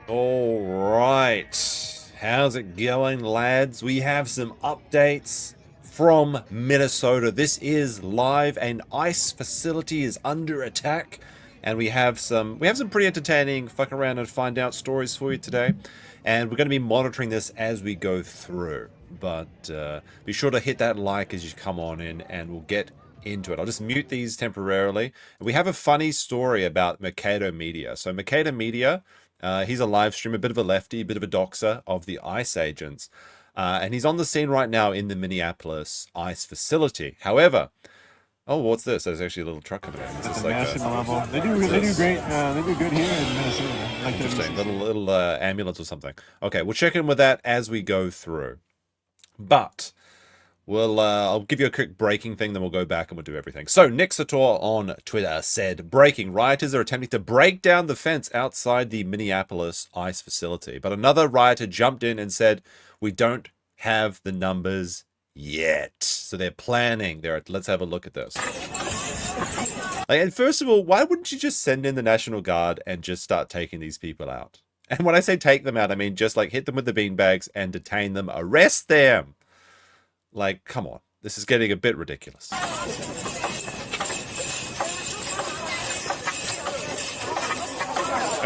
All right. How's it going, lads? We have some updates from Minnesota. This is live. An ice facility is under attack, and we have some pretty entertaining fuck around and find out stories for you today. And we're going to be monitoring this as we go through. But be sure to hit that like as you come on in, and we'll get into it. I'll just mute these temporarily. We have a funny story about Mercado Media. So Mercado Media, he's a live streamer, a bit of a lefty, a bit of a doxer of the ICE agents. And he's on the scene right now in the Minneapolis ICE facility. However, oh, what's this? There's actually a little truck coming in. Is At this the like national level, they do great. They do good here in Minnesota. Like interesting little ambulance or something? Okay, we'll check in with that as we go through. But I'll give you a quick breaking thing, then we'll go back and we'll do everything. So, Nick Sator on Twitter said, breaking, rioters are attempting to break down the fence outside the Minneapolis ICE facility. But another rioter jumped in and said, we don't have the numbers yet. So they're planning. Let's have a look at this. And first of all, why wouldn't you just send in the National Guard and just start taking these people out? And when I say take them out, I mean just like hit them with the beanbags and detain them, arrest them. Like, come on. This is getting a bit ridiculous. I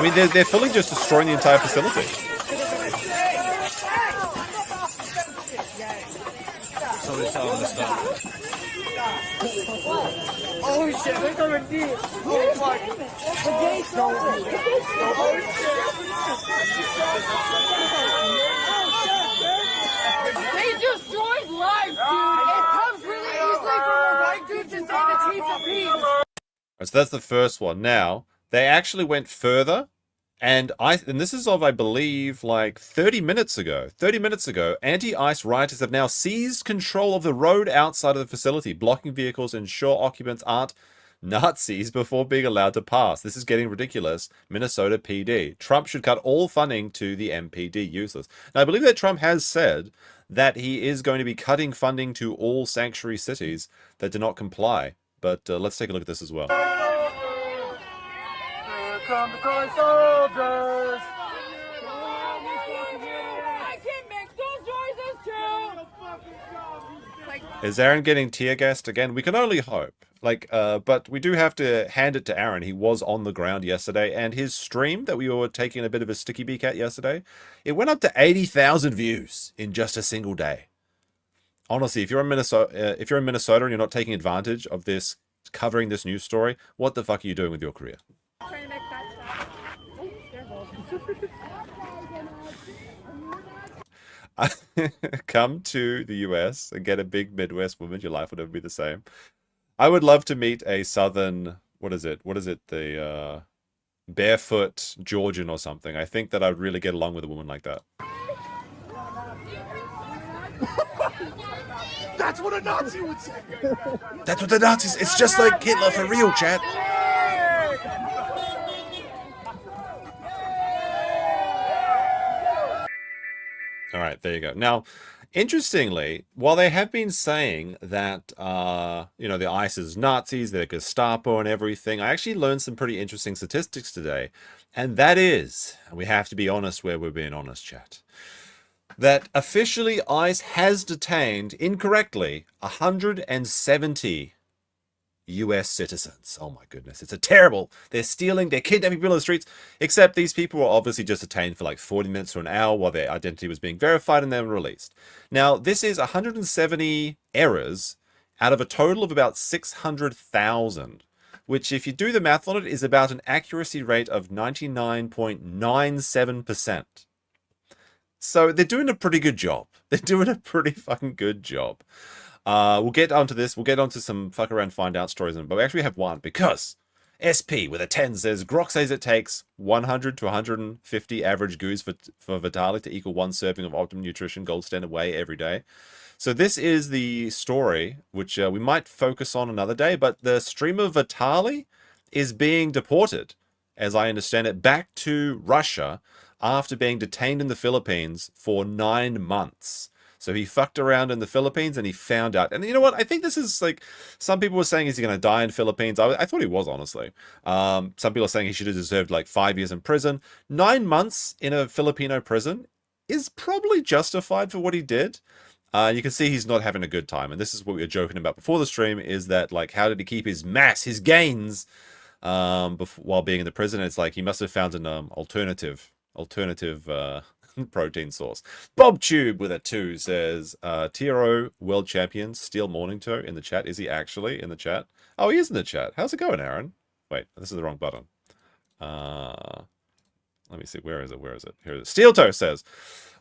mean, they're fully just destroying the entire facility. So they're selling the stuff. Oh shit, they're coming deep. Oh fuck. They destroyed life, dude. It comes really easily from a white dude to say the teeth of peace. So that's the first one. Now, they actually went further, and this is of, I believe, like 30 minutes ago. 30 minutes ago, anti-ICE rioters have now seized control of the road outside of the facility, blocking vehicles, ensure occupants aren't Nazis before being allowed to pass. This is getting ridiculous. Minnesota PD. Trump should cut all funding to the MPD. Useless. Now, I believe that Trump has said that he is going to be cutting funding to all sanctuary cities that do not comply. But let's take a look at this as well. Here come the toy soldiers. I can make those noises too. Is Aaron getting tear gassed again? We can only hope. But we do have to hand it to Aaron. He was on the ground yesterday, and his stream that we were taking a bit of a sticky beak at yesterday, it went up to 80,000 views in just a single day. Honestly, if you're in Minnesota, and you're not taking advantage of this, covering this news story, what the fuck are you doing with your career? Come to the US and get a big Midwest woman. Your life will never be the same. I would love to meet a southern, what is it? The barefoot Georgian or something. I think that I'd really get along with a woman like that. That's what a Nazi would say. That's what the Nazis. It's just like Hitler for real, chat. All right, there you go. Now, interestingly, while they have been saying that, the ICE is Nazis, they're Gestapo and everything, I actually learned some pretty interesting statistics today. And that is, and we have to be honest where we're being honest, chat, that officially ICE has detained, incorrectly, 170 US citizens. Oh my goodness, it's a terrible. They're stealing, they're kidnapping people on the streets, except these people were obviously just detained for like 40 minutes to an hour while their identity was being verified and then released. Now, this is 170 errors out of a total of about 600,000, which, if you do the math on it, is about an accuracy rate of 99.97%. So they're doing a pretty good job. They're doing a pretty fucking good job. We'll get onto this. We'll get onto some fuck around find out stories, but we actually have one because SP with a 10 says Grok says it takes 100 to 150 average goos for Vitalik to equal one serving of optimum nutrition gold standard whey every day. So this is the story which we might focus on another day, but the streamer Vitalik is being deported, as I understand it, back to Russia after being detained in the Philippines for 9 months. So he fucked around in the Philippines and he found out. And you know what? I think this is like, some people were saying, is he going to die in Philippines? I thought he was, honestly. Some people are saying he should have deserved like 5 years in prison. 9 months in a Filipino prison is probably justified for what he did. You can see he's not having a good time. And this is what we were joking about before the stream, is that, like, how did he keep his mass, his gains, while being in the prison? It's like he must have found an alternative protein source. BobTube with a 2 says, TRO World Champion, Steel Morning Toe in the chat. Is he actually in the chat? Oh, he is in the chat. How's it going, Aaron? Wait, this is the wrong button. Let me see. Where is it? Where is it? Here it is. Steel Toe says,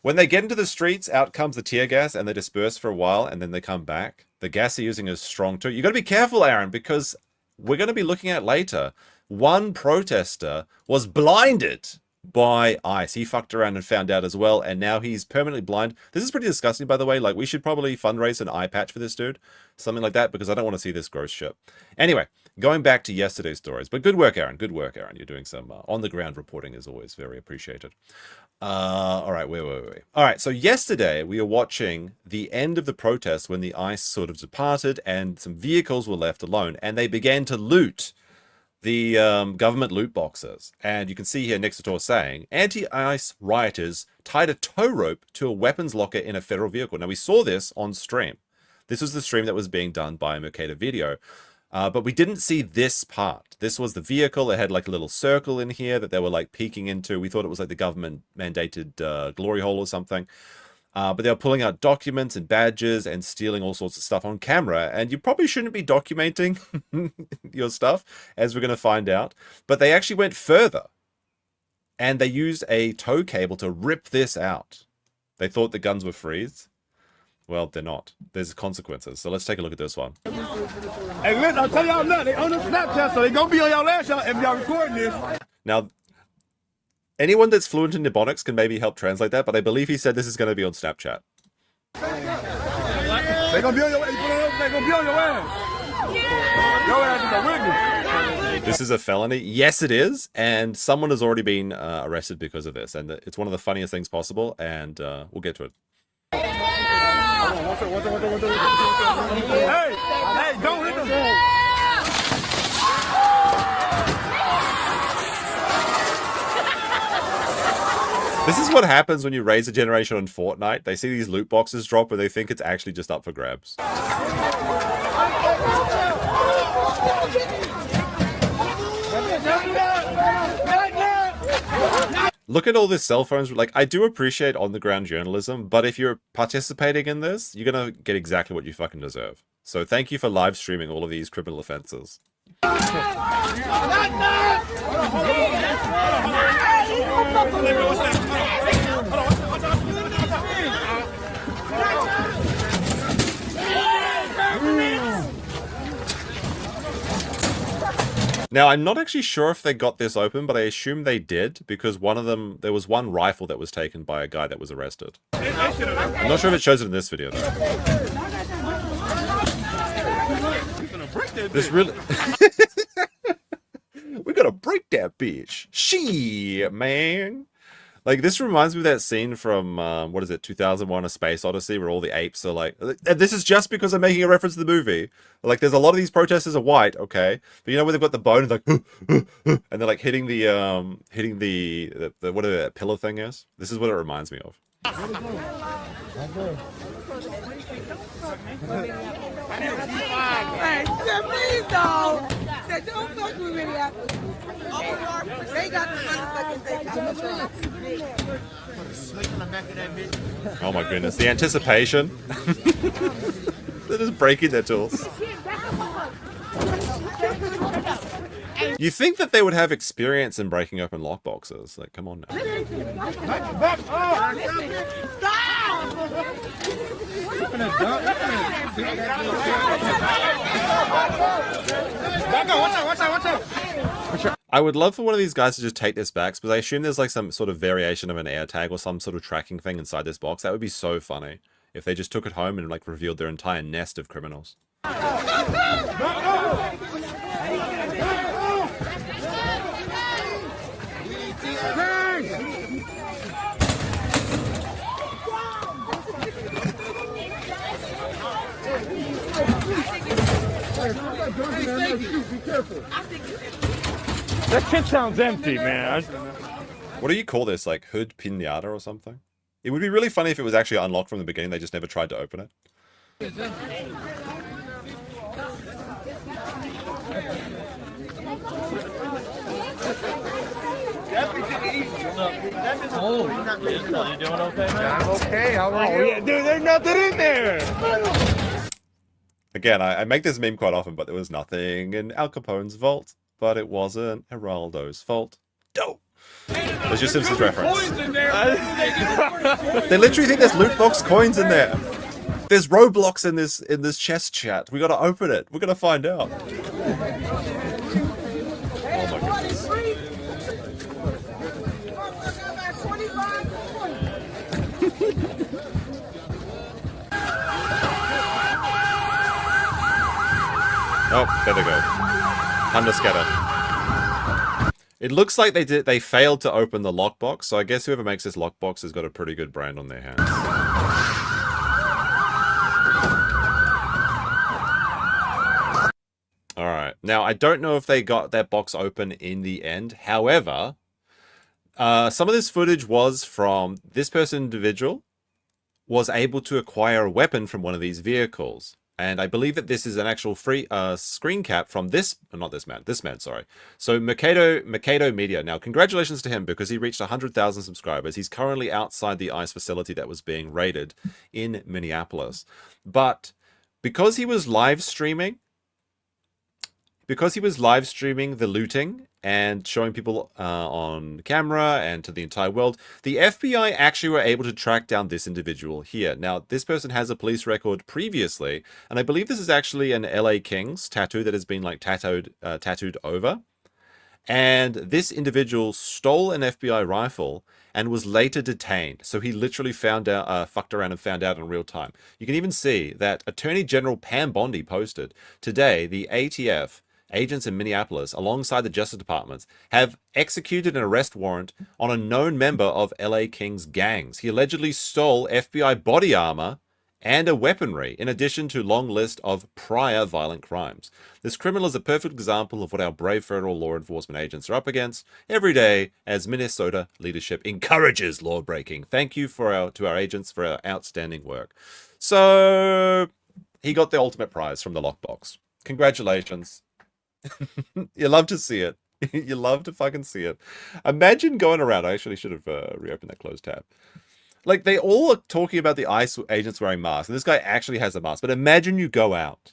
when they get into the streets, out comes the tear gas and they disperse for a while and then they come back. The gas they're using is strong too. You got to be careful, Aaron, because we're going to be looking at later. One protester was blinded by ice. He fucked around and found out as well, and now he's permanently blind. This is pretty disgusting, by the way. Like, we should probably fundraise an eye patch for this dude. Something like that, because I don't want to see this gross shit. Anyway, going back to yesterday's stories. But good work, Aaron. Good work, Aaron. You're doing some on-the-ground reporting is always very appreciated. All right, where were we? All right, so yesterday we were watching the end of the protest when the ice sort of departed and some vehicles were left alone, and they began to loot the government loot boxes. And you can see here Nixator saying, anti-ice rioters tied a tow rope to a weapons locker in a federal vehicle. Now, we saw this on stream. This was the stream that was being done by Mercator Video. But we didn't see this part. This was the vehicle. It had like a little circle in here that they were like peeking into. We thought it was like the government mandated glory hole or something. But they were pulling out documents and badges and stealing all sorts of stuff on camera. And you probably shouldn't be documenting your stuff, as we're going to find out. But they actually went further. And they used a tow cable to rip this out. They thought the guns were freeze. Well, they're not. There's consequences. So let's take a look at this one. Hey, listen, I'll tell y'all now, they on the Snapchat, so they gonna be on y'all last y'all if y'all recording this. Now, anyone that's fluent in Ebonics can maybe help translate that, but I believe he said this is going to be on Snapchat. They gonna be on your ass. They gonna be on your ass. Your ass is a witness. This is a felony. Yes, it is. And someone has already been arrested because of this. And it's one of the funniest things possible. And we'll get to it. Hey, don't hit them. This is what happens when you raise a generation on Fortnite. They see these loot boxes drop and they think it's actually just up for grabs. Look at all these cell phones. Like, I do appreciate on-the-ground journalism, but if you're participating in this, you're going to get exactly what you fucking deserve. So thank you for live streaming all of these criminal offenses. Now, I'm not actually sure if they got this open, but I assume they did, because one of them, there was one rifle that was taken by a guy that was arrested. I'm not sure if it shows it in this video, though. This really... We gotta break that bitch. Shit, man. Like, this reminds me of that scene from, what is it, 2001 A Space Odyssey, where all the apes are like... And this is just because I'm making a reference to the movie. Like, there's a lot of these protesters are white, okay? But you know where they've got the bone, and like... and they're like hitting the whatever that pillar thing is? This is what it reminds me of. Hey, please don't. Don't fuck with Minneapolis. They got the motherfucking thing. Oh my goodness, the anticipation. They're just breaking their tools. You think that they would have experience in breaking open lockboxes? Like, come on now. I would love for one of these guys to just take this back, because I assume there's like some sort of variation of an air tag or some sort of tracking thing inside this box. That would be so funny if they just took it home and like revealed their entire nest of criminals. Be careful. That shit sounds empty, man. What do you call this? Like hood pinata or something? It would be really funny if it was actually unlocked from the beginning. They just never tried to open it. Oh, you doing okay, man? I'm okay. How are you? Yeah, dude, there's nothing in there. Again, I make this meme quite often, but there was nothing in Al Capone's vault. But it wasn't Geraldo's fault. Dope. There's your Simpsons reference. They literally think there's loot box coins in there. There's Roblox in this chest chat. We gotta open it. We're gonna find out. Oh my goodness. Oh, there they go. Thunder scatter. It looks like they failed to open the lockbox, so I guess whoever makes this lockbox has got a pretty good brand on their hands. Alright, now I don't know if they got that box open in the end. However, some of this footage was from this individual was able to acquire a weapon from one of these vehicles. And I believe that this is an actual free screen cap from this man, sorry. So Mikado Media. Now, congratulations to him because he reached 100,000 subscribers. He's currently outside the ICE facility that was being raided in Minneapolis. But because he was live streaming the looting and showing people on camera and to the entire world, the FBI actually were able to track down this individual here. Now, this person has a police record previously, and I believe this is actually an LA Kings tattoo that has been like tattooed over. And this individual stole an FBI rifle and was later detained. So he literally fucked around and found out in real time. You can even see that Attorney General Pam Bondi posted today, the ATF agents in Minneapolis, alongside the Justice Department, have executed an arrest warrant on a known member of LA King's gangs. He allegedly stole FBI body armor and a weaponry, in addition to a long list of prior violent crimes. This criminal is a perfect example of what our brave federal law enforcement agents are up against every day as Minnesota leadership encourages law breaking. Thank you to our agents for our outstanding work. So he got the ultimate prize from the lockbox. Congratulations. You love to see it. You love to fucking see it. Imagine going around. I actually should have reopened that closed tab. Like, they all are talking about the ICE agents wearing masks, and this guy actually has a mask. But imagine you go out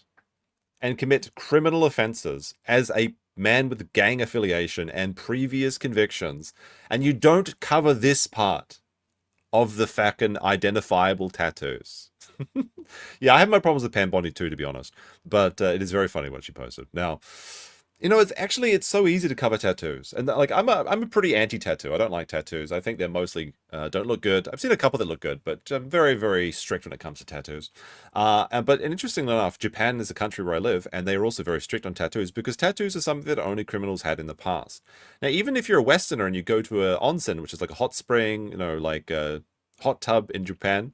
and commit criminal offenses as a man with gang affiliation and previous convictions, and you don't cover this part of the fucking identifiable tattoos. Yeah, I have my problems with Pam Bondi too, to be honest. But it is very funny what she posted. Now, you know, it's so easy to cover tattoos. And like, I'm a pretty anti-tattoo. I don't like tattoos. I think they're mostly don't look good. I've seen a couple that look good, but I'm very, very strict when it comes to tattoos. But interestingly enough, Japan is a country where I live, and they are also very strict on tattoos because tattoos are something that only criminals had in the past. Now, even if you're a Westerner and you go to a onsen, which is like a hot spring, you know, like a hot tub in Japan,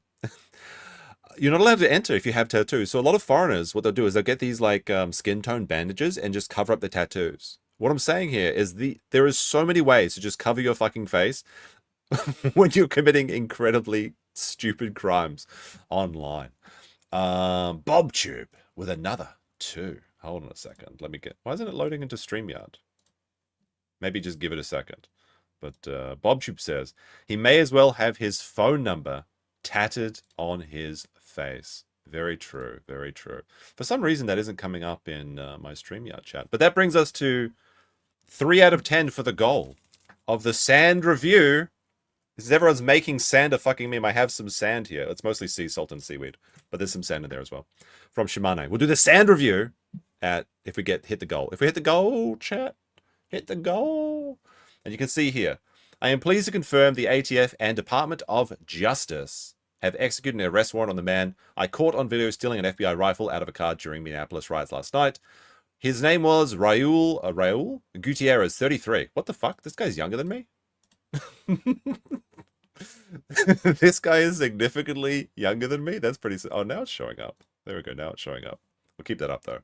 you're not allowed to enter if you have tattoos. So a lot of foreigners, what they'll do is they'll get these like skin tone bandages and just cover up the tattoos. What I'm saying here is there is so many ways to just cover your fucking face when you're committing incredibly stupid crimes online. BobTube with another 2. Hold on a second. Why isn't it loading into StreamYard? Maybe just give it a second. But BobTube says he may as well have his phone number tatted on his face. Very true, very true. For some reason, that isn't coming up in my StreamYard chat. But that brings us to 3 out of 10 for the goal of the sand review. This is everyone's making sand a fucking meme. I have some sand here. It's mostly sea salt and seaweed, but there's some sand in there as well. From Shimane. We'll do the sand review if we hit the goal. If we hit the goal, chat, hit the goal. And you can see here, I am pleased to confirm the ATF and Department of Justice have executed an arrest warrant on the man I caught on video stealing an FBI rifle out of a car during Minneapolis riots last night. His name was Raul Gutierrez, 33. What the fuck? This guy's younger than me? This guy is significantly younger than me? That's pretty... Oh, now it's showing up. There we go. Now it's showing up. We'll keep that up, though.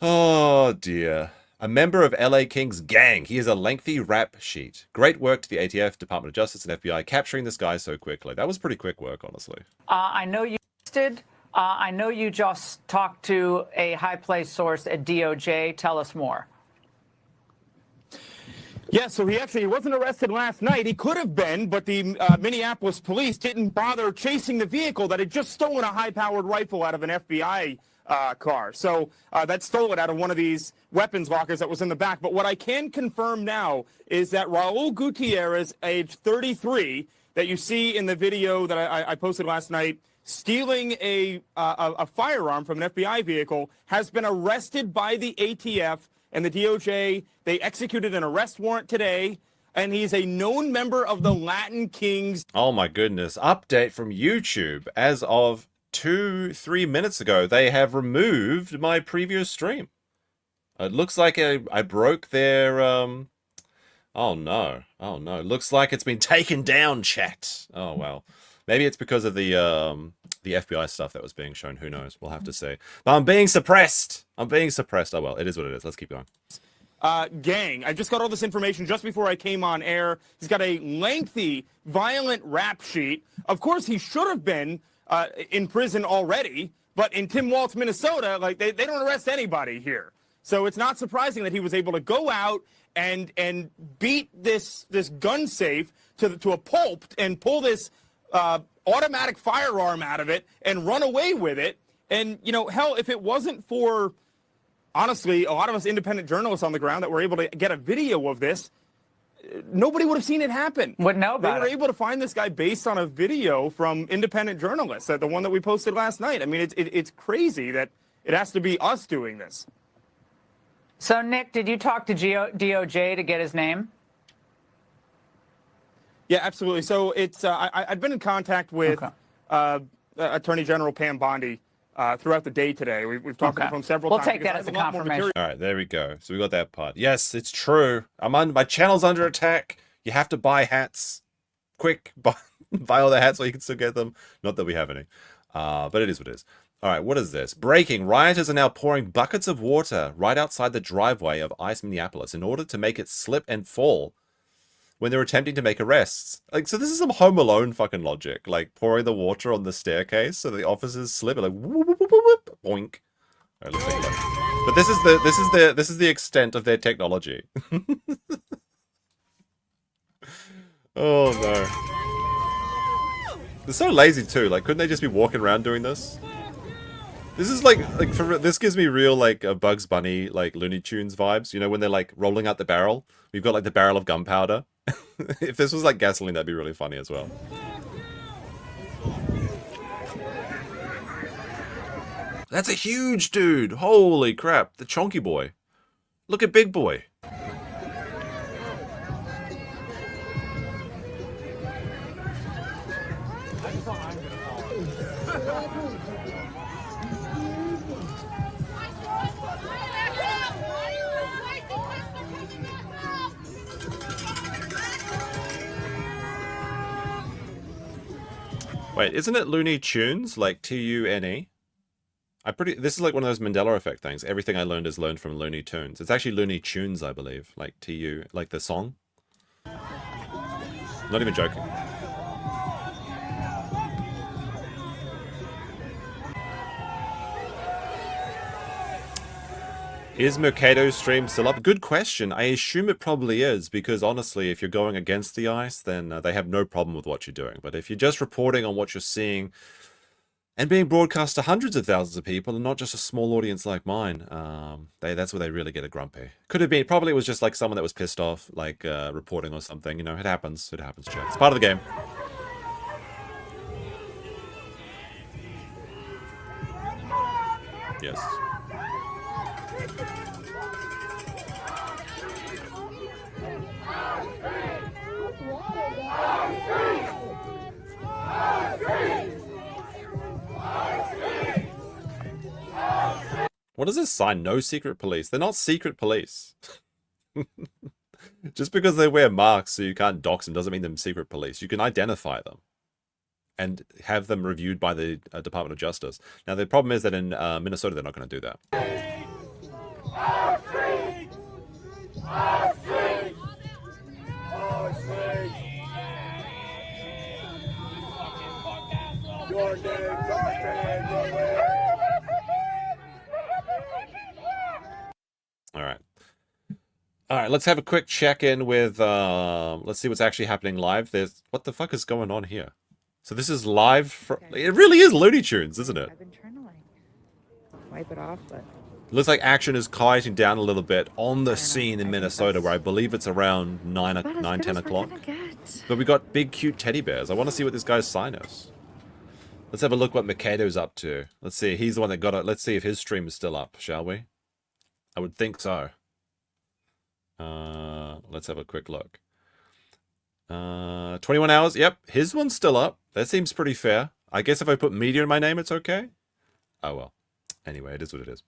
Oh dear. A member of LA King's gang. He has a lengthy rap sheet. Great work to the ATF, Department of Justice, and FBI capturing this guy so quickly. That was pretty quick work, honestly. I know you did. I know you just talked to a high-placed source at DOJ. Tell us more. Yeah, so he wasn't arrested last night. He could have been, but the Minneapolis police didn't bother chasing the vehicle that had just stolen a high-powered rifle out of an FBI car. So that stole it out of one of these weapons lockers that was in the back. But what I can confirm now is that Raul Gutierrez, age 33, that you see in the video that I posted last night, stealing a firearm from an FBI vehicle, has been arrested by the ATF and the DOJ. They executed an arrest warrant today, and he's a known member of the Latin Kings. Oh my goodness. Update from YouTube. As of 2-3 minutes ago, they have removed my previous stream. It looks like I broke their oh no. Oh no. Looks like it's been taken down, chat. Oh well. Maybe it's because of the FBI stuff that was being shown. Who knows? We'll have to see. But I'm being suppressed. I'm being suppressed. Oh well, it is what it is. Let's keep going. Gang. I just got all this information just before I came on air. He's got a lengthy, violent rap sheet. Of course, he should have been in prison already, but in Tim Waltz, Minnesota, like they don't arrest anybody here. So it's not surprising that he was able to go out and beat this gun safe to a pulp and pull this automatic firearm out of it and run away with it. And, you know, hell, if it wasn't for, honestly, a lot of us independent journalists on the ground that were able to get a video of this, nobody would have seen it happen. Wouldn't know about it. They were able to find this guy based on a video from independent journalists, the one that we posted last night. I mean, it's crazy that it has to be us doing this. So, Nick, did you talk to DOJ to get his name? Yeah, absolutely. So it's I've been in contact with Attorney General Pam Bondi throughout the day today. We've talked to him several times. We'll take that as a confirmation. All right, there we go. So we got that part. Yes, it's true. My channel's under attack. You have to buy hats. Quick, buy all the hats so you can still get them. Not that we have any. But it is what it is. All right, what is this? Breaking. Rioters are now pouring buckets of water right outside the driveway of ICE Minneapolis in order to make it slip and fall when they're attempting to make arrests. Like, so this is some Home Alone fucking logic. Like, pouring the water on the staircase so the officers slip and like, whoop, whoop, whoop, whoop, boink. All right, let's take a look. But this is the extent of their technology. Oh no. They're so lazy too. Like, couldn't they just be walking around doing this? This is this gives me real like Bugs Bunny like Looney Tunes vibes. You know when they're like rolling out the barrel. We've got like the barrel of gunpowder. If this was like gasoline, that'd be really funny as well. That's a huge dude. Holy crap! The chonky boy. Look at Big Boy. Wait, isn't it Looney Tunes? Like T-U-N-E? This is like one of those Mandela effect things. Everything I learned is learned from Looney Tunes. It's actually Looney Tunes, I believe. Like T-U, like the song. Not even joking. Is Mercado's stream still up? Good question. I assume it probably is, because honestly, if you're going against the ICE, then they have no problem with what you're doing. But if you're just reporting on what you're seeing and being broadcast to hundreds of thousands of people and not just a small audience like mine, that's where they really get a grumpy. Could have been, probably it was just like someone that was pissed off, like reporting or something. You know, it happens. It happens, chat. It's part of the game. Yes. What does this sign? No secret police. They're not secret police. Just because they wear masks so you can't dox them doesn't mean they're secret police. You can identify them and have them reviewed by the Department of Justice. Now, the problem is that in Minnesota, they're not going to do that. Your name's on your way. All right. All right, let's have a quick check-in with, let's see what's actually happening live. What the fuck is going on here? So this is live, it really is Looney Tunes, isn't it? I've been trying to like wipe it off, but Looks like action is quieting down a little bit on the scene in Minnesota, where I believe it's around 10 o'clock. But we got big, cute teddy bears. I want to see what this guy's sign is. Let's have a look what Mikado's up to. Let's see, he's the one that got it. Let's see if his stream is still up, shall we? I would think so. Let's have a quick look. 21 hours. Yep, his one's still up. That seems pretty fair. I guess if I put media in my name, it's okay. Oh well. Anyway, it is what it is.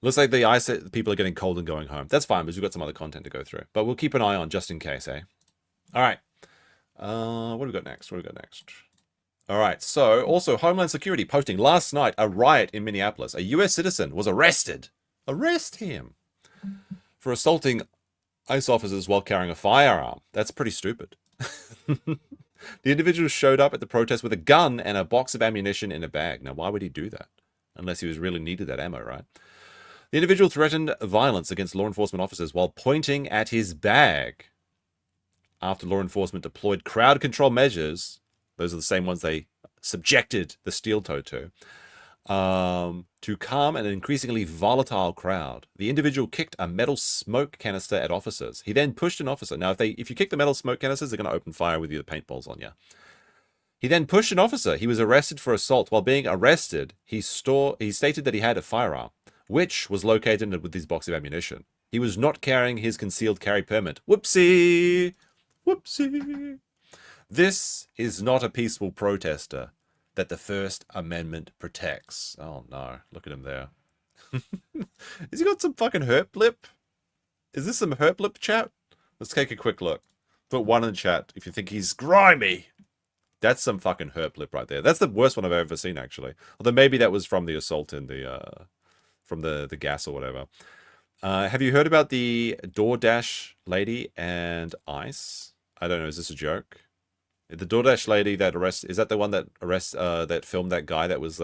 Looks like the people are getting cold and going home. That's fine, because we've got some other content to go through. But we'll keep an eye on just in case, eh? All right. What do we got next? What do we got next? All right. So, also, Homeland Security posting last night a riot in Minneapolis. A U.S. citizen was arrested. Arrest him for assaulting ICE officers while carrying a firearm. That's pretty stupid. The individual showed up at the protest with a gun and a box of ammunition in a bag. Now, why would he do that? Unless he was really needed that ammo, right? The individual threatened violence against law enforcement officers while pointing at his bag. After law enforcement deployed crowd control measures, those are the same ones they subjected the steel toe to calm an increasingly volatile crowd. The individual kicked a metal smoke canister at officers. He then pushed an officer. Now, if you kick the metal smoke canisters, they're going to open fire with you, the paintballs on you. He then pushed an officer. He was arrested for assault. While being arrested, he stated that he had a firearm, which was located with his box of ammunition. He was not carrying his concealed carry permit. Whoopsie! Whoopsie! This is not a peaceful protester that the First Amendment protects. Oh no, look at him there. Has he got some fucking herp lip? Is this some herp lip chat? Let's take a quick look. Put one in the chat if you think he's grimy. That's some fucking herp lip right there. That's the worst one I've ever seen, actually. Although maybe that was from the assault in the, from the gas or whatever. Have you heard about the DoorDash lady and ICE? I don't know, is this a joke? The DoorDash lady that is that the one that that filmed that guy that was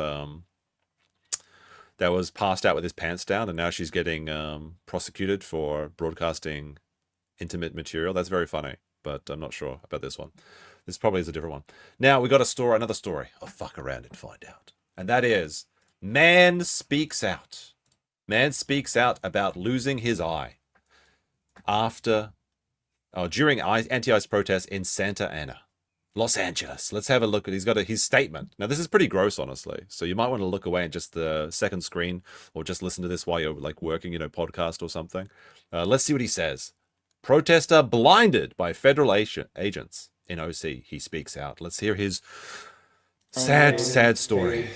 passed out with his pants down, and now she's getting prosecuted for broadcasting intimate material? That's very funny, but I'm not sure about this one. This probably is a different one. Now we got another story. I'll fuck around and find out. And that is, man speaks out. Man speaks out about losing his eye during anti-ICE protests in Santa Ana, Los Angeles. Let's have a look at. He's got his statement. Now this is pretty gross, honestly. So you might want to look away and just the second screen, or just listen to this while you're like working, podcast or something. Let's see what he says. Protester blinded by federal agents in OC. He speaks out. Let's hear his sad story.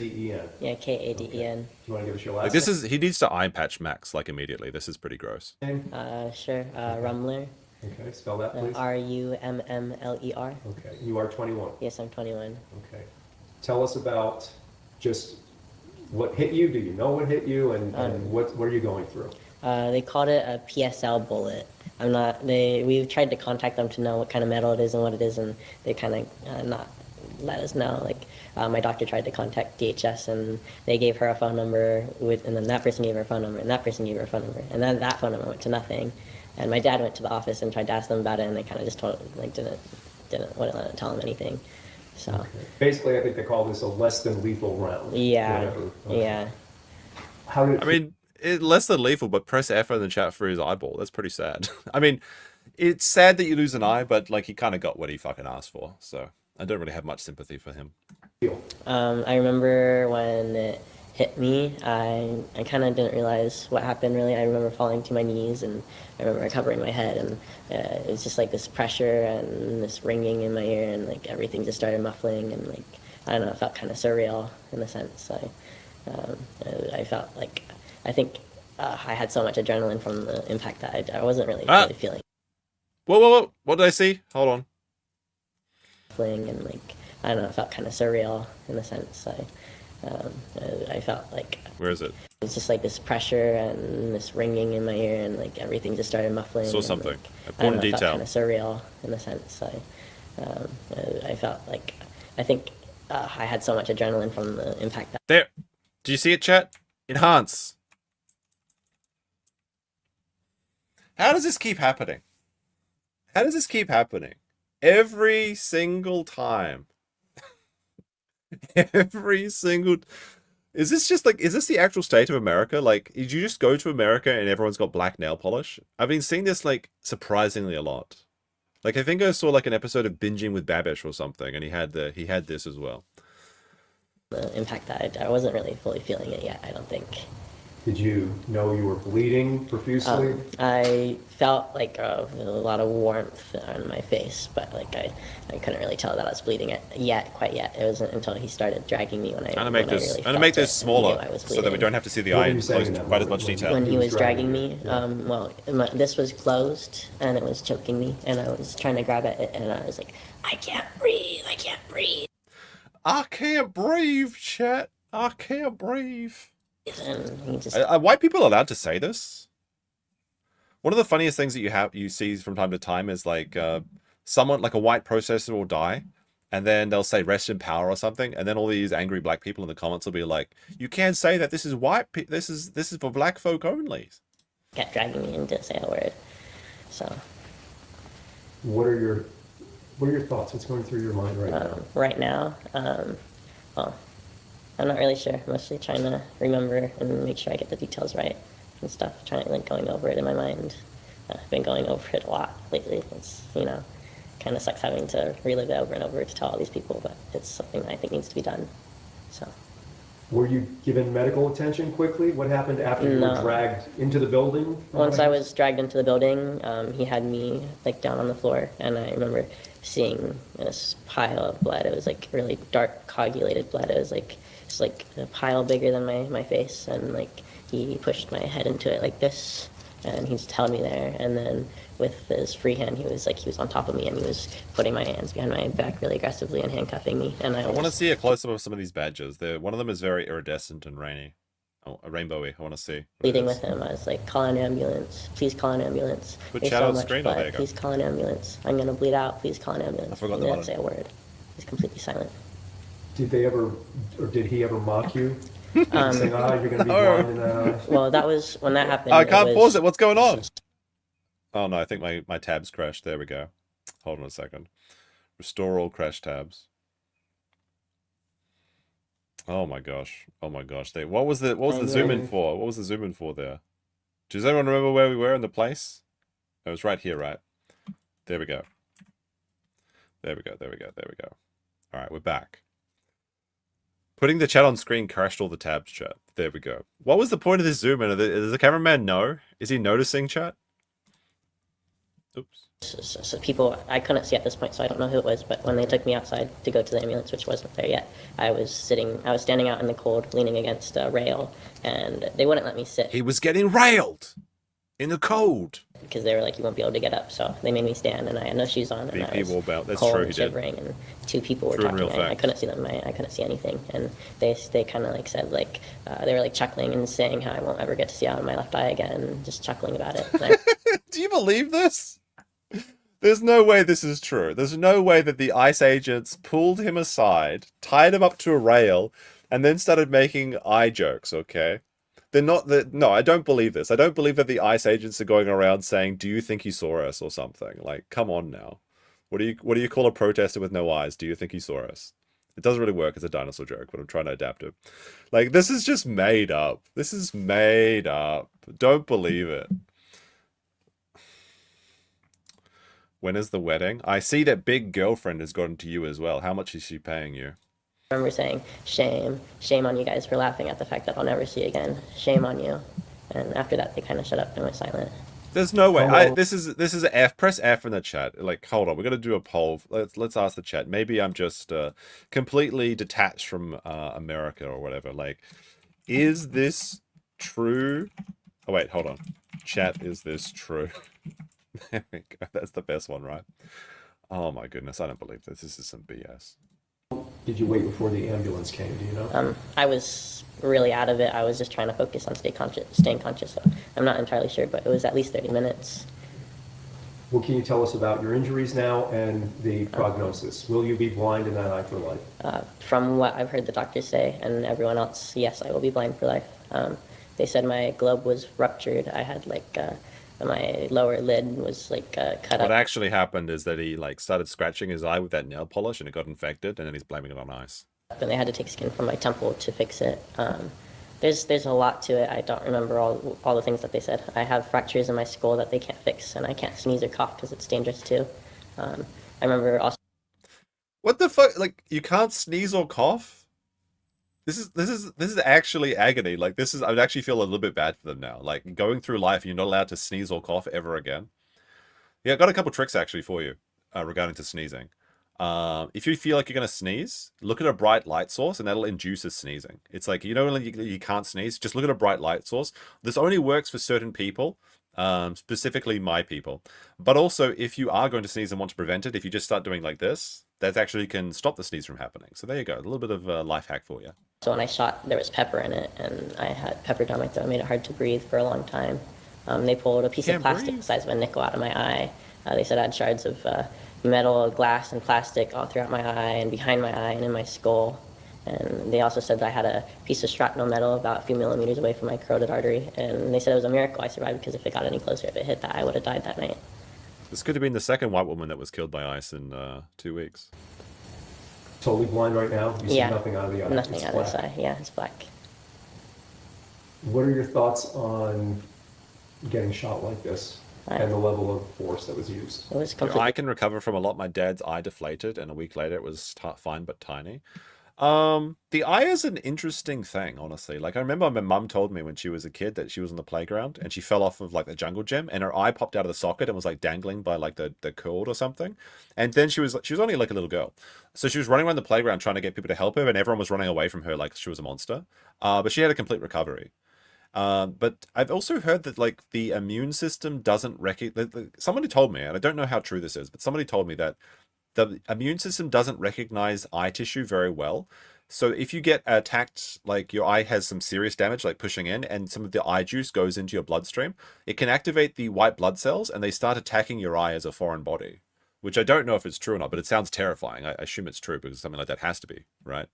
Yeah, K-A-D-E-N. You want to give us your last Like he needs to eye patch Max like immediately. This is pretty gross. name? Sure. Rumler. Okay, spell that, please. R-U-M-M-L-E-R. Okay, you are 21. Yes, I'm 21. Okay. Tell us about just what hit you. Do you know what hit you, and what are you going through? They called it a PSL bullet. We tried to contact them to know what kind of metal it is and what it is, and they kind of not let us know. Like, my doctor tried to contact DHS, and they gave her a phone number, and then that person gave her a phone number, and that person gave her a phone number, and then that phone number went to nothing. And my dad went to the office and tried to ask them about it, and they kind of just wouldn't let him tell him anything. So Okay. Basically, I think they call this a less than lethal round. yeah, Whatever. Okay. yeah. How did I mean, less than lethal, but press F in the chat for his eyeball. That's pretty sad. I mean, it's sad that you lose an eye, but like he kind of got what he fucking asked for. So I don't really have much sympathy for him. feel? I remember when it hit me, I kind of didn't realize what happened really. I remember falling to my knees, and I remember covering my head, and it was just like this pressure and this ringing in my ear, and like everything just started muffling, and like, I don't know, it felt kind of surreal in a sense. I felt like, I think I had so much adrenaline from the impact that I wasn't really feeling. Whoa. What did I see? Hold on. And like, I don't know, it felt kind of surreal in a sense. I felt like Where is it? it was just like this pressure and this ringing in my ear, and like everything just started muffling. Saw and, something. like, Important I don't know, it detail. felt kind of surreal in a sense. I felt like I think I had so much adrenaline from the impact that. There. Do you see it, chat? Enhance. How does this keep happening? How does this keep happening? Every single time. Every single... Is this just like, is this the actual state of America? Like, did you just go to America and everyone's got black nail polish? I've been seeing this, like, surprisingly a lot. Like, I think I saw, like, an episode of Binging with Babish or something, and he had this as well. The impact that I wasn't really fully feeling it yet, I don't think. Did you know you were bleeding profusely? I felt like a lot of warmth on my face, but like I couldn't really tell that I was bleeding it quite yet. It wasn't until he started dragging me when I. I'm gonna make this. I'm gonna make this smaller so that we don't have to see the eye in quite as much detail. When he was dragging me, this was closed and it was choking me, and I was trying to grab at it, and I was like, I can't breathe. I can't breathe. I can't breathe, chat. I can't breathe. And he just... Are white people allowed to say this? One of the funniest things that you see from time to time is like someone like a white protester will die, and then they'll say "rest in power" or something, and then all these angry black people in the comments will be like, "You can't say that. This is white. This is for black folk only." Kept dragging me and didn't say a word. So. What are your thoughts? What's going through your mind right now? Right now, well, I'm not really sure. I'm mostly trying to remember and make sure I get the details right and stuff. Trying to like going over it in my mind. I've been going over it a lot lately. It's kind of sucks having to relive it over and over to tell all these people, but it's something that I think needs to be done. So. Were you given medical attention quickly? What happened after you were dragged into the building? Once I was dragged into the building, he had me like down on the floor, and I remember seeing this pile of blood. It was like really dark, coagulated blood. It was like a pile bigger than my face, and like he pushed my head into it like this, and he just held me there, and then with his free hand he was on top of me, and he was putting my hands behind my back really aggressively and handcuffing me. And I want to see a close-up of some of these badges. One of them is very iridescent and rainy. Oh, rainbowy. I want to see. Pleading with him. I was like, call an ambulance. Please call an ambulance. Put There's shadow so much screen. blood. Oh, there you go. Please call an ambulance. I'm going to bleed out. Please call an ambulance. I forgot he the didn't button. say a word. He's completely silent. Did he ever mock you? Saying, you're going to be blind in that eye? Well, that was when that happened. I can't pause it. What's going on? Oh no, I think my tabs crashed. There we go. Hold on a second. Restore all crash tabs. Oh my gosh. Oh my gosh. What was the zoom in for? What was the zoom in for there? Does anyone remember where we were in the place? It was right here, right? There we go. There we go. There we go. There we go. All right, we're back. Putting the chat on screen crashed all the tabs, chat. There we go. What was the point of this zoom in? Does the cameraman know? Is he noticing, chat? Oops. So people, I couldn't see at this point, so I don't know who it was, but when they took me outside to go to the ambulance, which wasn't there yet, I was standing out in the cold, leaning against a rail, and they wouldn't let me sit. He was getting railed in the cold. Because they were like, you won't be able to get up, so they made me stand, and I had no shoes on, and I was That's cold true, and shivering, and two people were True and talking. real I couldn't see them. I couldn't see anything, and they kind of like said like they were like chuckling and saying how I won't ever get to see out of my left eye again, just chuckling about it. Do you believe this? There's no way this is true. There's no way that the ICE agents pulled him aside, tied him up to a rail, and then started making eye jokes, okay? No, I don't believe this. I don't believe that the ICE agents are going around saying, "Do you think you saw us?" or something. Like, come on now. What do you call a protester with no eyes? Do you think he saw us? It doesn't really work as a dinosaur joke, but I'm trying to adapt it. Like, this is just made up. This is made up. Don't believe it. When is the wedding? I see that big girlfriend has gotten to you as well. How much is she paying you? I remember saying, shame on you guys for laughing at the fact that I'll never see you again. Shame on you. And after that, they kind of shut up and went silent. There's no way. This is a F. Press F in the chat. Like, hold on, we're gonna do a poll. Let's ask the chat. Maybe I'm just completely detached from America or whatever. Like, is this true? Oh wait, hold on. Chat, is this true? There we go. That's the best one, right? Oh my goodness, I don't believe this. This is some BS. did you wait before the ambulance came? Do you know? I was really out of it. I was just trying to focus on staying conscious. So I'm not entirely sure, but it was at least 30 minutes. What can you tell us about your injuries now and the prognosis? Will you be blind in that eye for life? From what I've heard the doctors say and everyone else, yes, I will be blind for life. They said my globe was ruptured. I had like my lower lid was like cut What up. actually happened is that he like started scratching his eye with that nail polish and it got infected, and then he's blaming it on ice. And they had to take skin from my temple to fix it. There's a lot to it. I don't remember all the things that they said. I have fractures in my skull that they can't fix, and I can't sneeze or cough because it's dangerous too. I remember also. What the fuck? Like, you can't sneeze or cough? This is actually agony. Like, I would actually feel a little bit bad for them now. Like, going through life, you're not allowed to sneeze or cough ever again. Yeah, I got a couple tricks actually for you regarding to sneezing. If you feel like you're going to sneeze, look at a bright light source and that'll induce a sneezing. It's like, when you can't sneeze, just look at a bright light source. This only works for certain people, specifically my people. But also, if you are going to sneeze and want to prevent it, if you just start doing like this, that actually can stop the sneeze from happening. So there you go, a little bit of a life hack for you. So when I shot, there was pepper in it, and I had pepper down my throat. It made it hard to breathe for a long time. They pulled a piece of plastic the size of a nickel out of my eye. They said I had shards of metal, glass, and plastic all throughout my eye and behind my eye and in my skull. And they also said that I had a piece of shrapnel metal about a few millimeters away from my carotid artery. And they said it was a miracle I survived, because if it got any closer, if it hit that, I would have died that night. This could have been the second white woman that was killed by ice in 2 weeks. Totally blind right now? You see nothing out of the eye? Nothing it's out black. of this eye. Yeah, it's black. What are your thoughts on getting shot like this and the level of force that was used? It was Your completely. eye can recover from a lot. My dad's eye deflated, and a week later it was fine but tiny. The eye is an interesting thing, honestly. Like, I remember my mum told me when she was a kid that she was on the playground and she fell off of like the jungle gym and her eye popped out of the socket and was like dangling by like the cord or something. And then she was only like a little girl. So she was running around the playground trying to get people to help her, and everyone was running away from her like she was a monster. But she had a complete recovery. But I've also heard that like the immune system doesn't recognize. Somebody told me, and I don't know how true this is, but somebody told me that the immune system doesn't recognize eye tissue very well. So if you get attacked, like your eye has some serious damage, like pushing in, and some of the eye juice goes into your bloodstream, it can activate the white blood cells and they start attacking your eye as a foreign body, which I don't know if it's true or not, but it sounds terrifying. I assume it's true because something like that has to be, right?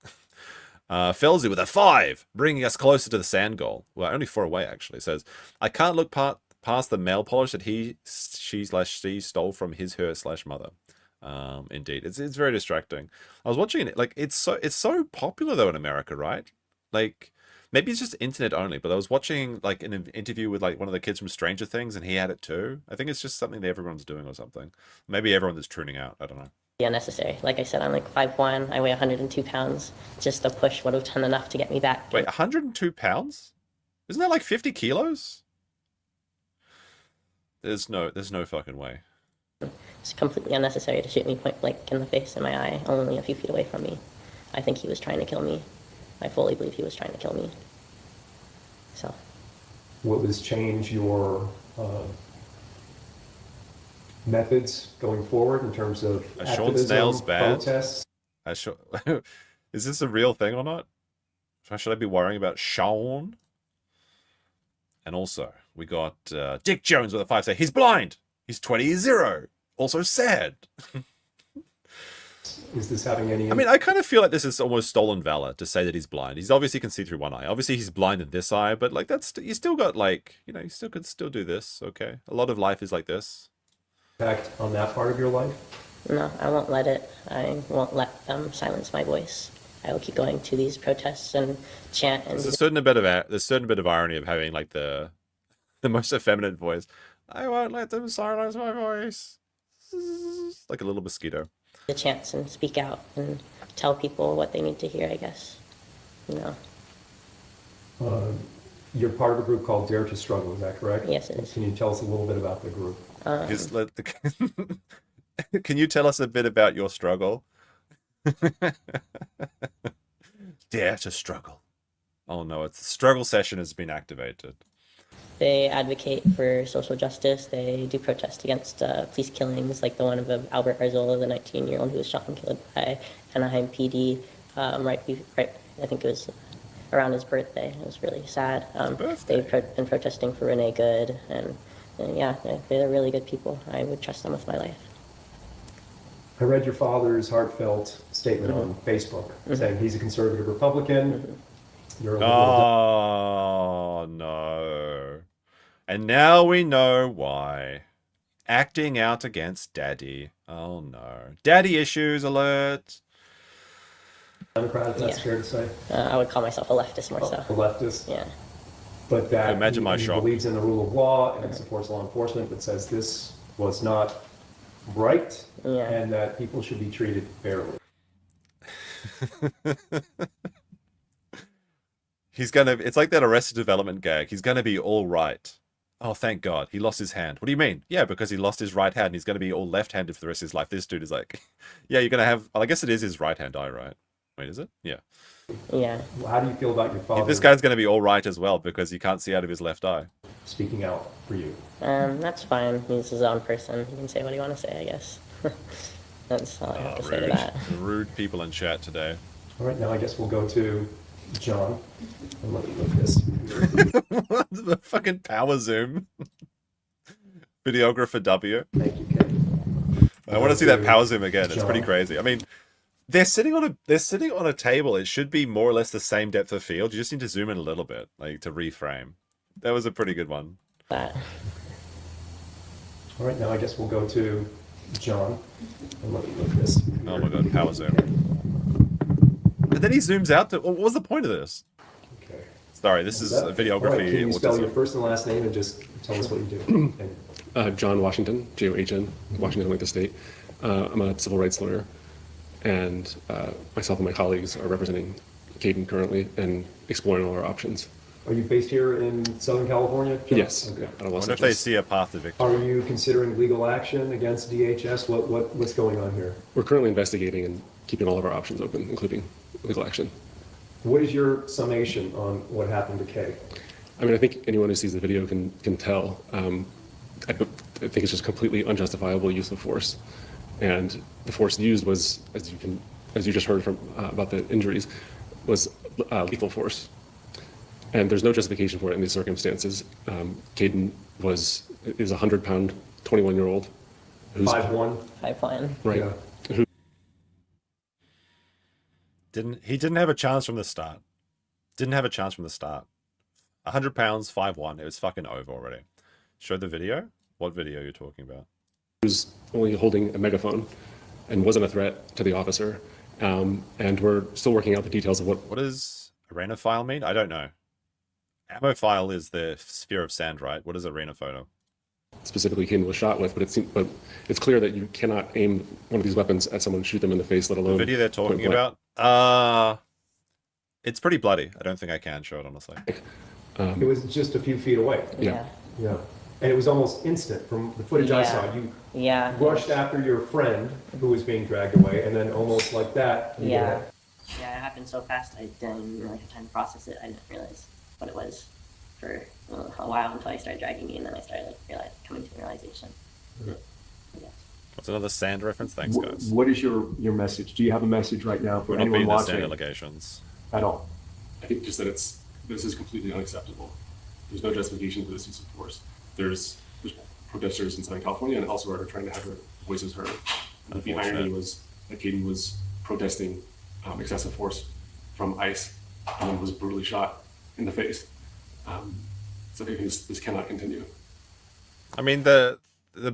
Felzy with a 5, bringing us closer to the sand goal. Well, only 4 away, actually. Says, I can't look past the nail polish that she stole from her/mother. Indeed, it's very distracting. I was watching it, like it's so popular though in America, right? Like maybe it's just internet only, but I was watching like an interview with like one of the kids from Stranger Things, and he had it too. I think it's just something that everyone's doing or something. Maybe everyone that's tuning out. I don't know. Unnecessary. Like I said, I'm like 5'1". I weigh 102 pounds. Just a push would have done enough to get me back. Wait, 102 pounds? Isn't that like 50 kilos? There's no fucking way. It's completely unnecessary to shoot me point blank in the face in my eye, only a few feet away from me. I think he was trying to kill me. I fully believe he was trying to kill me. So. Will this change your methods going forward in terms of Sean's nails activism, bad. protests? Is this a real thing or not? Should I be worrying about Sean? And also, we got Dick Jones with a 5 say he's blind. He's 20-0. Also sad. Is this having any... I mean, I kind of feel like this is almost stolen valor to say that he's blind. He's obviously can see through one eye. Obviously, he's blind in this eye, but like that's you still got like you still could do this. Okay, a lot of life is like this. Impact on that part of your life? No, I won't let it. I won't let them silence my voice. I will keep going to these protests and chant. And There's a certain bit of irony of having like the most effeminate voice. I won't let them silence my voice. Like a little mosquito. the chance and speak out and tell people what they need to hear, I guess. You're part of a group called Dare to Struggle, is that correct? Yes, it is. Can you tell us a little bit about the group? Can you tell us a bit about your struggle? Dare to struggle. Oh no, it's the struggle session has been activated. They advocate for social justice. They do protest against police killings, like the one of Albert Arzola, the 19-year-old who was shot and killed by Anaheim PD. right. I think it was around his birthday. It was really sad. birthday. They've been protesting for Renee Good, and yeah, they're really good people. I would trust them with my life. I read your father's heartfelt statement on Facebook saying he's a conservative Republican. You're a liberal. Oh, no. And now we know why. Acting out against Daddy. Oh, no. Daddy issues alert. Democrat, if that's Yeah. fair to say. I would call myself a leftist more so. A leftist. Yeah. But that Imagine my he shock. believes in the rule of law and supports law enforcement, but says this was not right Yeah. and that people should be treated fairly. It's like that Arrested Development gag. He's gonna be all right. Oh, thank God. He lost his hand. What do you mean? Yeah, because he lost his right hand. He's gonna be all left-handed for the rest of his life. This dude is like, yeah, you're gonna have, well, I guess it is his right-hand eye, right? Wait, is it? Yeah. Yeah. How do you feel about your father This guy's gonna be all right as well because he can't see out of his left eye. speaking out for you? That's fine. He's his own person. He can say what he want to say, I guess. That's all I have to say to that. Rude people in chat today. All right, now I guess we'll go to John. And let me look this. The fucking power zoom. Videographer W. Thank you, Kate. I want to see that power zoom again. It's pretty John. crazy. I mean, they're sitting on a table. It should be more or less the same depth of field. You just need to zoom in a little bit, like to reframe. That was a pretty good one. That. All right, now I guess we'll go to John. And let me look this. Oh my God, power zoom. And then he zooms out to. What was the point of this? Okay. Sorry, this is All right, videography. can you spell your autism. first and last name and just tell us what you do? And John Washington, John, Washington, like the state. I'm a civil rights lawyer, and myself and my colleagues are representing Caden currently and exploring all our options. are you based here in Southern California, John? Yes. Okay. Out of I Los wonder if they Angeles. see a path to victory. Are you considering legal action against DHS? What's going on here? We're currently investigating and keeping all of our options open, including legal action. What is your summation on what happened to Kay? I mean, I think anyone who sees the video can tell. I think it's just completely unjustifiable use of force, and the force used was, as you just heard from about the injuries, was lethal force, and there's no justification for it in these circumstances. Caden is a 100-pound, 21-year-old who's 5'1"? High plan. right. Yeah. Who Didn't have a chance from the start. Didn't have a chance from the start. 100 pounds, 5'1". It was fucking over already. Show the video. What video you're talking about? was only holding a megaphone and wasn't a threat to the officer. And we're still working out the details of what. What does arena file mean? I don't know. Ammo file is the sphere of sand, right? What is arena photo? Specifically Caden was shot with, but it's clear that you cannot aim one of these weapons at someone and shoot them in the face, let alone The video they're point talking blank. about? It's pretty bloody. I don't think I can show it, honestly. It was just a few feet away. Yeah. Yeah. And it was almost instant from the footage I saw. You Yeah. rushed after your friend who was being dragged away, and then almost like that, you Yeah. did it. Yeah, it happened so fast. I didn't really have time to process it. I didn't realize what it was for a while until I started dragging me, and then I started coming to a realization. Yeah. What's another sand reference? Thanks, guys. What is your message? Do you have a message right now for We're not anyone beating the sand watching allegations. at all? I think just that this is completely unacceptable. There's no justification for this use of force. There's protesters in Southern California and elsewhere are trying to have their voices heard. And the irony was that Caden was protesting excessive force from ICE and was brutally shot in the face. So I think this cannot continue. I mean, the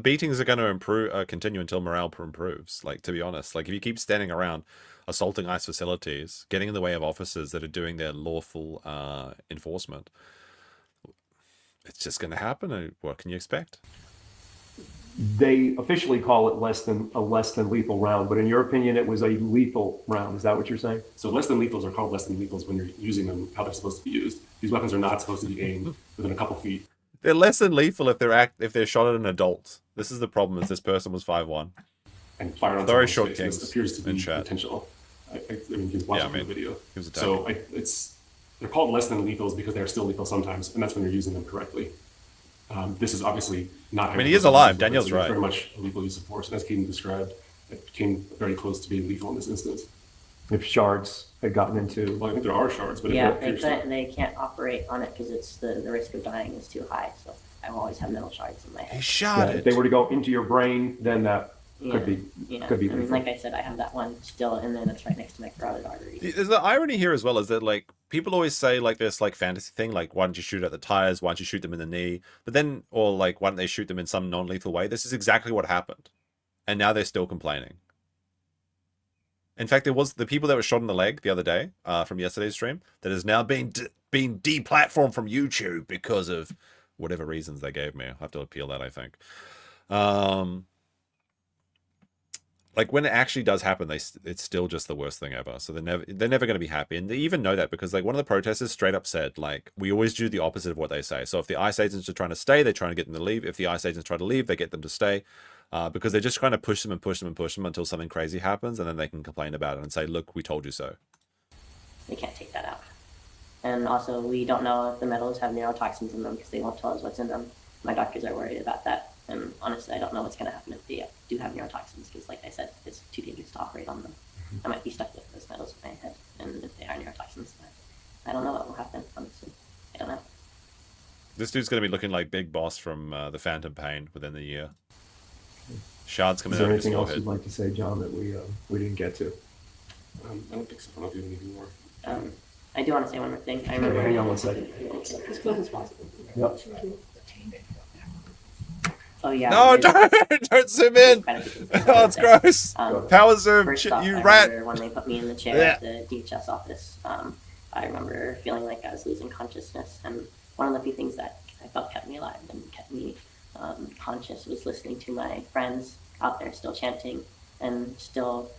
beatings are going to continue until morale improves. Like, to be honest, like if you keep standing around assaulting ICE facilities, getting in the way of officers that are doing their lawful enforcement, it's just going to happen. And what can you expect? They officially call it a less than lethal round, but in your opinion, it was a lethal round. Is that what you're saying? So less than lethals are called less than lethals when you're using them how they're supposed to be used. These weapons are not supposed to be aimed within a couple feet. They're less than lethal if they're shot at an adult. This is the problem: is this person was 5'1". And fire on Very someone's short face. kings This appears to be in chat. intentional. I mean, he's watching the video. He was So attacking. they're called less than lethals because they're still lethal sometimes, and that's when you're using them correctly. This is obviously not. I mean, he is alive. Daniel's right. Very much a lethal use of force, and as Caden described, it came very close to being lethal in this instance. if shards had gotten into. Well, I think there are shards, but Yeah, if it appears they can't operate on it because it's the risk of dying is too high. So I will always have metal shards in my head. He shot If they were to go into your brain, then that could be I mean, like I said, I have that one still, and then it's right next to my carotid artery. There's the irony here as well is that like people always say like this like fantasy thing like why don't you shoot at the tires, why don't you shoot them in the knee, but then or like why don't they shoot them in some non-lethal way? This is exactly what happened, and now they're still complaining. In fact, there was the people that were shot in the leg the other day from yesterday's stream that is now being deplatformed from YouTube because of whatever reasons they gave me. I'll have to appeal that, I think. Like when it actually does happen, it's still just the worst thing ever. So they're never going to be happy, and they even know that because like one of the protesters straight up said like we always do the opposite of what they say. So if the ICE agents are trying to stay, they're trying to get them to leave. If the ICE agents try to leave, they get them to stay. Because they're just trying to push them and push them and push them until something crazy happens, and then they can complain about it and say, "Look, we told you so." They can't take that out. And also, we don't know if the metals have neurotoxins in them because they won't tell us what's in them. My doctors are worried about that. And honestly, I don't know what's going to happen if they do have neurotoxins because, like I said, it's too dangerous to operate on them. I might be stuck with those metals in my head. And if they are neurotoxins, I don't know what will happen, honestly. I don't know. This dude's going to be looking like Big Boss from The Phantom Pain within the year. Shards coming Is there out of his anything else forehead. you'd like to say, John, that we didn't get to? I don't think so. I don't know if you have anything more. I do want to say one more thing. I remember. Hang on one second. As close as possible. Yep. Oh yeah. No, don't zoom in. Oh, it's gross. Power zoom, First off, you I rat. remember when they put me in the chair at the DHS office. I remember feeling like I was losing consciousness, and one of the few things that I felt kept me alive and kept me conscious was listening to my friends out there still chanting and still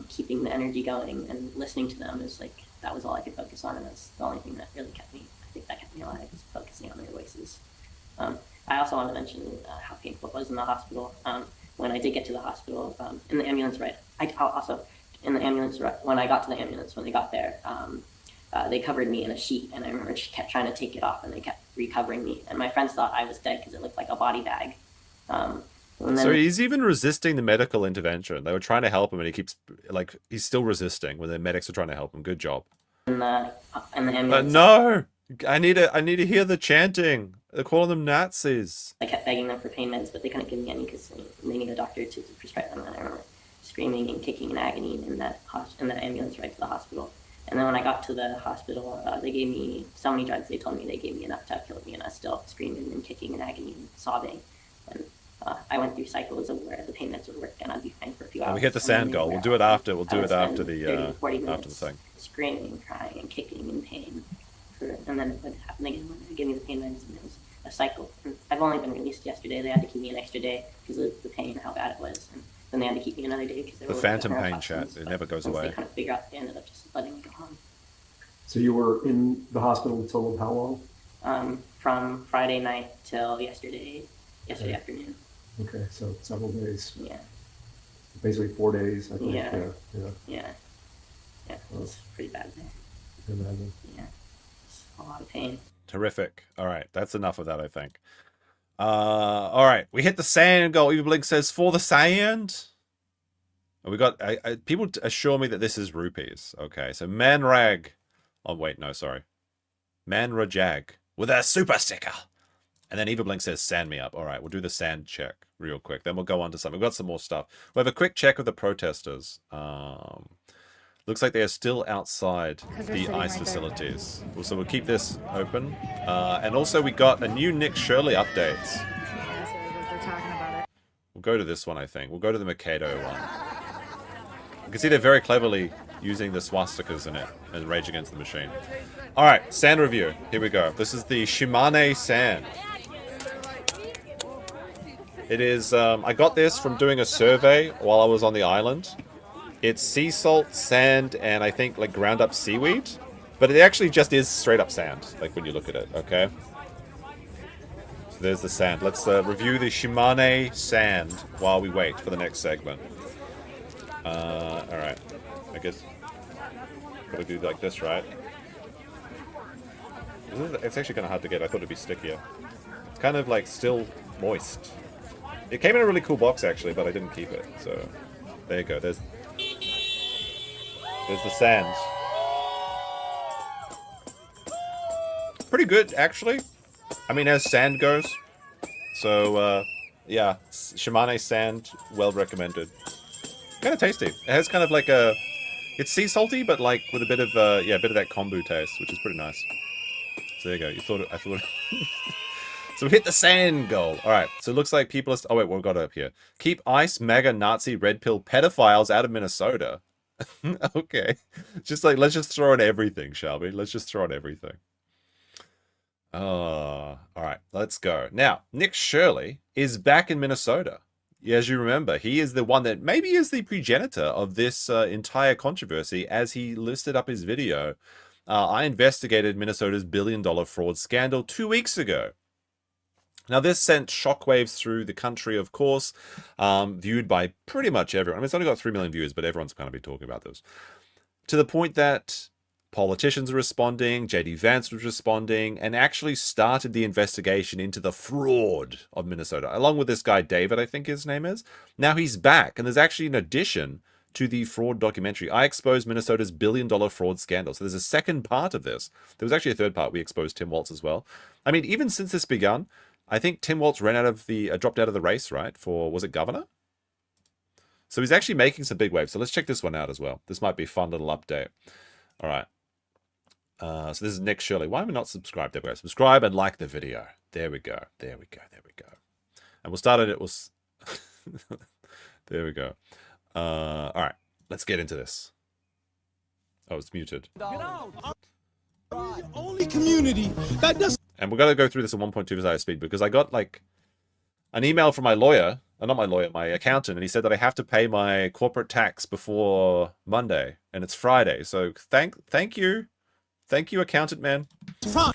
keeping the energy going, and listening to them is like that was all I could focus on, and that's the only thing that really kept me. I think that kept me alive, is focusing on their voices. I also want to mention how painful it was in the hospital. When I did get to the hospital, in the ambulance ride, when I got to the ambulance, when they got there, they covered me in a sheet, and I remember she kept trying to take it off, and they kept recovering me. And my friends thought I was dead because it looked like a body bag. So he's even resisting the medical intervention. They were trying to help him, and he keeps like he's still resisting when the medics are trying to help him. Good job. In the ambulance. No, I need to hear the chanting. They're calling them Nazis. I kept begging them for pain meds, but they couldn't give me any because they need a doctor to prescribe them. And I remember screaming and kicking in agony in that ambulance ride to the hospital. And then when I got to the hospital, they gave me so many drugs. They told me they gave me enough to have killed me, and I was still screaming and kicking in agony and sobbing. And I went through cycles of where the pain meds would work, and I'd be fine for a few hours. We hit the sand goal. We'll do it after. We'll do it after the 40 after the thing. Screaming, crying, and kicking in pain. And then it would happen again when they gave me the pain meds, and it was a cycle. And I've only been released yesterday. They had to keep me an extra day because of the pain and how bad it was. And then they had to keep me another day because they were The phantom pain chat. It never goes away. They kind of figure out they ended up just letting me go home. So you were in the hospital a total of how long? From Friday night till yesterday afternoon. Okay, so several days. Yeah. Basically 4 days, I think. Yeah. It was pretty bad there. I can imagine. Yeah. It's a lot of pain. Terrific. All right, that's enough of that, I think. All right, we hit the sand goal. Evil Blink says for the sand. And we got people assure me that this is rupees. Okay, so Manrag. Oh wait, no, sorry. Manrajag with a super sticker. And then Evil Blink says sand me up. All right, we'll do the sand check real quick. Then we'll go on to something. We've got some more stuff. We'll have a quick check of the protesters. Looks like they are still outside the ICE facilities. So we'll keep this open. And also we got a new Nick Shirley updates. We'll go to this one, I think. We'll go to the Mikado one. You can see they're very cleverly using the swastikas in it and Rage Against the Machine. All right, sand review. Here we go. This is the Shimane sand. It is, I got this from doing a survey while I was on the island. It's sea salt, sand, and I think like ground up seaweed. But it actually just is straight up sand, like when you look at it, okay? So there's the sand. Let's review the Shimane sand while we wait for the next segment. Alright. I guess gotta do like this, right? It's actually kind of hard to get. I thought it'd be stickier. It's kind of like still moist. It came in a really cool box actually, but I didn't keep it. So there you go. There's There's the sand. Pretty good, actually. I mean, as sand goes. So, yeah, Shimane sand, well recommended. Kind of tasty. It has kind of like a... It's sea salty, but like with a bit of, yeah, a bit of that kombu taste, which is pretty nice. So there you go. I thought... So we hit the sand goal. All right. So it looks like people are... Oh, wait, what got up here? Keep ICE, MAGA, Nazi, red pill pedophiles out of Minnesota. Okay. Just like, let's just throw in everything, shall we? Let's just throw in everything. Oh, all right. Let's go. Now, Nick Shirley is back in Minnesota. As you remember, he is the one that maybe is the progenitor of this entire controversy, as he listed up his video. I investigated Minnesota's billion-dollar fraud scandal 2 weeks ago. Now, this sent shockwaves through the country, of course, viewed by pretty much everyone. I mean, it's only got 3 million views, but everyone's going to be talking about this. To the point that politicians are responding, JD Vance was responding, and actually started the investigation into the fraud of Minnesota, along with this guy, David, I think his name is. Now he's back, and there's actually an addition to the fraud documentary. I exposed Minnesota's billion-dollar fraud scandal. So there's a second part of this. There was actually a third part. We exposed Tim Walz as well. I mean, even since this begun, I think Tim Walz ran out of the, dropped out of the race, right? For, was it governor? So he's actually making some big waves. So let's check this one out as well. This might be a fun little update. All right. So this is Nick Shirley. Why am I not subscribed? There we go. Subscribe and like the video. There we go. There we go. There we go. And we'll start it. Was there we go. All right. Let's get into this. Oh, it's muted. Only community that does. And we're going to go through this at 1.2 speed because I got like an email from my lawyer, not my lawyer, my accountant, and he said that I have to pay my corporate tax before Monday, and it's Friday. So thank you. Thank you, accountant man.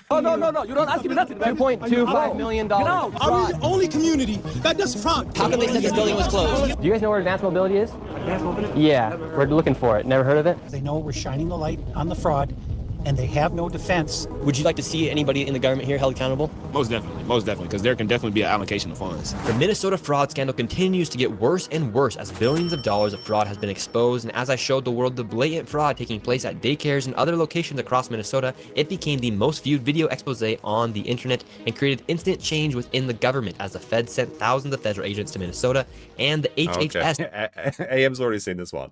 Oh, no. You don't ask me nothing. $2.25 million. Are we the only community that does fraud? How come they said this building was closed? Do you guys know where advanced mobility is? Advanced mobility? Yeah, we're looking for it. Never heard of it? They know we're shining the light on the fraud, and they have no defense. Would you like to see anybody in the government here held accountable? Most definitely, because there can definitely be an allocation of funds. The Minnesota fraud scandal continues to get worse and worse as billions of dollars of fraud has been exposed, and as I showed the world the blatant fraud taking place at daycares and other locations across Minnesota, it became the most viewed video expose on the internet and created instant change within the government as the Fed sent thousands of federal agents to Minnesota, and the HHS AM's already seen this one.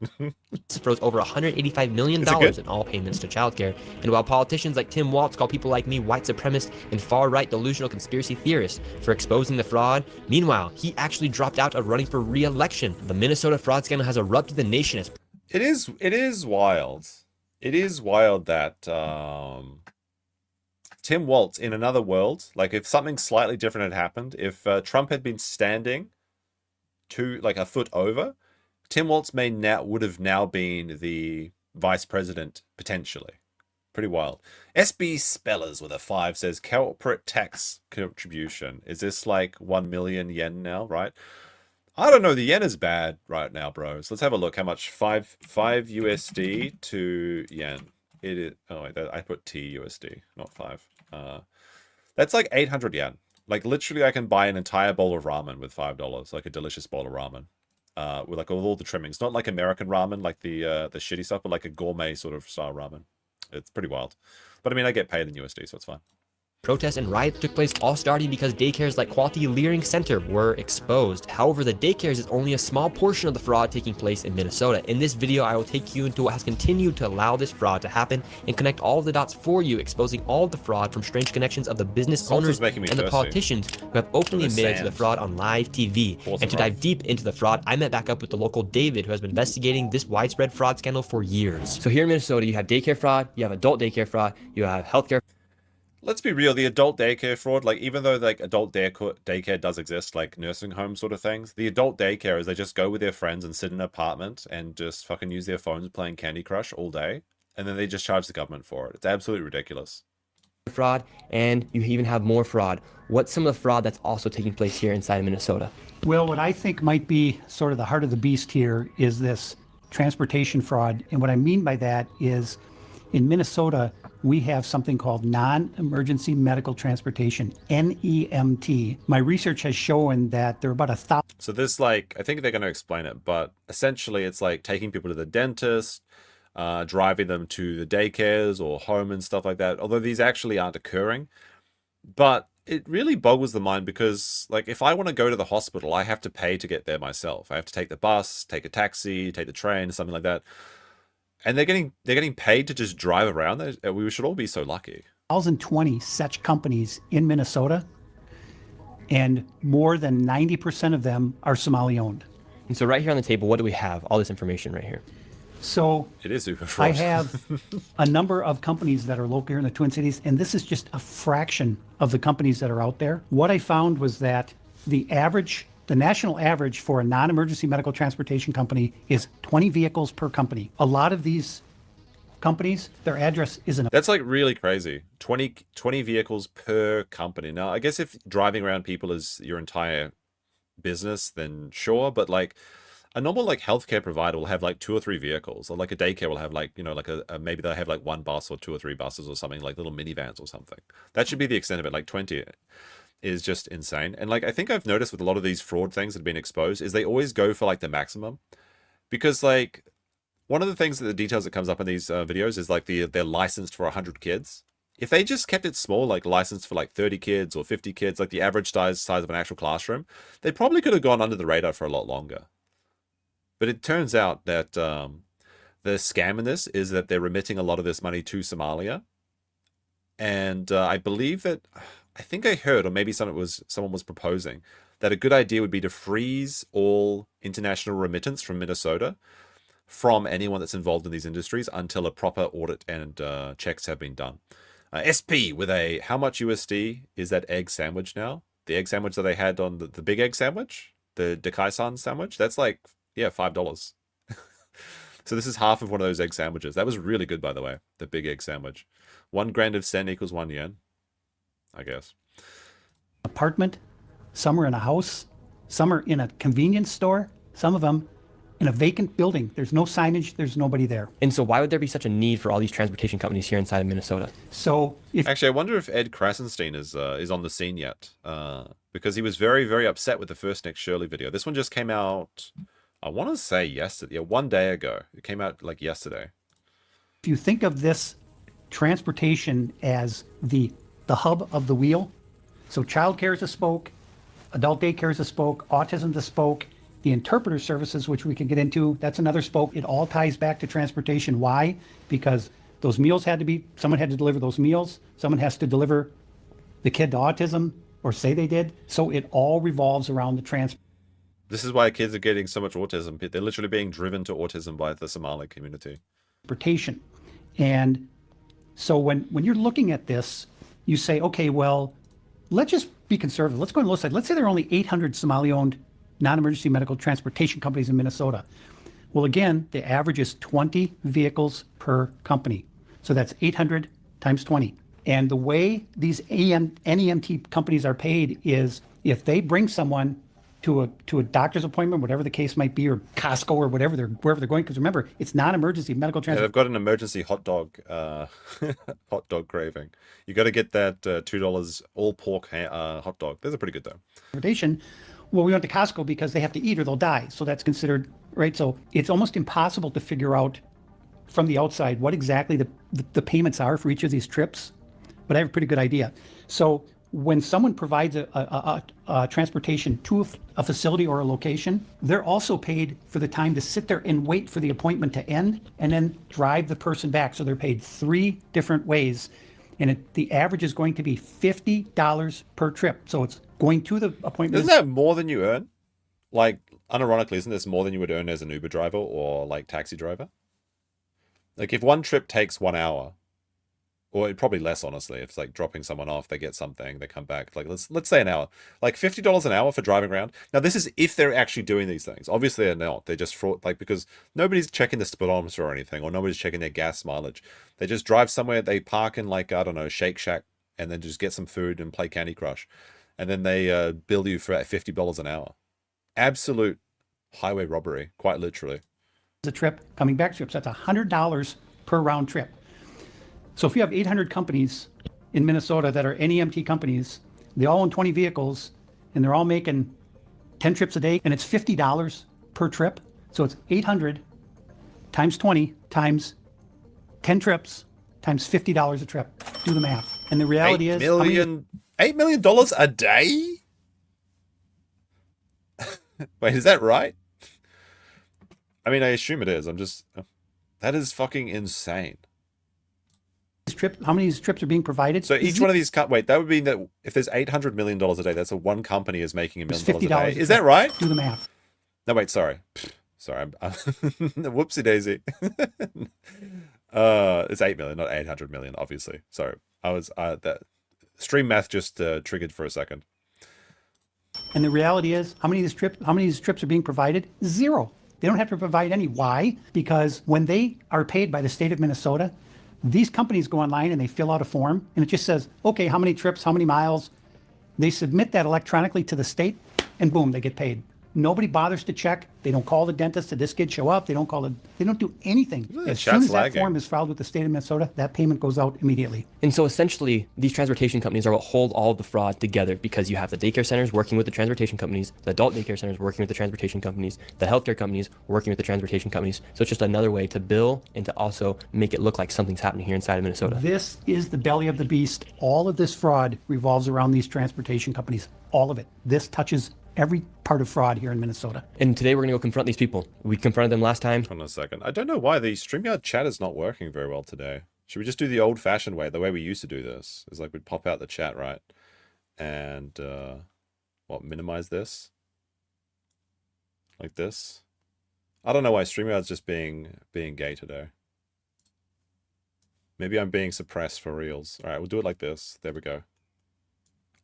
froze over $185 million in all payments to childcare. And while politicians like Tim Walz call people like me white supremacists and far-right delusional conspiracy theorists for exposing the fraud, meanwhile, he actually dropped out of running for re-election. The Minnesota fraud scandal has erupted the nation as... It is wild. It is wild that Tim Walz, in another world, like if something slightly different had happened, if Trump had been standing like a foot over, Tim Walz would have now been the vice president, potentially. Pretty wild. SB Spellers with a 5 says corporate tax contribution. Is this like 1 million yen now, right? I don't know. The yen is bad right now, bros. Let's have a look. How much? 5 USD to yen. It is. Oh, wait, I put T USD, not 5. That's like 800 yen. Like literally, I can buy an entire bowl of ramen with $5. Like a delicious bowl of ramen. With like all the trimmings, not like American ramen, like the shitty stuff, but like a gourmet sort of style ramen. It's pretty wild. But I mean, I get paid in USD, so it's fine. Protests and riots took place, all starting because daycares like Quality Learning Center were exposed. However, the daycares is only a small portion of the fraud taking place in Minnesota. In this video, I will take you into what has continued to allow this fraud to happen and connect all of the dots for you, exposing all of the fraud from strange connections of the business owners and the politicians who have openly admitted to the fraud on live TV. And to dive deep into the fraud, I met back up with the local David, who has been investigating this widespread fraud scandal for years. So here in Minnesota, you have daycare fraud, you have adult daycare fraud, you have healthcare. Let's be real, the adult daycare fraud, like even though like adult daycare does exist, like nursing home sort of things, the adult daycare is they just go with their friends and sit in an apartment and just fucking use their phones playing Candy Crush all day, and then they just charge the government for it. It's absolutely ridiculous. Fraud, and you even have more fraud. What's some of the fraud that's also taking place here inside of Minnesota? Well, what I think might be sort of the heart of the beast here is this transportation fraud. And what I mean by that is in Minnesota, we have something called non-emergency medical transportation, NEMT. My research has shown that there are about 1,000. So this, like, I think they're going to explain it, but essentially it's like taking people to the dentist, driving them to the daycares or home and stuff like that, although these actually aren't occurring. But it really boggles the mind because, like, if I want to go to the hospital, I have to pay to get there myself. I have to take the bus, take a taxi, take the train, something like that. And they're getting paid to just drive around. We should all be so lucky. 1,020 such companies in Minnesota, and more than 90% of them are Somali-owned. And so right here on the table, what do we have? All this information right here. So it is super fraud. I have a number of companies that are local here in the Twin Cities, and this is just a fraction of the companies that are out there. What I found was that the national average for a non-emergency medical transportation company is 20 vehicles per company. A lot of these companies, their address isn't. That's like really crazy. 20 vehicles per company. Now, I guess if driving around people is your entire business, then sure, but like a normal like healthcare provider will have like 2 or 3 vehicles, or like a daycare will have like, you know, like maybe they'll have like 1 bus or 2 or 3 buses or something, like little minivans or something. That should be the extent of it. Like 20 is just insane. And like I think I've noticed with a lot of these fraud things that have been exposed is they always go for like the maximum, because like one of the things that the details that comes up in these videos is like they're licensed for 100 kids. If they just kept it small, like licensed for like 30 kids or 50 kids, like the average size of an actual classroom, they probably could have gone under the radar for a lot longer. But it turns out that the scam in this is that they're remitting a lot of this money to Somalia. And I believe that, I think I heard, or maybe someone was proposing, that a good idea would be to freeze all international remittance from Minnesota from anyone that's involved in these industries until a proper audit and checks have been done. SP with a, how much USD is that egg sandwich now? The egg sandwich that they had on the big egg sandwich, the Dekaisan sandwich, that's like, yeah, $5. So this is half of one of those egg sandwiches. That was really good, by the way, the big egg sandwich. 1 grand of sen equals 1 yen, I guess. Apartment, some are in a house, some are in a convenience store, some of them in a vacant building. There's no signage, there's nobody there. And so why would there be such a need for all these transportation companies here inside of Minnesota? So actually, I wonder if Ed Krasenstein is on the scene yet, because he was very, very upset with the first Nick Shirley video. This one just came out, I want to say yesterday, yeah, 1 day ago. It came out like yesterday. If you think of this transportation as the hub of the wheel, so childcare is a spoke, adult daycare is a spoke, autism is a spoke, the interpreter services, which we can get into, that's another spoke. It all ties back to transportation. Why? Because those meals someone had to deliver those meals, someone has to deliver the kid to autism, or say they did. So it all revolves around the transport. This is why kids are getting so much autism. They're literally being driven to autism by the Somali community. Transportation. And so when you're looking at this, you say, okay, well, let's just be conservative. Let's go on the low side. Let's say there are only 800 Somali-owned non-emergency medical transportation companies in Minnesota. Well, again, the average is 20 vehicles per company. So that's 800 times 20. And the way these NEMT companies are paid is if they bring someone to a doctor's appointment, whatever the case might be, or Costco or wherever they're going, because remember, it's non-emergency medical transport. Yeah, they've got an emergency hot dog craving. You got to get that $2 all pork hot dog. Those are pretty good though. Transportation. Well, we went to Costco because they have to eat or they'll die. So that's considered, right? So it's almost impossible to figure out from the outside what exactly the payments are for each of these trips. But I have a pretty good idea. So when someone provides a transportation to a facility or a location, they're also paid for the time to sit there and wait for the appointment to end and then drive the person back. So they're paid 3 different ways. And the average is going to be $50 per trip. So it's going to the appointment. Isn't that more than you earn? Like, unironically, isn't this more than you would earn as an Uber driver or like taxi driver? Like if one trip takes 1 hour, or probably less, honestly, if it's like dropping someone off, they get something, they come back. Like let's say an hour, like $50 an hour for driving around. Now this is if they're actually doing these things. Obviously they're not. They're just fraud, like because nobody's checking the speedometer or anything, or nobody's checking their gas mileage. They just drive somewhere. They park in like I don't know Shake Shack, and then just get some food and play Candy Crush, and then they bill you for $50 an hour. Absolute highway robbery, quite literally. The trip coming back trips. That's $100 per round trip. So if you have 800 companies in Minnesota that are NEMT companies, they all own 20 vehicles, and they're all making 10 trips a day, and it's $50 per trip. So it's 800 times 20 times 10 trips times $50 a trip. Do the math. And the reality is, $8 million a day? Wait, is that right? I mean, I assume it is. That is fucking insane. How many of these trips are being provided? So each one of these, wait, that would mean that if there's $800 million a day, that's one company is making $1 million a day. Is that right? Do the math. No, wait, sorry. Sorry, I'm whoopsie daisy. It's 8 million, not 800 million, obviously. Sorry, that stream math just triggered for a second. And the reality is, how many of these trips are being provided? Zero. They don't have to provide any. Why? Because when they are paid by the state of Minnesota, these companies go online and they fill out a form, and it just says, okay, how many trips, how many miles. They submit that electronically to the state, and boom, they get paid. Nobody bothers to check. They don't call the dentist. Did this kid show up? They don't do anything. As soon as that form is filed with the state of Minnesota, that payment goes out immediately. And so essentially, these transportation companies are what hold all of the fraud together, because you have the daycare centers working with the transportation companies, the adult daycare centers working with the transportation companies, the healthcare companies working with the transportation companies. So it's just another way to bill and to also make it look like something's happening here inside of Minnesota. This is the belly of the beast. All of this fraud revolves around these transportation companies. All of it. This touches every part of fraud here in Minnesota. And today we're going to go confront these people. We confronted them last time. Hold on a second. I don't know why the StreamYard chat is not working very well today. Should we just do the old-fashioned way, the way we used to do this? Is like we'd pop out the chat, right? And, minimize this? Like this? I don't know why StreamYard's just being gay today. Maybe I'm being suppressed for reals. All right, we'll do it like this. There we go.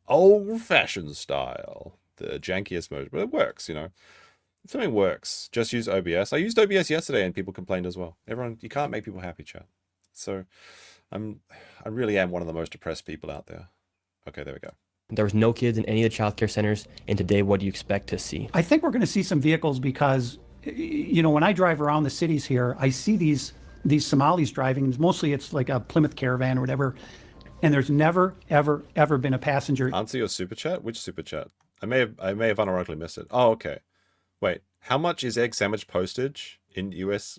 Old-fashioned style. The jankiest mode, but it works, you know. If something works, just use OBS. I used OBS yesterday and people complained as well. Everyone, you can't make people happy, chat. So I really am one of the most depressed people out there. Okay, there we go. There was no kids in any of the childcare centers, and today what do you expect to see? I think we're going to see some vehicles because, you know, when I drive around the cities here, I see these Somalis driving. Mostly it's like a Plymouth Caravan or whatever, and there's never, ever, ever been a passenger. Answer your super chat? Which super chat? I may have unironically missed it. Oh, okay. Wait, how much is egg sandwich postage in US?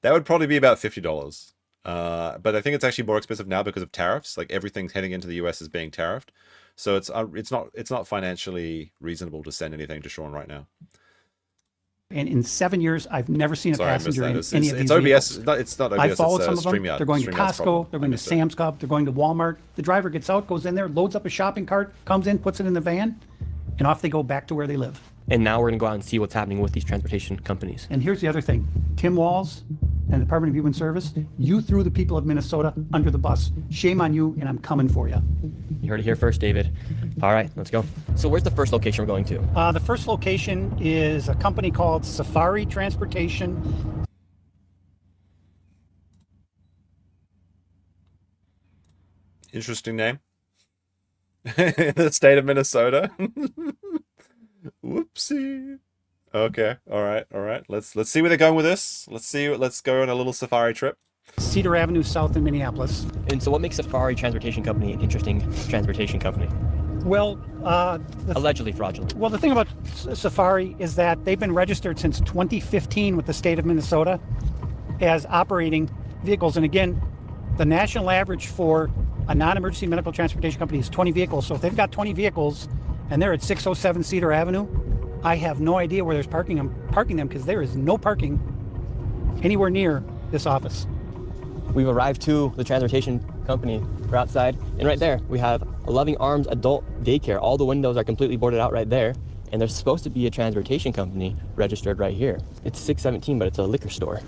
That would probably be about $50. But I think it's actually more expensive now because of tariffs. Like everything heading into the US is being tariffed, so it's not financially reasonable to send anything to Sean right now. And in 7 years, I've never seen a passenger in any of these OBS. vehicles. It's not OBS. I followed some of them. StreamYard. They're going to Costco. They're going to Sam's Club. They're going to Walmart. The driver gets out, goes in there, loads up a shopping cart, comes in, puts it in the van, and off they go back to where they live. And now we're going to go out and see what's happening with these transportation companies. And here's the other thing. Tim Walz and the Department of Human Service, you threw the people of Minnesota under the bus. Shame on you, and I'm coming for you. You heard it here first, David. All right, let's go. So where's the first location we're going to? The first location is a company called Safari Transportation. Interesting name. In the state of Minnesota. Whoopsie. Okay. All right. Let's see where they're going with this. Let's go on a little safari trip. Cedar Avenue South in Minneapolis. And so what makes Safari Transportation Company an interesting transportation company? Well, allegedly fraudulent. Well, the thing about Safari is that they've been registered since 2015 with the state of Minnesota as operating vehicles. And again, the national average for a non-emergency medical transportation company is 20 vehicles. So if they've got 20 vehicles and they're at 607 Cedar Avenue, I have no idea where there's parking them because there is no parking anywhere near this office. We've arrived to the transportation company. We're outside, and right there we have a Loving Arms adult daycare. All the windows are completely boarded out right there, and there's supposed to be a transportation company registered right here. It's 617, but it's a liquor store.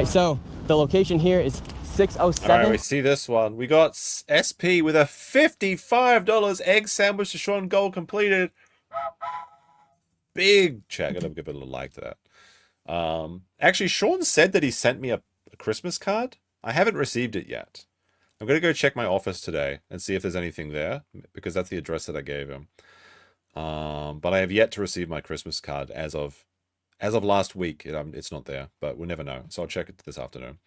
So the location here is 607. All right, we see this one. We got SP with a $55 egg sandwich to Sean Gold completed. Big check. I'm gonna give it a little like to that. Actually, Sean said that he sent me a Christmas card. I haven't received it yet. I'm gonna go check my office today and see if there's anything there, because that's the address that I gave him. But I have yet to receive my Christmas card as of last week. It's not there, but we'll never know. So I'll check it this afternoon.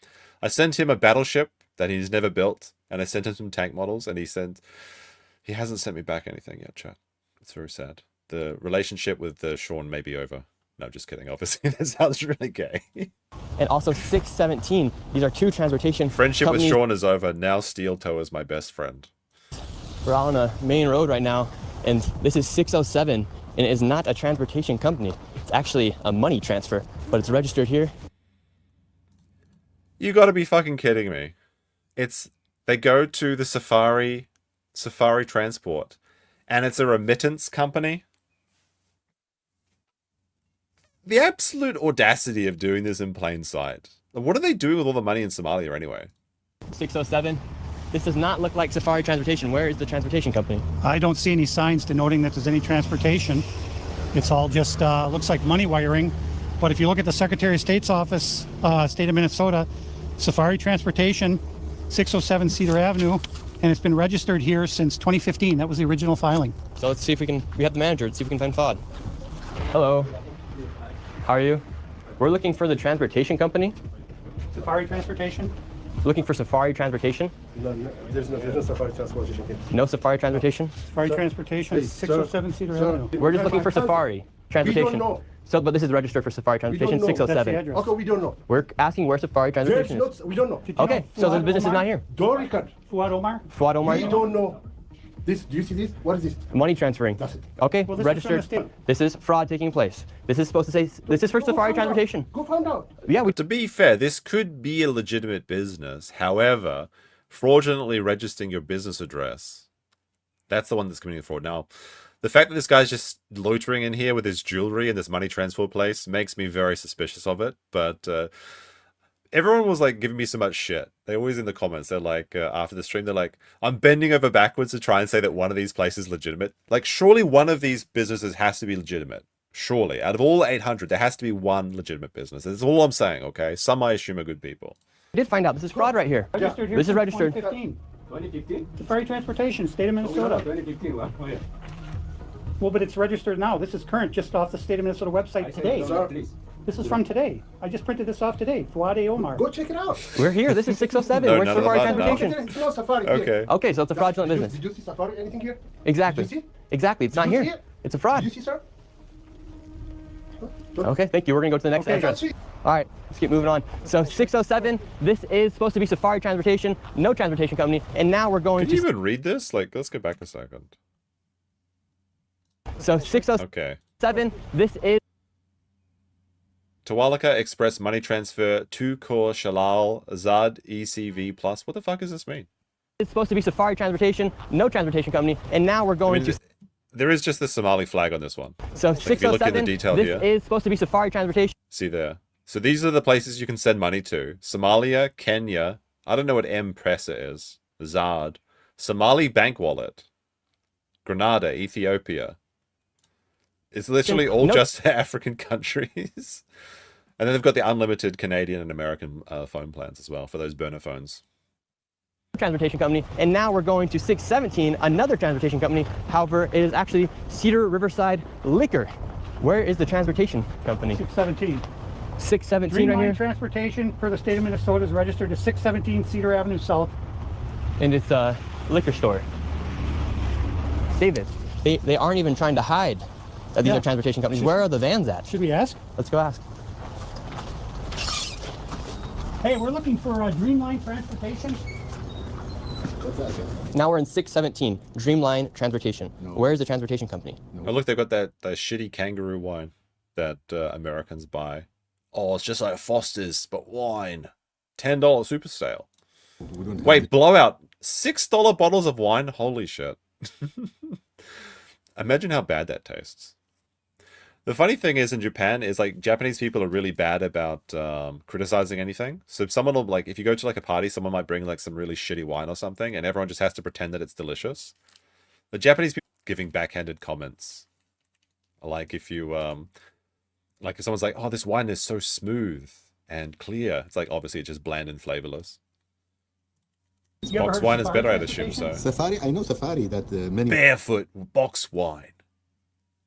I sent him a battleship that he's never built, and I sent him some tank models, and he hasn't sent me back anything yet, chat. It's very sad. The relationship with Sean may be over No, just kidding. Obviously, that sounds really gay. And also 617. These are two transportation Friendship companies. with Sean is over. Now Steel Toe is my best friend. We're on a main road right now, and this is 607, and it is not a transportation company. It's actually a money transfer, but it's registered here. You gotta be fucking kidding me. They go to the Safari Transport, and it's a remittance company. The absolute audacity of doing this in plain sight. What are they doing with all the money in Somalia anyway? 607. This does not look like Safari Transportation. Where is the transportation company? I don't see any signs denoting that there's any transportation. It's all just looks like money wiring. But if you look at the Secretary of State's office, state of Minnesota, Safari Transportation, 607 Cedar Avenue, and it's been registered here since 2015. That was the original filing. So let's see if we have the manager. Let's see if we can find FOD. Hello. How are you? We're looking for the transportation company. Safari Transportation? Looking for Safari Transportation? No, there's no Safari Transportation here. No Safari Transportation? Safari Transportation, please, 607 Cedar Avenue. We're just looking for Safari Transportation. We don't know. So, but this is registered for Safari Transportation, We don't know. 607. That's the address. Okay, we don't know. We're asking where Safari Transportation is. We don't know. Okay, so the business is not here. Don't record. Fuad Omar? Fuad Omar? We don't know. This, do you see this? What is this? Money transferring. That's it. Okay, Well, this is registered. from the state. This is fraud taking place. This is supposed to say, this is for Safari Transportation. Go find out. Yeah, To be fair, this could be a legitimate business. However, fraudulently registering your business address, that's the one that's committing fraud. Now, the fact that this guy's just loitering in here with his jewelry in this money transfer place makes me very suspicious of it. But everyone was like giving me so much shit. They always in the comments, they're like, after the stream, they're like, I'm bending over backwards to try and say that one of these places is legitimate. Like, surely one of these businesses has to be legitimate. Surely. Out of all 800, there has to be one legitimate business. That's all I'm saying, okay? Some I assume are good people. I did find out this is fraud right here. Registered here This is since registered. 2015. 2015? Safari Transportation, state of Minnesota. 2015. Well, but it's registered now. This is current, just off the state of Minnesota website today. Please. This is from today. I just printed this off today. Fuad Omar. Go check it out. We're here. This is 607. No, Where's none of Safari that, no. Transportation? It's not Safari here. Okay. Okay, so it's a fraudulent business. Did you see Safari anything here? Exactly. Did you see? Exactly. It's not Did you here. see it? It's a fraud. Did you see, sir? Okay, thank you. We're gonna go to the next Okay. address. All right, let's keep moving on. So 607, this is supposed to be Safari Transportation, no transportation company, and now we're going Can you to. even read this? Like, let's go back a second. So 607, Okay. this is Tawalaka Express Money Transfer 2 Core Shalal Zad ECV Plus. What the fuck does this mean? supposed to be Safari Transportation, no transportation company, and now we're going to. There is just the Somali flag on this one. So Like, if you look at the 607, detail this here, is supposed to be Safari Transportation. see there. So these are the places you can send money to. Somalia, Kenya. I don't know what M-Pesa is. Zad. Somali Bank Wallet. Grenada, Ethiopia. It's literally all Nope. just African countries. And then they've got the unlimited Canadian and American phone plans as well for those burner phones. Transportation company, and now we're going to 617, another transportation company. However, it is actually Cedar Riverside Liquor. Where is the transportation company? 617. 617 right Dreamline here, Transportation for the state of Minnesota is registered to 617 Cedar Avenue South. and it's a liquor store. David, they aren't even trying to hide that these are transportation companies. Where are the vans at? Should we ask? Let's go ask. Hey, we're looking for Dreamline Transportation. Now we're in 617, Dreamline Transportation. Where is the transportation company? Oh, look, they've got that shitty kangaroo wine that Americans buy. Oh, it's just like Foster's, but wine. $10 super sale. Wait, blowout. $6 bottles of wine? Holy shit. Imagine how bad that tastes. The funny thing is in Japan is like Japanese people are really bad about criticizing anything. So someone will like, if you go to like a party, someone might bring like some really shitty wine or something and everyone just has to pretend that it's delicious. The Japanese people giving backhanded comments. Like if you, like if someone's like, oh, this wine is so smooth and clear. It's like, obviously it's just bland and flavorless. Box wine is better, I'd assume so. Safari, I know Safari that many... Barefoot box wine.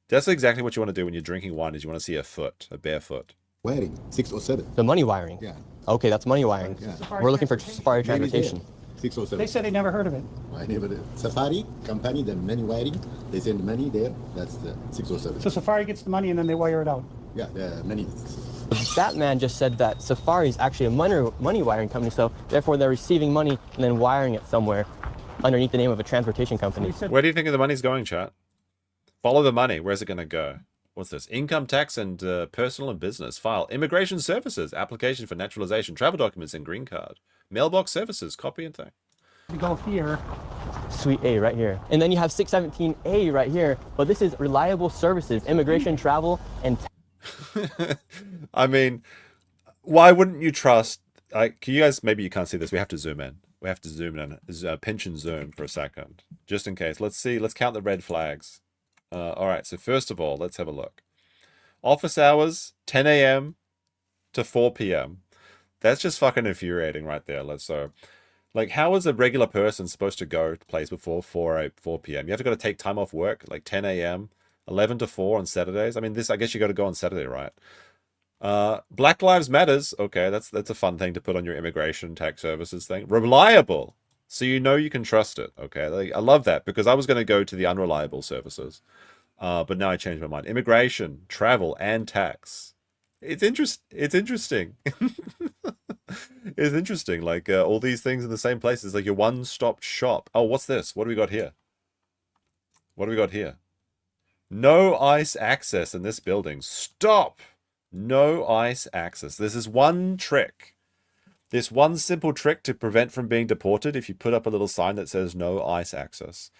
That's exactly what you want to do when you're drinking wine, is you want to see a foot, a barefoot. Wiring, 607. The money wiring? Yeah. Okay, that's money wiring. Yeah. We're looking for Safari Transportation. 607. They said they never heard of it. I never did. Safari company, the money wiring, they send money there, that's the 607. So Safari gets the money and then they wire it out. Yeah, many. That man just said that Safari is actually a money wiring company, so therefore they're receiving money and then wiring it somewhere underneath the name of a transportation company. Where do you think the money's going, chat? Follow the money. Where's it going to go? What's this? Income tax and personal and business. File. Immigration services. Application for naturalization. Travel documents and green card. Mailbox services. Copy and thing. We go here. Sweet A right here. And then you have 617A right here, but this is reliable services, immigration, travel, and I mean, why wouldn't you trust... can you guys... Maybe you can't see this. We have to zoom in. We have to zoom in. Pinch and zoom for a second. Just in case. Let's see. Let's count the red flags. All right. So first of all, let's have a look. Office hours, 10 a.m. to 4 p.m. That's just fucking infuriating right there. Like, how is a regular person supposed to go to place before 4 p.m.? You have to go to take time off work, like 10 a.m., 11 to 4 on Saturdays. I mean, I guess you got to go on Saturday, right? Black Lives Matters. Okay, that's a fun thing to put on your immigration tax services thing. Reliable. So you know you can trust it. Okay, like, I love that because I was going to go to the unreliable services. But now I changed my mind. Immigration, travel, and tax. It's interesting. It's interesting, like all these things in the same places, like your one-stop shop. Oh, what's this? What do we got here? What do we got here? No ice access in this building. Stop! No ice access. This is one trick. This one simple trick to prevent from being deported if you put up a little sign that says no ice access.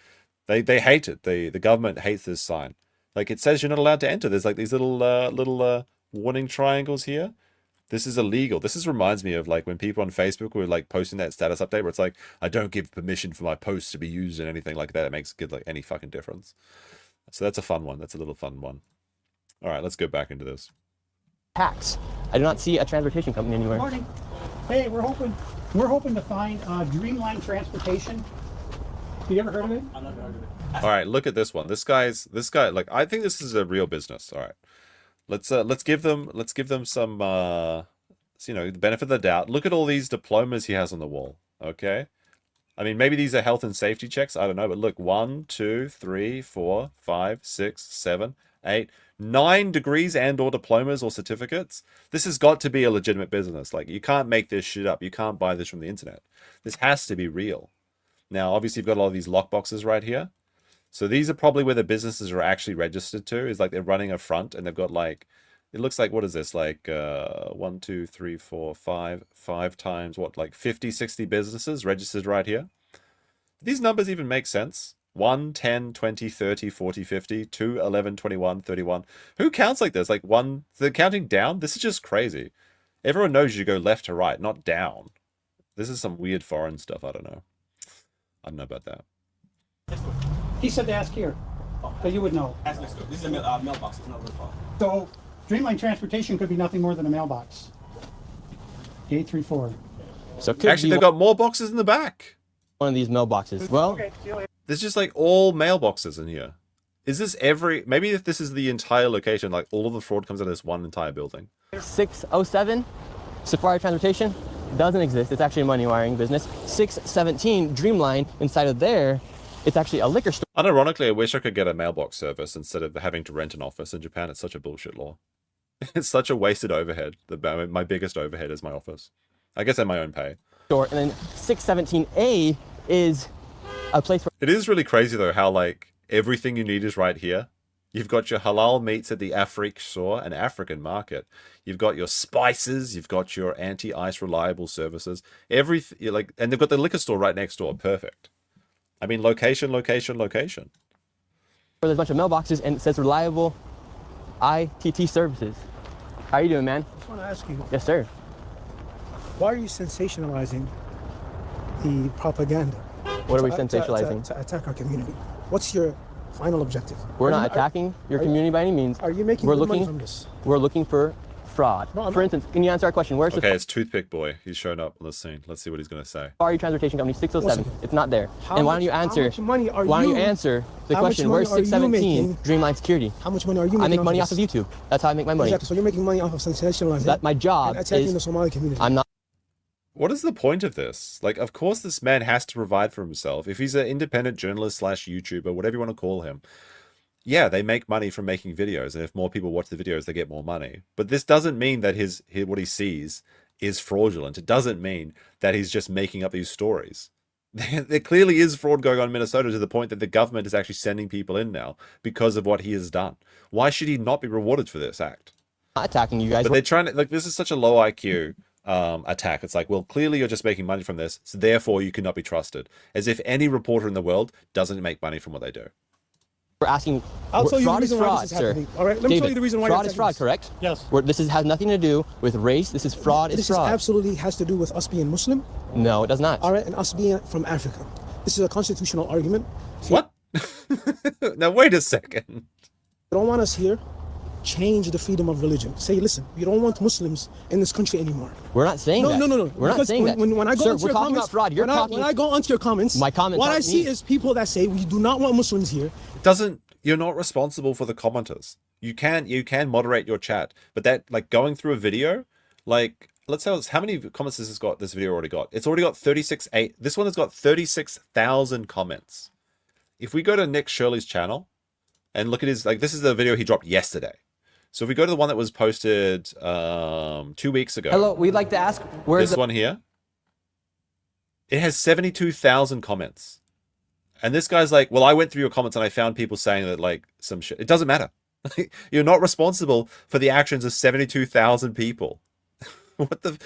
They hate it. The government hates this sign. Like, it says you're not allowed to enter. There's like these little warning triangles here. This is illegal. This reminds me of like when people on Facebook were like posting that status update where it's like, I don't give permission for my posts to be used in anything like that. It makes good like any fucking difference. So that's a fun one. That's a little fun one. All right, let's go back into this. tax. I do not see a transportation company anywhere. Morning. Hey, we're hoping to find Dreamline Transportation. You ever heard of it? All right, look at this one. This guy, like, I think this is a real business. All right, let's give them some, you know, the benefit of the doubt. Look at all these diplomas he has on the wall. Okay, I mean, maybe these are health and safety checks. I don't know, but look, 1, 2, 3, 4, 5, 6, 7, 8, 9 degrees and/or diplomas or certificates. This has got to be a legitimate business. Like, you can't make this shit up. You can't buy this from the internet. This has to be real. Now, obviously, you've got all of these lockboxes right here. So these are probably where the businesses are actually registered to. Is like they're running a front and they've got like, it looks like, what is this? Like 1, 2, 3, 4, 5 times what? Like 50, 60 businesses registered right here. These numbers even make sense. 1, 10, 20, 30, 40, 50, 2, 11, 21, 31. Who counts like this? Like one, they're counting down? This is just crazy. Everyone knows you go left to right, not down. This is some weird foreign stuff. I don't know. I don't know about that. He said to ask here, so you would know. Ask next door. This is a mailbox. It's not a mailbox. So, Dreamline Transportation could be nothing more than a mailbox. 834. So it could Actually, be they've got more boxes in the back. one of these mailboxes. Well, Okay, see you later. There's just like all mailboxes in here. Is this maybe if this is the entire location, like all of the fraud comes out of this one entire building. 607 Safari Transportation doesn't exist. It's actually a money wiring business. 617 Dreamline, inside of there, it's actually a liquor store. Unironically, I wish I could get a mailbox service instead of having to rent an office. In Japan, it's such a bullshit law. It's such a wasted overhead. My biggest overhead is my office. I guess at my own pay. And then 617A is a place where... It is really crazy, though, how, like, everything you need is right here. You've got your halal meats at the Afrique store, an African market. You've got your spices. You've got your anti-ice reliable services. Everything, like, and they've got the liquor store right next door. Perfect. I mean, location, location, location. Where there's a bunch of mailboxes and it says reliable ITT services. How are you doing, man? I just want to ask you, Yes, sir. why are you sensationalizing the propaganda? What are we sensationalizing? To attack our community. What's your final objective? We're not attacking your community by any means. Are you making good money from this? We're looking for fraud. No, I'm for not. instance, can you answer our question? Where's Okay, the it's Toothpick Boy. He's shown up on the scene. Let's see what he's going to say. Safari Transportation Company 607? One second. It's not there. How and why much- don't you how answer? much money are why don't you you- answer the how much question? money Where's are you 617 making? Dreamline Security? How much money are you making? I make money off this? of YouTube. That's how I make my money. Exactly. So you're making money off of sensationalizing. That my job and attacking is. the Somali community. I'm not. What is the point of this? Like, of course this man has to provide for himself. If he's an independent journalist / YouTuber, whatever you want to call him, yeah, they make money from making videos, and if more people watch the videos, they get more money. But this doesn't mean that what he sees is fraudulent. It doesn't mean that he's just making up these stories. There clearly is fraud going on in Minnesota to the point that the government is actually sending people in now because of what he has done. Why should he not be rewarded for this act? Not attacking you guys. But they're trying to, like, this is such a low IQ attack. It's like, well, clearly you're just making money from this, so therefore you cannot be trusted. As if any reporter in the world doesn't make money from what they do. We're asking. I'll tell you the fraud is reason why fraud, this is sir. happening. All right, let me tell you the reason why fraud you're is fraud, attacking correct? Yes. This has nothing to do with race. This is fraud. It's fraud. This absolutely has to do with us being Muslim. No, it does not. All right, and us being from Africa. This is a constitutional argument. What? Now wait a second. You don't want us here. Change the freedom of religion. Say, listen, you don't want Muslims in this country anymore. We're not saying that. No. We're not saying that. When I go Sir, onto we're your talking comments, about fraud. You're talking. when I go onto your comments, my comments. what I see is people that say we do not want Muslims here. You're not responsible for the commenters. You can moderate your chat, but that, like, going through a video, like, let's say how many comments has this video already got? It's already got 36,800. This one has got 36,000 comments. If we go to Nick Shirley's channel and look at his, like, this is the video he dropped yesterday. So if we go to the one that was posted 2 weeks ago. Hello, we'd like to ask where's this one here. It has 72,000 comments. And this guy's like, well, I went through your comments and I found people saying that, like, some shit. It doesn't matter. You're not responsible for the actions of 72,000 people. What the?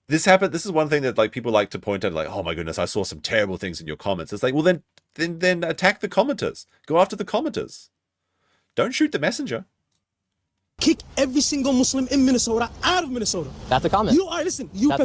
This happened. This is one thing that, like, people like to point out, like, oh my goodness, I saw some terrible things in your comments. It's like, well, then attack the commenters. Go after the commenters. Don't shoot the messenger. Kick every single Muslim in Minnesota out of Minnesota. That's a comment. You are, listen, you're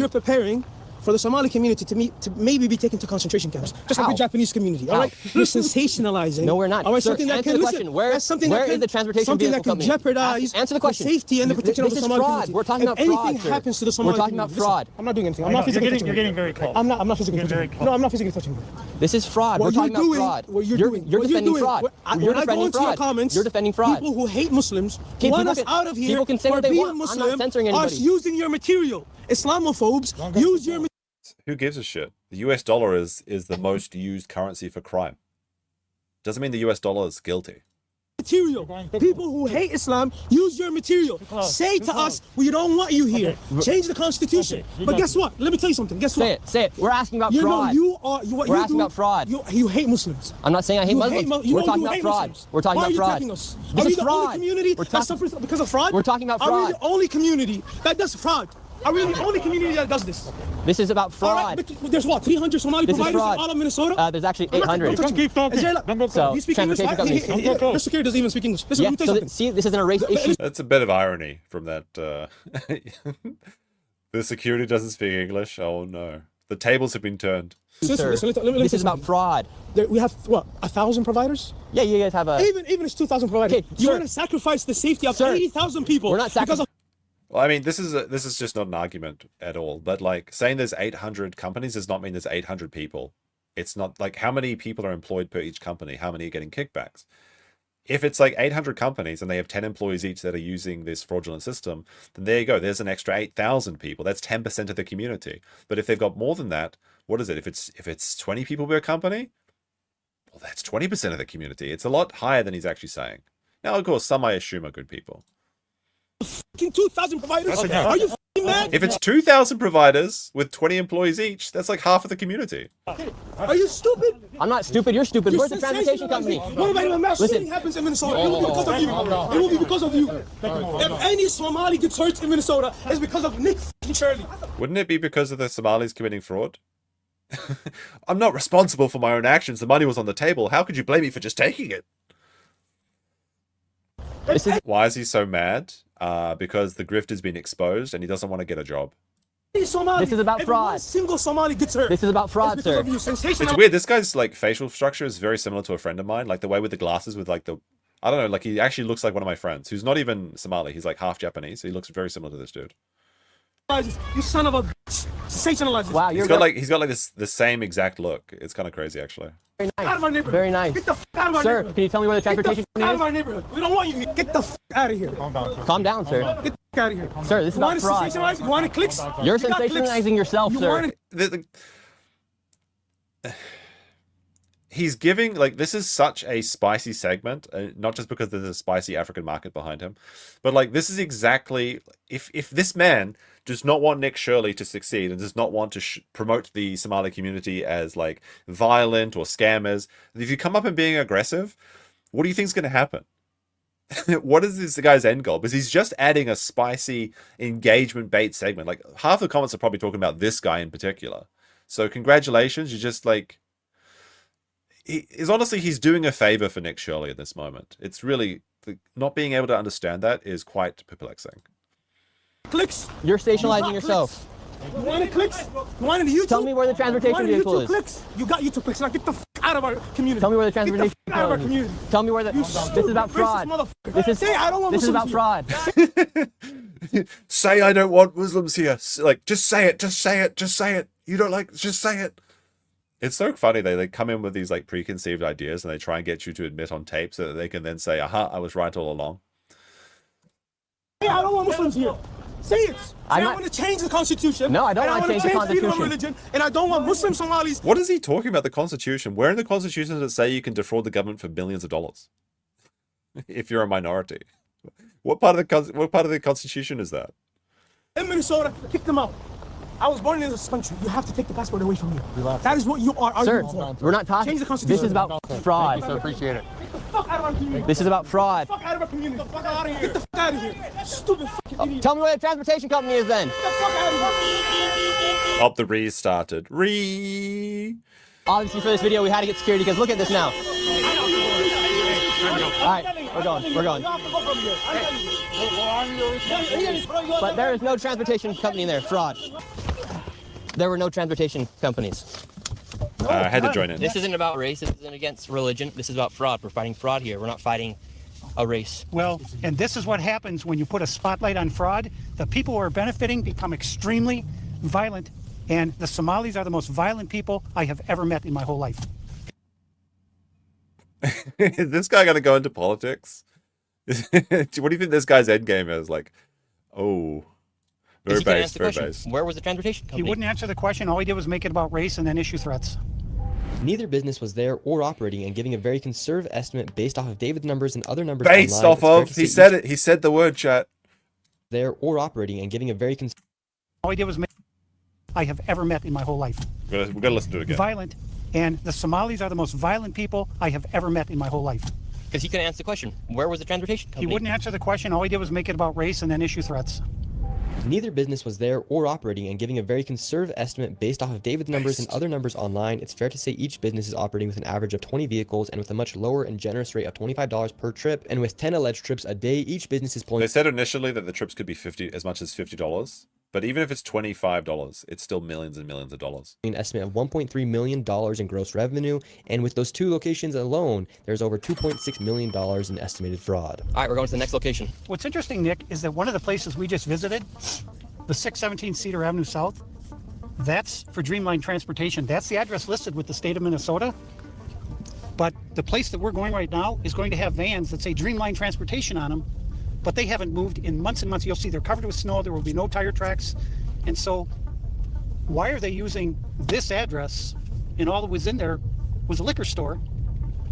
preparing for the Somali community to maybe be taken to concentration camps, just like the Japanese community. All right, you're sensationalizing. No, we're not. All right, Sir, something that answer can the question. Where is the transportation something that vehicle can company? jeopardize Answer the question. safety and the protection of the Somali community. We're talking about if fraud. anything happens to the Somali We're talking about community, fraud. listen, I'm not doing anything. I'm not physically touching you. You're getting very close. I'm not physically touching you. No, I'm not physically touching you. This is fraud. What We're talking you're about fraud. What you're defending doing, fraud. When I go into your comments, You're defending fraud. People who hate Muslims Okay, want people us out of here people can say for what they being want. I'm Muslim, not censoring are anybody. using your material. Islamophobes use your material. Who gives a shit? The US dollar is the most used currency for crime. Doesn't mean the US dollar is guilty. Material. People who hate Islam use your material. Say to us, we don't want you here. Change the constitution. But guess what? Let me tell you something. Guess what? Say it. We're asking about fraud. We're asking about fraud. You hate Muslims. I'm not saying I hate Muslims. We're talking about fraud. We're talking about fraud. Us? This are we is the fraud. only community that suffers because of fraud? We're talking about Are fraud. we the only community that does fraud? Are we the only community that does this? This is about fraud. All right, but there's what, 300 Somali providers in all of Minnesota? There's actually 800. So, you speak English? Your security doesn't even speak English. Listen, let me tell you something. See, this isn't a race issue. That's a bit of irony from that. The security doesn't speak English. Oh no, the tables have been turned. Sir, this is about fraud. We have, what, 1,000 providers? Yeah, you guys have a... Even it's 2,000 providers. Okay, you want to sacrifice the safety of 80,000 people. We're not sacrificing... Well, I mean, this is just not an argument at all. But, like, saying there's 800 companies does not mean there's 800 people. It's not like how many people are employed per each company, how many are getting kickbacks. If it's like 800 companies and they have 10 employees each that are using this fraudulent system, then there you go. There's an extra 8,000 people. That's 10% of the community. But if they've got more than that, what is it? If it's 20 people per company, well, that's 20% of the community. It's a lot higher than he's actually saying. Now, of course, some I assume are good people. 2,000 providers? Okay. Are you mad? If it's 2,000 providers with 20 employees each, that's like half of the community. Are you stupid? I'm not stupid. You're stupid. Where's the transportation company? What about if a mass shooting happens in Minnesota? It will be because of you. It will be because of you. If any Somali gets hurt in Minnesota, it's because of Nick Shirley. Wouldn't it be because of the Somalis committing fraud? I'm not responsible for my own actions. The money was on the table. How could you blame me for just taking it? Why is he so mad? Because the grift has been exposed and he doesn't want to get a job. This is about fraud. One single Somali gets hurt. This is about fraud, sir. It's weird. This guy's like facial structure is very similar to a friend of mine. Like the way with the glasses with like the, I don't know, like he actually looks like one of my friends who's not even Somali. He's like half Japanese. So he looks very similar to this dude. You son of a bitch. Sensationalizes. Wow, he's got like the same exact look. It's kind of crazy actually. Very nice. Out of my neighborhood. Very nice. Get the f out of my Sir, neighborhood. can you tell me where the transportation Get the f out company of my neighborhood. We don't want you here. Get the f out of here. Calm down, sir. Get the f out of here. Sir, this is about fraud. You want to clicks? You're sensationalizing yourself, sir. he's giving, like, this is such a spicy segment, not just because there's a spicy African market behind him, but like this is exactly, if this man does not want Nick Shirley to succeed and does not want to promote the Somali community as like violent or scammers, if you come up and being aggressive, what do you think is going to happen? What is this guy's end goal? Because he's just adding a spicy engagement bait segment. Like half the comments are probably talking about this guy in particular. So congratulations, you're just like, honestly, he's doing a favor for Nick Shirley at this moment. It's really, not being able to understand that is quite perplexing. Clicks. You're stationalizing yourself. You wanted clicks? You wanted the YouTube? Tell me where the transportation vehicle is. Clicks. You got YouTube clicks. Now get the out of our community. Tell me where the transportation Get the out of our community. Tell me where the. This is about fraud. This is about fraud. Say I don't want Muslims here. Like, just say it. Just say it. Just say it. You don't like. Just say it. It's so funny. They come in with these like preconceived ideas and they try and get you to admit on tape so that they can then say, "Aha, I was right all along." Hey, I don't want Muslims here. Say it. I want to change the Constitution. No, I don't want to change the Constitution. Freedom of religion, and I don't want Muslim Somalis. What is he talking about? The Constitution? Where in the Constitution does it say you can defraud the government for billions of dollars if you're a minority? What part of the Constitution is that? In Minnesota, kick them out. I was born in this country. You have to take the passport away from me. That is what you are arguing for. We're not talking. Change the Constitution. This is about fraud. I appreciate it. Get the fuck out of our community. This is about fraud. Get the fuck out of our community. Get the fuck out of here. Get the fuck out of here. Stupid fucking idiot. Tell me where the transportation company is then. Get the fuck out of here. Oh, the re started. Obviously, for this video, we had to get security because look at this now. All right, we're going. We're going. But there is no transportation company in there. Fraud. There were no transportation companies. I had to join in. This isn't about race. This isn't against religion. This is about fraud. We're fighting fraud here. We're not fighting a race. Well, and this is what happens when you put a spotlight on fraud. The people who are benefiting become extremely violent, and the Somalis are the most violent people I have ever met in my whole life. Is this guy gonna go into politics? What do you think this guy's end game is? Like, oh, very base, very base. Where was the transportation company? He wouldn't answer the question. All he did was make it about race and then issue threats. Neither business was there or operating and giving a very conservative estimate based off of David's numbers and other numbers. Based off of, he said it. He said the word, chat. There or operating and giving a very all he did was make I have ever met in my whole life. We're gonna listen to it again. Violent, and the Somalis are the most violent people I have ever met in my whole life. Because he couldn't answer the question. Where was the transportation company? He wouldn't answer the question. All he did was make it about race and then issue threats. Neither business was there or operating and giving a very conservative estimate based off of David's numbers and other numbers online. It's fair to say each business is operating with an average of 20 vehicles and with a much lower and generous rate of $25 per trip. And with 10 alleged trips a day, each business is pulling. They said initially that the trips could be as much as $50. But even if it's $25, it's still millions and millions of dollars. An estimate of $1.3 million in gross revenue. And with those two locations alone, there's over $2.6 million in estimated fraud. All right, we're going to the next location. What's interesting, Nick, is that one of the places we just visited, the 617 Cedar Avenue South, that's for Dreamline Transportation. That's the address listed with the state of Minnesota. But the place that we're going right now is going to have vans that say Dreamline Transportation on them, but they haven't moved in months and months. You'll see they're covered with snow. There will be no tire tracks. And so why are they using this address? And all that was in there was a liquor store.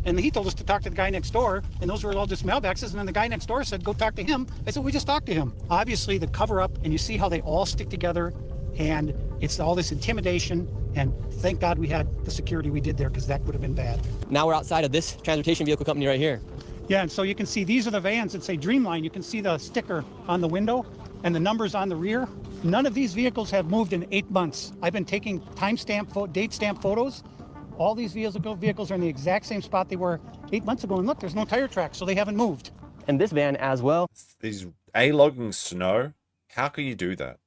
And he told us to talk to the guy next door, and those were all just mailboxes. And then the guy next door said, go talk to him. I said, we just talked to him. Obviously, the cover up, and you see how they all stick together, and it's all this intimidation. And thank God we had the security we did there, because that would have been bad. Now we're outside of this transportation vehicle company right here. Yeah, and so you can see these are the vans that say Dreamline. You can see the sticker on the window and the numbers on the rear. None of these vehicles have moved in 8 months. I've been taking timestamp, date stamp photos. All these vehicles are in the exact same spot they were 8 months ago. And look, there's no tire tracks, so they haven't moved. And this van as well. These logging snow. How can you do that?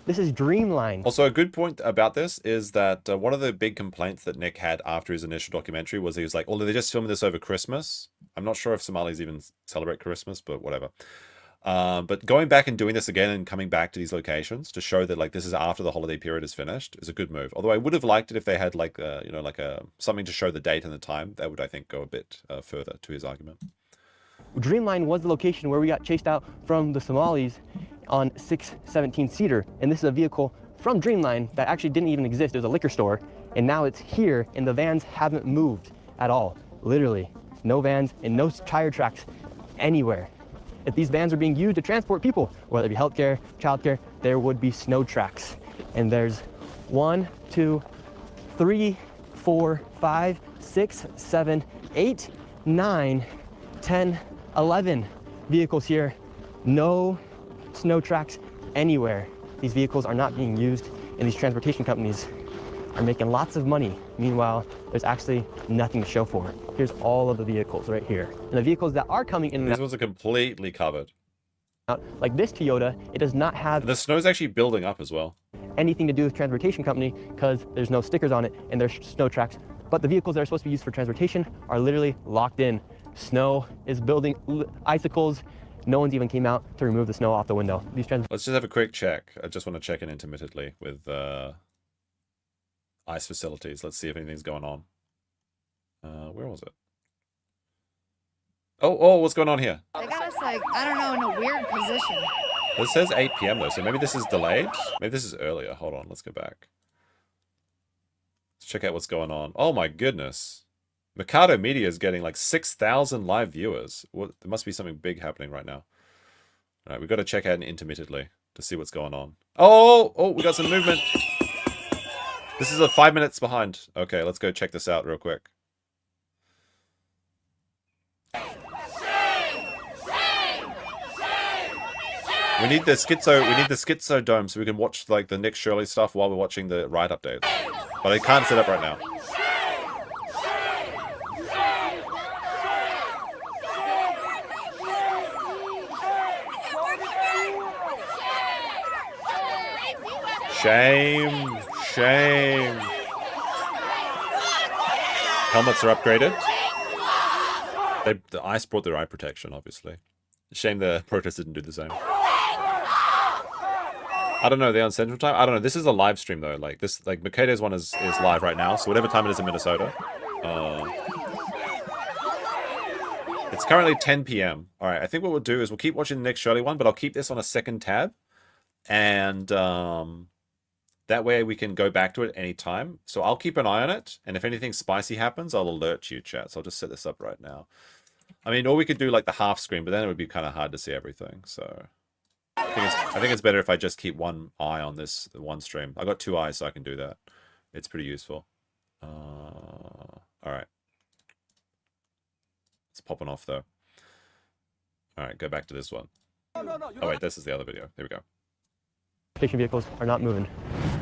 This is Dreamline. Also, a good point about this is that one of the big complaints that Nick had after his initial documentary was he was like, oh, they're just filming this over Christmas. I'm not sure if Somalis even celebrate Christmas, but whatever. But going back and doing this again and coming back to these locations to show that like this is after the holiday period is finished is a good move. Although I would have liked it if they had like something to show the date and the time. That would, I think, go a bit further to his argument. Dreamline was the location where we got chased out from the Somalis on 617 Cedar, and this is a vehicle from Dreamline that actually didn't even exist. It was a liquor store, and now it's here, and the vans haven't moved at all. Literally, no vans and no tire tracks anywhere. If these vans are being used to transport people, whether it be healthcare, childcare, there would be snow tracks. And there's 1, 2, 3, 4, 5, 6, 7, 8, 9, 10, 11 vehicles here. No snow tracks anywhere. These vehicles are not being used, and these transportation companies are making lots of money. Meanwhile, there's actually nothing to show for it. Here's all of the vehicles right here. And the vehicles that are coming in and These ones are completely covered. out, like this Toyota, it does not have The snow's actually building up as well. anything to do with transportation company because there's no stickers on it and there's snow tracks. But the vehicles that are supposed to be used for transportation are literally locked in. Snow is building, icicles. No one's even came out to remove the snow off the window. Let's just have a quick check. I just want to check in intermittently with ice facilities. Let's see if anything's going on. Where was it? Oh, what's going on here? They got us like, I don't know, in a weird position. It says 8 p.m. though, so maybe this is delayed? Maybe this is earlier. Hold on, let's go back. Let's check out what's going on. Oh my goodness. Mikado Media is getting like 6,000 live viewers. There must be something big happening right now. All right, we've got to check out intermittently to see what's going on. Oh, we got some movement. This is 5 minutes behind. Okay, let's go check this out real quick. We need the schizo dome so we can watch like the Nick Shirley stuff while we're watching the Riot updates. But I can't set up right now. Shame. Helmets are upgraded. The ice brought their eye protection, obviously. Shame the protesters didn't do the same. I don't know, they're on Central Time? I don't know, this is a live stream though. Like this, like Mikado's one is live right now, so whatever time it is in Minnesota. It's currently 10 p.m. Alright, I think what we'll do is we'll keep watching the next Shirley one, but I'll keep this on a second tab. And that way we can go back to it any time. So I'll keep an eye on it, and if anything spicy happens, I'll alert you, chat. So I'll just set this up right now. I mean, or we could do like the half screen, but then it would be kind of hard to see everything, so... I think it's better if I just keep one eye on this one stream. I got 2 eyes, so I can do that. It's pretty useful. Alright. It's popping off, though. Alright, go back to this one. Oh, wait, this is the other video. Here we go. Station vehicles are not moving.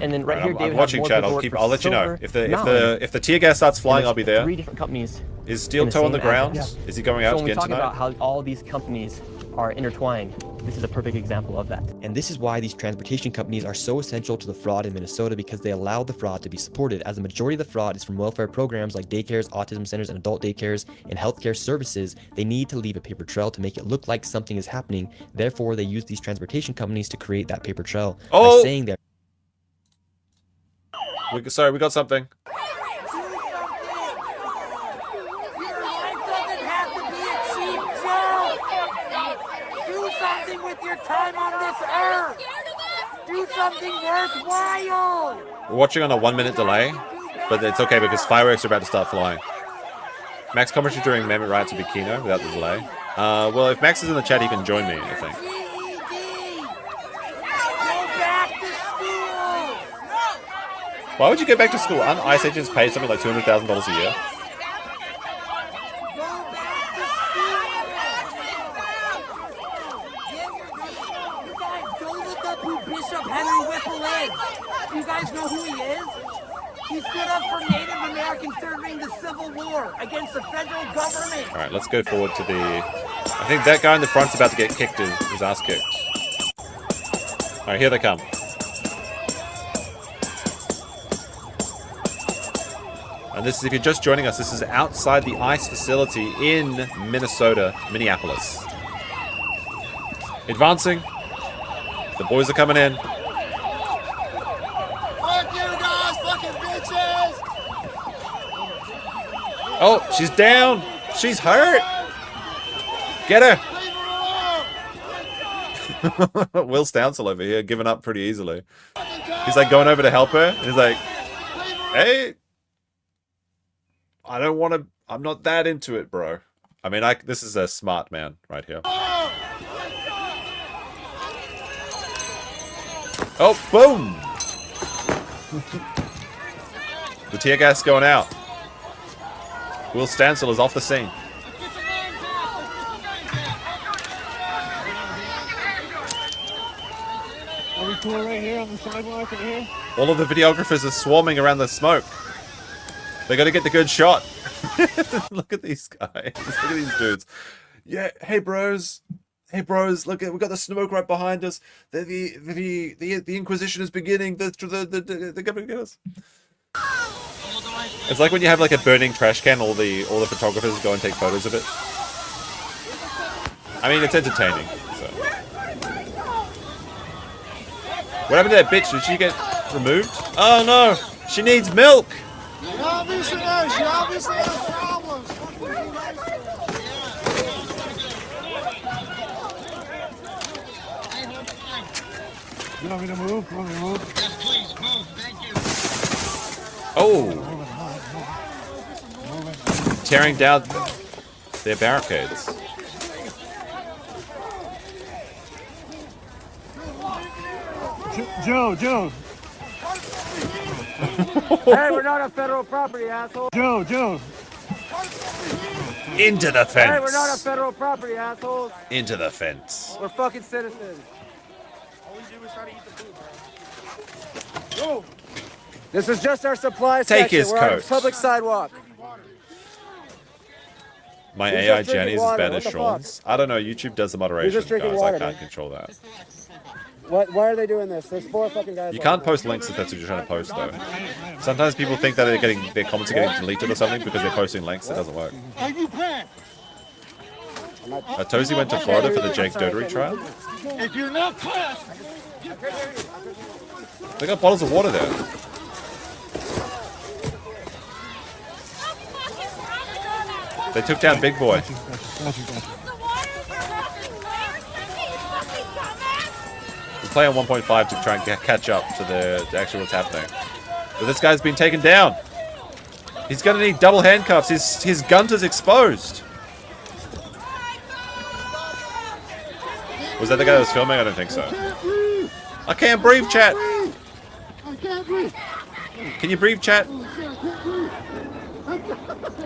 And then right here, I'm David watching chat. I'll let you know. If the tear gas starts flying, I'll be there. 3 different companies. Is Steel Toe on the ground? Yeah. Is he going out again tonight? So when we talk about how all these companies are intertwined, this is a perfect example of that. And this is why these transportation companies are so essential to the fraud in Minnesota, because they allow the fraud to be supported, as the majority of the fraud is from welfare programs like daycares, autism centers, and adult daycares, and healthcare services. They need to leave a paper trail to make it look like something is happening. Therefore, they use these transportation companies to create that paper trail by saying they're... Sorry, we got something. With your time on this earth, do something worthwhile. We're watching on a 1-minute delay, but it's okay because fireworks are about to start flying. Max commentary during Amendment Riots will be Kino without the delay. Well, if Max is in the chat, he can join me, I think. Go back to school. Why would you go back to school? Aren't ICE agents paid something like $200,000 a year? You guys know who he is? He stood up for Native Americans during the Civil War against the federal government. Alright, let's go forward to the... I think that guy in the front's about to get kicked, his ass kicked. Alright, here they come. And this is, if you're just joining us, this is outside the ICE facility in Minnesota, Minneapolis. Advancing. The boys are coming in. Oh, she's down. She's hurt. Get her. Will Stouncil over here, giving up pretty easily. He's like going over to help her, and he's like, "Hey, I don't want to. I'm not that into it, bro." I mean, this is a smart man right here. Oh, boom! The tear gas going out. Will Stansel is off the scene. Are we cool right here on the sidewalk right here? All of the videographers are swarming around the smoke. They got to get the good shot. Look at these guys. Look at these dudes. Yeah, hey bros. Hey bros, look, we got the smoke right behind us. The Inquisition is beginning. They're gonna get us. It's like when you have like a burning trash can. All the photographers go and take photos of it. I mean, it's entertaining. So. What happened to that bitch? Did she get removed? Oh no, she needs milk. She obviously has problems. You want me to move? You want me to move? Yes, please, move. Thank you. Oh. Tearing down their barricades. Joe. Hey, we're not on federal property, asshole. Joe. Into the fence. Hey, we're not on federal property, assholes. Into the fence. We're fucking citizens. All we do is try to eat the food, bro. This is just our supply Take section. his We're on a coat. public sidewalk. My He's AI just drinking Jenny is as water. bad What as the Sean's. I don't know. YouTube does the moderation, just drinking guys. water, I can't man. control that. Why are they doing this? There's 4 fucking guys. You can't post links if that's what you're trying to post, though. Sometimes people think that their comments are getting deleted or something because they're posting links. It doesn't work. Tozy went to Florida for the Jake Dodery trial. If you're not class, They got bottles of water there. They took down Big Boy. We play on 1.5 to try and catch up to the actual what's happening. But this guy's been taken down. He's gonna need double handcuffs. His gunter's exposed. Was that the guy that was filming? I don't think so. I can't breathe, chat. I can't breathe. Can you breathe, chat?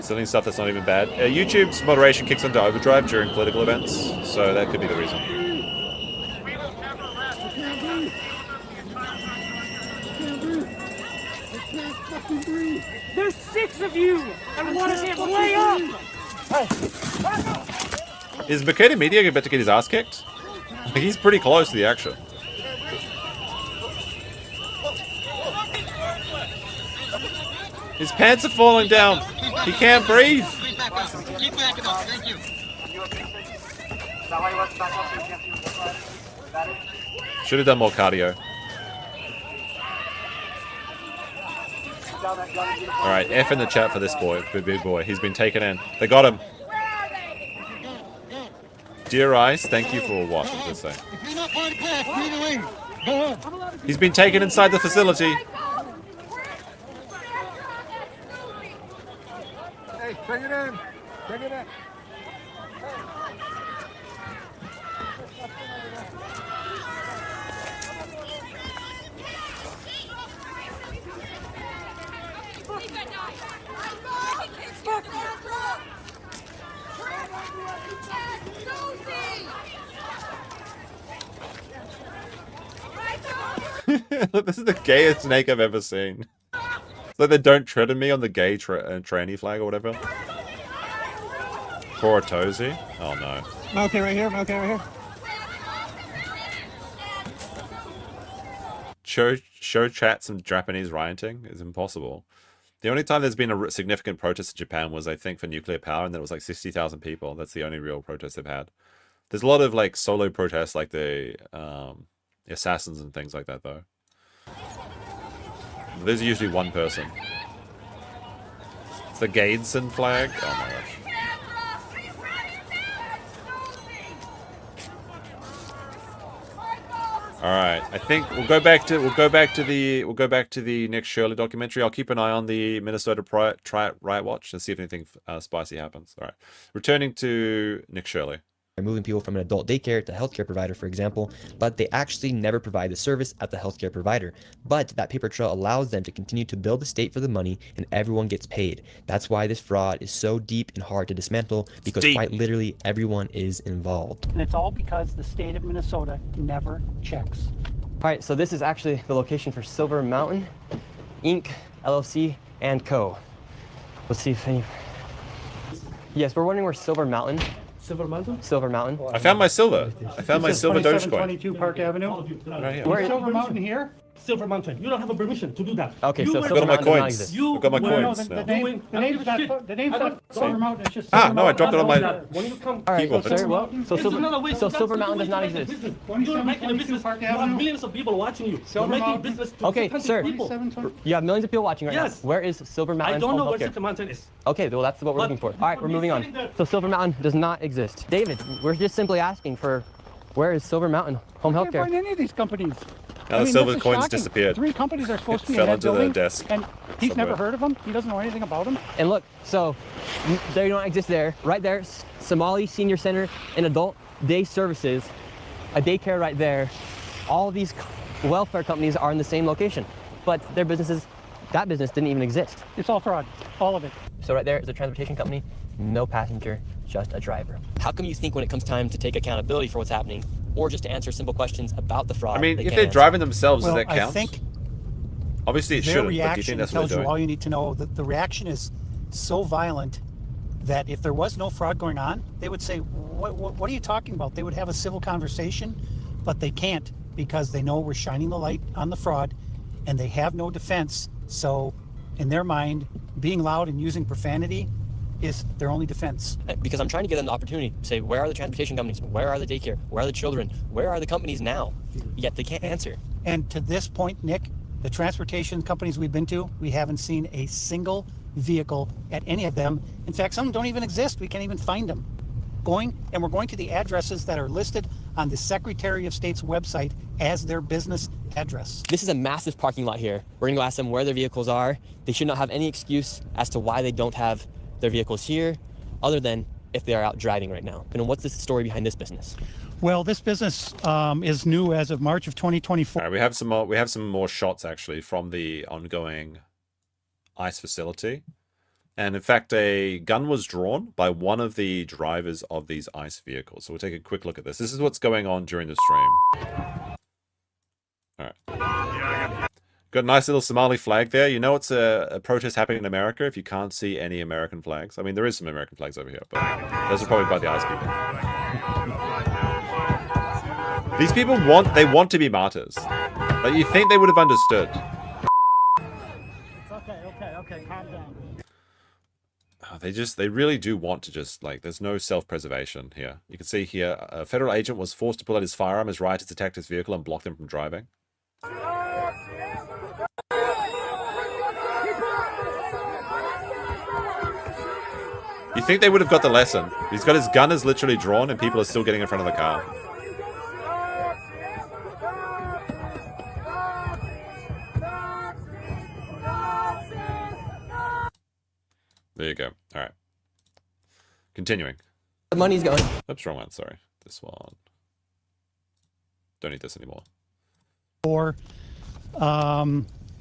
Selling stuff that's not even bad. YouTube's moderation kicks into overdrive during political events, so that could be the reason. There's 6 of you, and one of them lay up. Is Makeda Media about to get his ass kicked? I think he's pretty close to the action. His pants are falling down. He can't breathe. Keep backing up. Thank you. Should have done more cardio. Alright, F in the chat for this boy, big boy. He's been taken in. They got him. Dear Ice, thank you for what? What does it say? If you're not part of class, clear the lane. Go on. He's been taken inside the facility. Hey, bring it in. Bring it in. This is the gayest snake I've ever seen. It's like they don't tread on me on the gay tranny flag or whatever. Poor Tozy. Oh no. Okay, right here. Okay, right here. Show chat some Japanese rioting is impossible. The only time there's been a significant protest in Japan was, I think, for nuclear power, and then it was like 60,000 people. That's the only real protest they've had. There's a lot of like solo protests, like the assassins and things like that, though. There's usually one person. It's the Gaidson flag. Oh my gosh. All right, I think we'll go back to the Nick Shirley documentary. I'll keep an eye on the Minnesota Riot Watch and see if anything spicy happens. All right, returning to Nick Shirley. They're moving people from an adult daycare to a healthcare provider, for example, but they actually never provide the service at the healthcare provider. But that paper trail allows them to continue to bill the state for the money, and everyone gets paid. That's why this fraud is so deep and hard to dismantle, because quite literally everyone is involved. And it's all because the state of Minnesota never checks. All right, so this is actually the location for Silver Mountain, Inc., LLC, and Co. Let's see if any... Yes, we're wondering where Silver Mountain. Silver Mountain? Silver Mountain. I found my silver. I found my silver Dogecoin. 22 Park Avenue. Right here. Where is Silver Mountain here? Silver Mountain. You don't have a permission to do that. Okay, you so I've Silver got all my Mountain does not coins. exist. I've got my No, coins the now. name's not Silver Mountain. It's just Ah, Silver no, I dropped it on my When you come, All right, keyboard. sir, well, so it's another way. Silver That's Mountain the does not way to make a exist. business. You're making a business. Park You have Avenue. millions of people watching you. Silver You're making Mountain. business to Okay, 600 sir. people. You have millions of people watching right Yes. now. Where is Silver Mountain I don't know Home where Healthcare? Silver Mountain is. Okay, well, that's what we're But looking for. All right, we're from moving on. sitting there- So Silver Mountain does not exist. David, we're just simply asking for where is Silver Mountain Home I can't Healthcare? find any of these companies. Now the silver this is coins shocking. disappeared. 3 companies are supposed to be Fell in that under the building, desk and he's somewhere. never heard of them. He doesn't know anything about them. And look, so they don't exist there. Right there, Somali Senior Center and Adult Day Services, a daycare right there. All of these welfare companies are in the same location, but their businesses, that business didn't even exist. It's all fraud, all of it. So right there is a transportation company, no passenger, just a driver. How come you think when it comes time to take accountability for what's happening, or just to answer simple questions about the fraud? I mean, they if can't they're answer? driving themselves, Well, does that count? I think Obviously it their shouldn't, but do you reaction think that's what tells they're you doing? all you need to know. The reaction is so violent that if there was no fraud going on, they would say, what are you talking about? They would have a civil conversation, but they can't because they know we're shining the light on the fraud and they have no defense. So in their mind, being loud and using profanity is their only defense. Because I'm trying to give them the opportunity to say, where are the transportation companies? Where are the daycare? Where are the children? Where are the companies now? Yet they can't answer. And to this point, Nick, the transportation companies we've been to, we haven't seen a single vehicle at any of them. In fact, some don't even exist. We can't even find them. We're going to the addresses that are listed on the Secretary of State's website as their business address. This is a massive parking lot here. We're gonna go ask them where their vehicles are. They should not have any excuse as to why they don't have their vehicles here, other than if they are out driving right now. And what's the story behind this business? Well, this business is new as of March of 2024. All right, we have some more. We have some more shots actually from the ongoing ICE facility, and in fact, a gun was drawn by one of the drivers of these ICE vehicles. So we'll take a quick look at this. This is what's going on during the stream. All right. Got a nice little Somali flag there. You know it's a protest happening in America if you can't see any American flags. I mean, there is some American flags over here, but those are probably by the ICE people. These people want to be martyrs. Like, you think they would have understood. Okay, calm down. They really do want to just, like, there's no self-preservation here. You can see here, a federal agent was forced to pull out his firearm as rioters attacked his vehicle and blocked him from driving. You think they would have got the lesson. He's got his gun is literally drawn and people are still getting in front of the car. There you go. All right. Continuing. The money's going. Oops, wrong one. Sorry. This one. Don't need this anymore. Or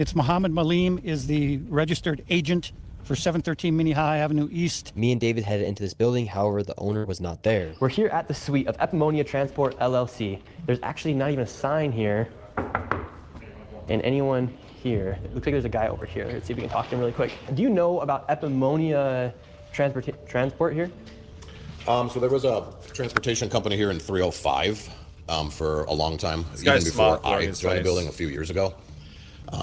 it's Mohammed Malim is the registered agent for 713 Minnehaha Avenue East. Me and David headed into this building, however, the owner was not there. We're here at the suite of Epimonia Transport LLC. There's actually not even a sign here. And anyone here, it looks like there's a guy over here. Let's see if we can talk to him really quick. Do you know about Epimonia Transport here? So there was a transportation company here in 305 for a long time, This even guy's before smart, I his joined the face. building a few years ago.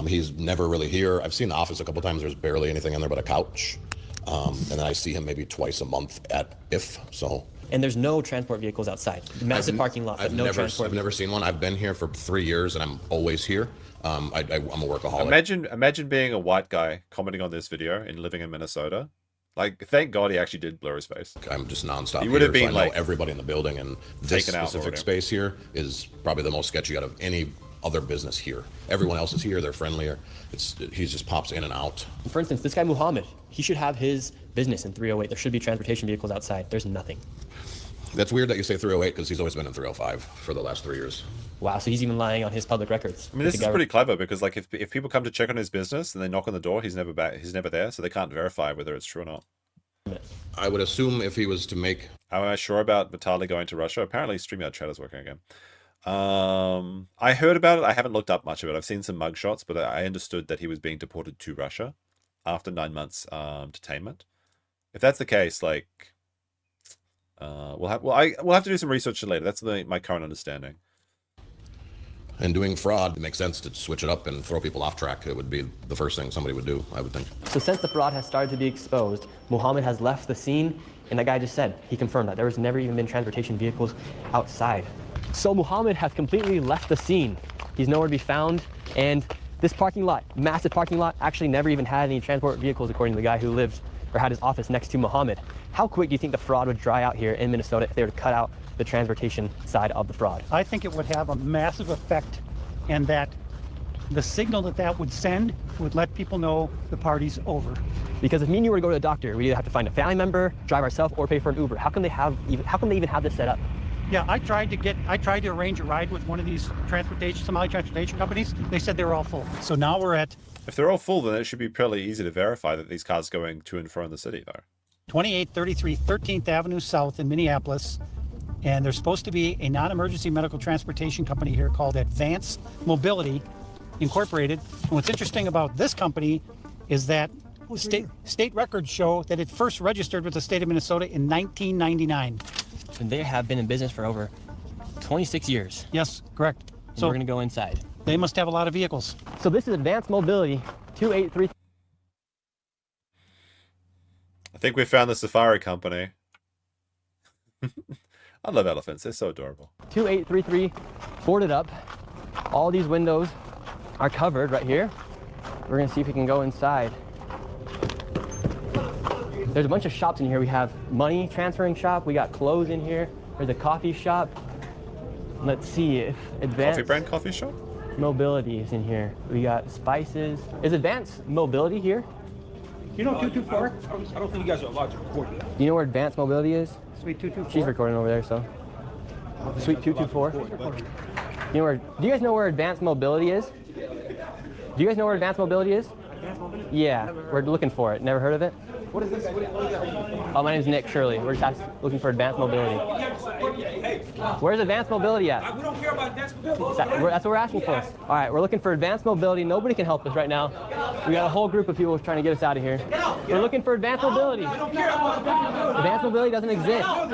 He's never really here. I've seen the office a couple times. There's barely anything in there but a couch. And then I see him maybe twice a month at IF. So. And there's no transport vehicles outside. Massive parking lot, but no transport. I've never seen one. I've been here for 3 years and I'm always here. I'm a workaholic. Imagine being a white guy commenting on this video and living in Minnesota. Like, thank God he actually did blur his face. I'm just nonstop. He would have here, been so I know like everybody in the building, and this taken out specific already. space here is probably the most sketchy out of any other business here. Everyone else is here. They're friendlier. He just pops in and out. For instance, this guy Muhammad, he should have his business in 308. There should be transportation vehicles outside. There's nothing. That's weird that you say 308 because he's always been in 305 for the last 3 years. Wow, so he's even lying on his public records. I mean, this is pretty clever because, like, if people come to check on his business and they knock on the door, he's never back. He's never there, so they can't verify whether it's true or not. I would assume if he was to make. Am I sure about Vitali going to Russia? Apparently, StreamYard chat is working again. I heard about it. I haven't looked up much of it. I've seen some mugshots, but I understood that he was being deported to Russia after 9 months detainment. If that's the case, like, we'll have to do some research later. That's my current understanding. And doing fraud, it makes sense to switch it up and throw people off track. It would be the first thing somebody would do, I would think. So since the fraud has started to be exposed, Muhammad has left the scene, and that guy just said, he confirmed that there was never even been transportation vehicles outside. So Muhammad has completely left the scene. He's nowhere to be found, and this parking lot, massive parking lot, actually never even had any transport vehicles according to the guy who lived or had his office next to Muhammad. How quick do you think the fraud would dry out here in Minnesota if they were to cut out the transportation side of the fraud? I think it would have a massive effect, and that the signal that would send would let people know the party's over. Because if me and you were to go to the doctor, we either have to find a family member, drive ourselves, or pay for an Uber. How come they even have this set up? Yeah, I tried to arrange a ride with one of these Somali transportation companies. They said they were all full. So now we're at. If they're all full, then it should be fairly easy to verify that these cars are going to and from the city, though. 2833 13th Avenue South in Minneapolis. And there's supposed to be a non-emergency medical transportation company here called Advance Mobility Incorporated. And what's interesting about this company is that state records show that it first registered with the state of Minnesota in 1999. And they have been in business for over 26 years. Yes, correct. And so we're going to go inside. They must have a lot of vehicles. So this is Advanced Mobility 283. I think we found the safari company. I love elephants. They're so adorable. 2833 boarded up. All these windows are covered right here. We're going to see if we can go inside. There's a bunch of shops in here. We have money transferring shop. We got clothes in here. There's a coffee shop. Let's see if Advanced Coffee brand coffee shop? Mobility is in here. We got spices. Is Advanced Mobility here? You know 224? I don't think you guys are allowed to record that. Do you know where Advanced Mobility is? Suite 224. She's recording over there, so. Suite 224. Do you guys know where Advanced Mobility is? Do you guys know where Advanced Mobility is? Yeah, we're looking for it. Never heard of it? What is this? Oh, my name's Nick Shirley. We're just looking for Advanced Mobility. Where's Advanced Mobility at? We don't care about Advanced Mobility. That's what we're asking for. All right, we're looking for Advanced Mobility. Nobody can help us right now. We got a whole group of people trying to get us out of here. We're looking for Advanced Mobility. Advanced Mobility doesn't exist. You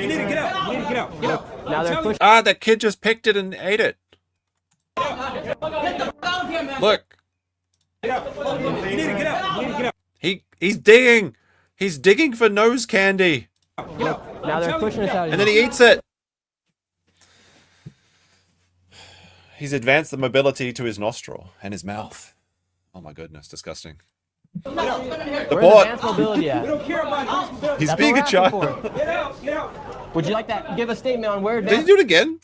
need to get out. You need to get out. Get out. Now they're pushing. Ah, that kid just picked it and ate it. Look. You need to get out. You need to get out. He's digging. He's digging for nose candy. Now they're pushing us out of here. And then he eats it. He's advanced the mobility to his nostril and his mouth. Oh my goodness, disgusting. The Where's board. Advanced Mobility at? We don't care about Advanced Mobility. He's being a child. Get out. Get out. Would you like that? Give a statement on where Did Advanced... he do it again?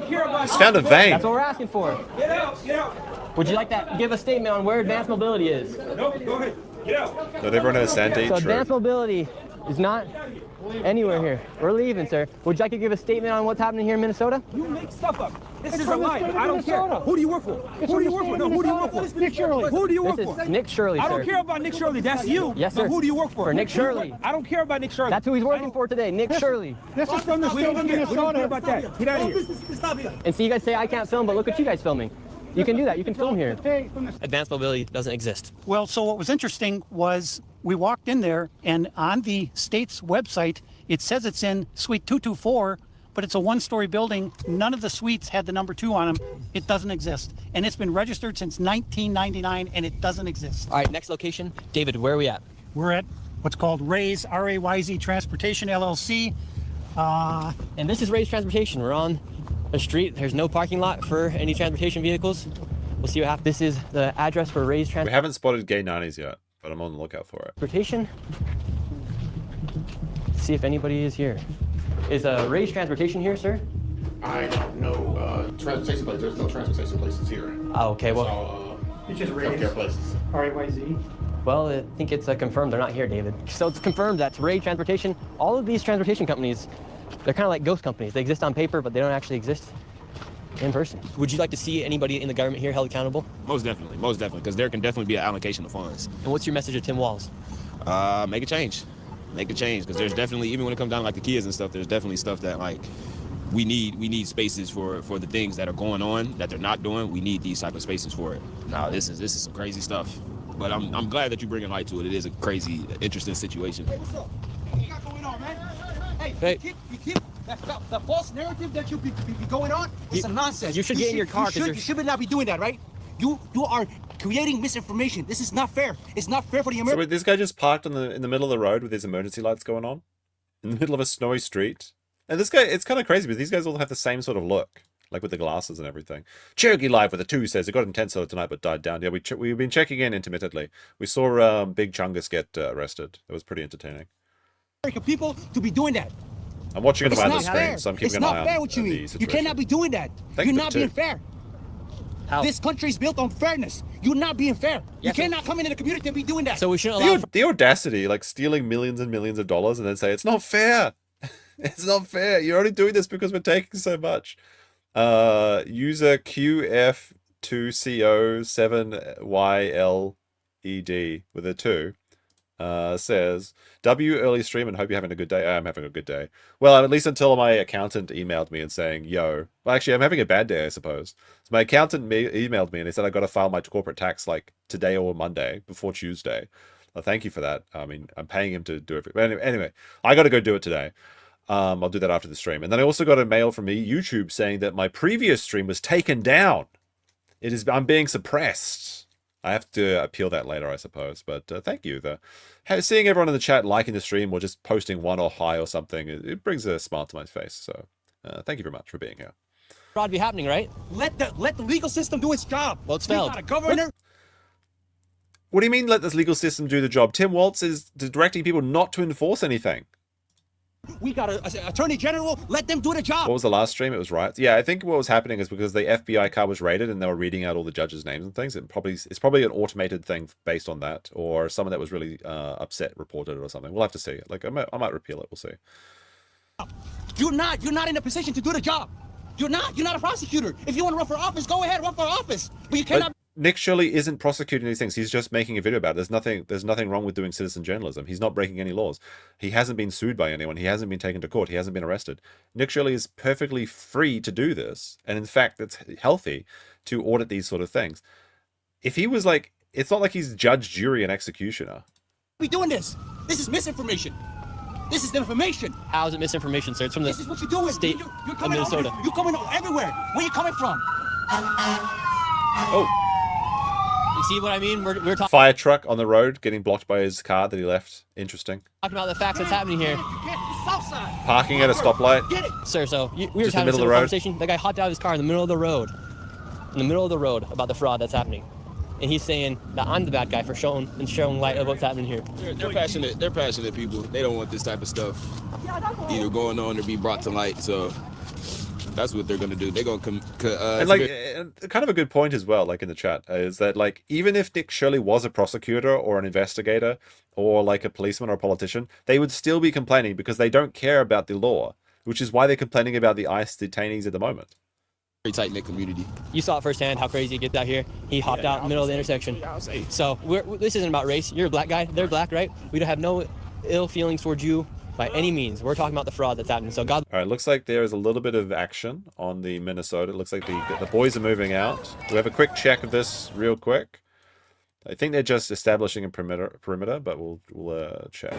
He's found a vein. That's what we're asking for. Get out. Get out. Would you like that? Give a statement on where Advanced Mobility is. Nope. Go ahead. Get out. Not everyone has sand to eat. So True. Advanced Mobility is not anywhere here. We're leaving, sir. Would you like to give a statement on what's happening here in Minnesota? You make stuff up. This is a lie. I don't care. Who do you work for? Who do you work for? No, who do you work for? Nick Shirley. Who do you work This for? is Nick Shirley, sir. I don't care about Nick Shirley. That's you. Yes, sir. But who do you work for? For Nick Shirley. I don't care about Nick Shirley. That's who he's working for today, Nick Shirley. This is from the We state don't of care. We don't care Minnesota. about that. Get out of here. And see, you guys say I can't film, but look at you guys filming. You can do that. You can film here. Hey, from the Advanced Mobility doesn't exist. Well, so what was interesting was we walked in there, and on the state's website, it says it's in Suite 224, but it's a one-story building. None of the suites had the number 2 on them. It doesn't exist. And it's been registered since 1999, and it doesn't exist. All right, next location. David, where are we at? We're at what's called Ray's, R-A-Y-Z Transportation, LLC. And this is Ray's Transportation. We're on a street. There's no parking lot for any transportation vehicles. We'll see what happens. This is the address for Ray's We haven't spotted gay 90s yet, but I'm on the lookout for it. transportation. See if anybody is here. Is Ray's transportation here, sir? I don't know. Transportation place. There's no transportation places here. Oh, okay. Well, It's just healthcare places. RAYZ. well, I think it's confirmed they're not here, David. So it's confirmed that Ray Transportation, all of these transportation companies, they're kind of like ghost companies. They exist on paper, but they don't actually exist in person. Would you like to see anybody in the government here held accountable? Most definitely, because there can definitely be an allocation of funds. And what's your message to Tim Walz? Make a change, because there's definitely, even when it comes down to like the kids and stuff, there's definitely stuff that like we need spaces for the things that are going on that they're not doing. We need these type of spaces for it. Now this is some crazy stuff, but I'm glad that you bring a light to it. It is a crazy, interesting situation. Hey, what's up? What you got going on, man? Hey, you keep the false narrative that you be going on is some nonsense. You should get in your car You should not be doing that, right? You are creating misinformation. This is not fair. It's not fair for the So American. wait, this guy just parked in the middle of the road with his emergency lights going on, in the middle of a snowy street. And this guy, it's kind of crazy, but these guys all have the same sort of look, like with the glasses and everything. Cherokee Live with a 2 says it got intense tonight but died down. Yeah, we've been checking in intermittently. We saw Big Chungus get arrested. It was pretty entertaining. People to be doing that. I'm watching it It's on the not screen, fair. so I'm keeping It's an eye not on fair what you the mean. You situation. cannot be doing that. Thank You're you, not too. being fair. How? This country is built on fairness. You're not being fair. You cannot come into the community and be doing that. So we shouldn't allow. The audacity, like stealing millions and millions of dollars and then say, it's not fair. It's not fair. You're only doing this because we're taking so much. User QF2CO7YLED with a 2 says, W early stream and hope you're having a good day. I'm having a good day. Well, at least until my accountant emailed me and saying, yo. Well, actually, I'm having a bad day, I suppose. So my accountant emailed me and he said I got to file my corporate tax like today or Monday before Tuesday. Well, thank you for that. I mean, I'm paying him to do it. But anyway, I got to go do it today. I'll do that after the stream. And then I also got a mail from me, YouTube, saying that my previous stream was taken down. I'm being suppressed. I have to appeal that later, I suppose. But thank you. Seeing everyone in the chat liking the stream or just posting one or hi or something, it brings a smile to my face. So thank you very much for being here. Fraud be happening, right? Let the legal system do its job. Well, it's We failed. got a governor. What do you mean let this legal system do the job? Tim Walz is directing people not to enforce anything. We got an attorney general. Let them do the job. What was the last stream? It was Riot. Yeah, I think what was happening is because the FBI car was raided and they were reading out all the judges' names and things. It's probably an automated thing based on that, or someone that was really upset reported it or something. We'll have to see. Like I might repeal it. We'll see. You're not in a position to do the job. You're not a prosecutor. If you want to run for office, go ahead, run for office. But you cannot. Nick Shirley isn't prosecuting these things. He's just making a video about it. There's nothing wrong with doing citizen journalism. He's not breaking any laws. He hasn't been sued by anyone. He hasn't been taken to court. He hasn't been arrested. Nick Shirley is perfectly free to do this. And in fact, it's healthy to audit these sort of things. If he was like, it's not like he's judge, jury, and executioner. Be doing this. This is misinformation. This is information. How is it misinformation, sir? It's from the This is what you're doing. state You're of coming Minnesota. You're coming everywhere. Where you coming from? Oh. You see what I mean? We're talking Fire truck on the road getting blocked by his car that he left. Interesting. about the facts that's happening here. Parking at a stoplight. Get it. Sir, so we were Just having the middle a of the civil road. conversation. The guy hopped out of his car in the middle of the road. In the middle of the road about the fraud that's happening. And he's saying that I'm the bad guy for showing light of what's happening here. They're passionate. They're passionate people. They don't want this type of stuff either going on or be brought to light. So that's what they're gonna do. They're gonna And like, kind of a good point as well, like in the chat, is that like, even if Nick Shirley was a prosecutor or an investigator or like a policeman or a politician, they would still be complaining because they don't care about the law, which is why they're complaining about the ICE detainees at the moment. very tight-knit community. You saw it firsthand how crazy it gets out here. He hopped out in the middle of the intersection. So this isn't about race. You're a black guy. They're black, right? We don't have no ill feelings towards you by any means. We're talking about the fraud that's happening. So God. All right, looks like there is a little bit of action on the Minnesota. It looks like the boys are moving out. Do we have a quick check of this real quick? I think they're just establishing a perimeter, but we'll check.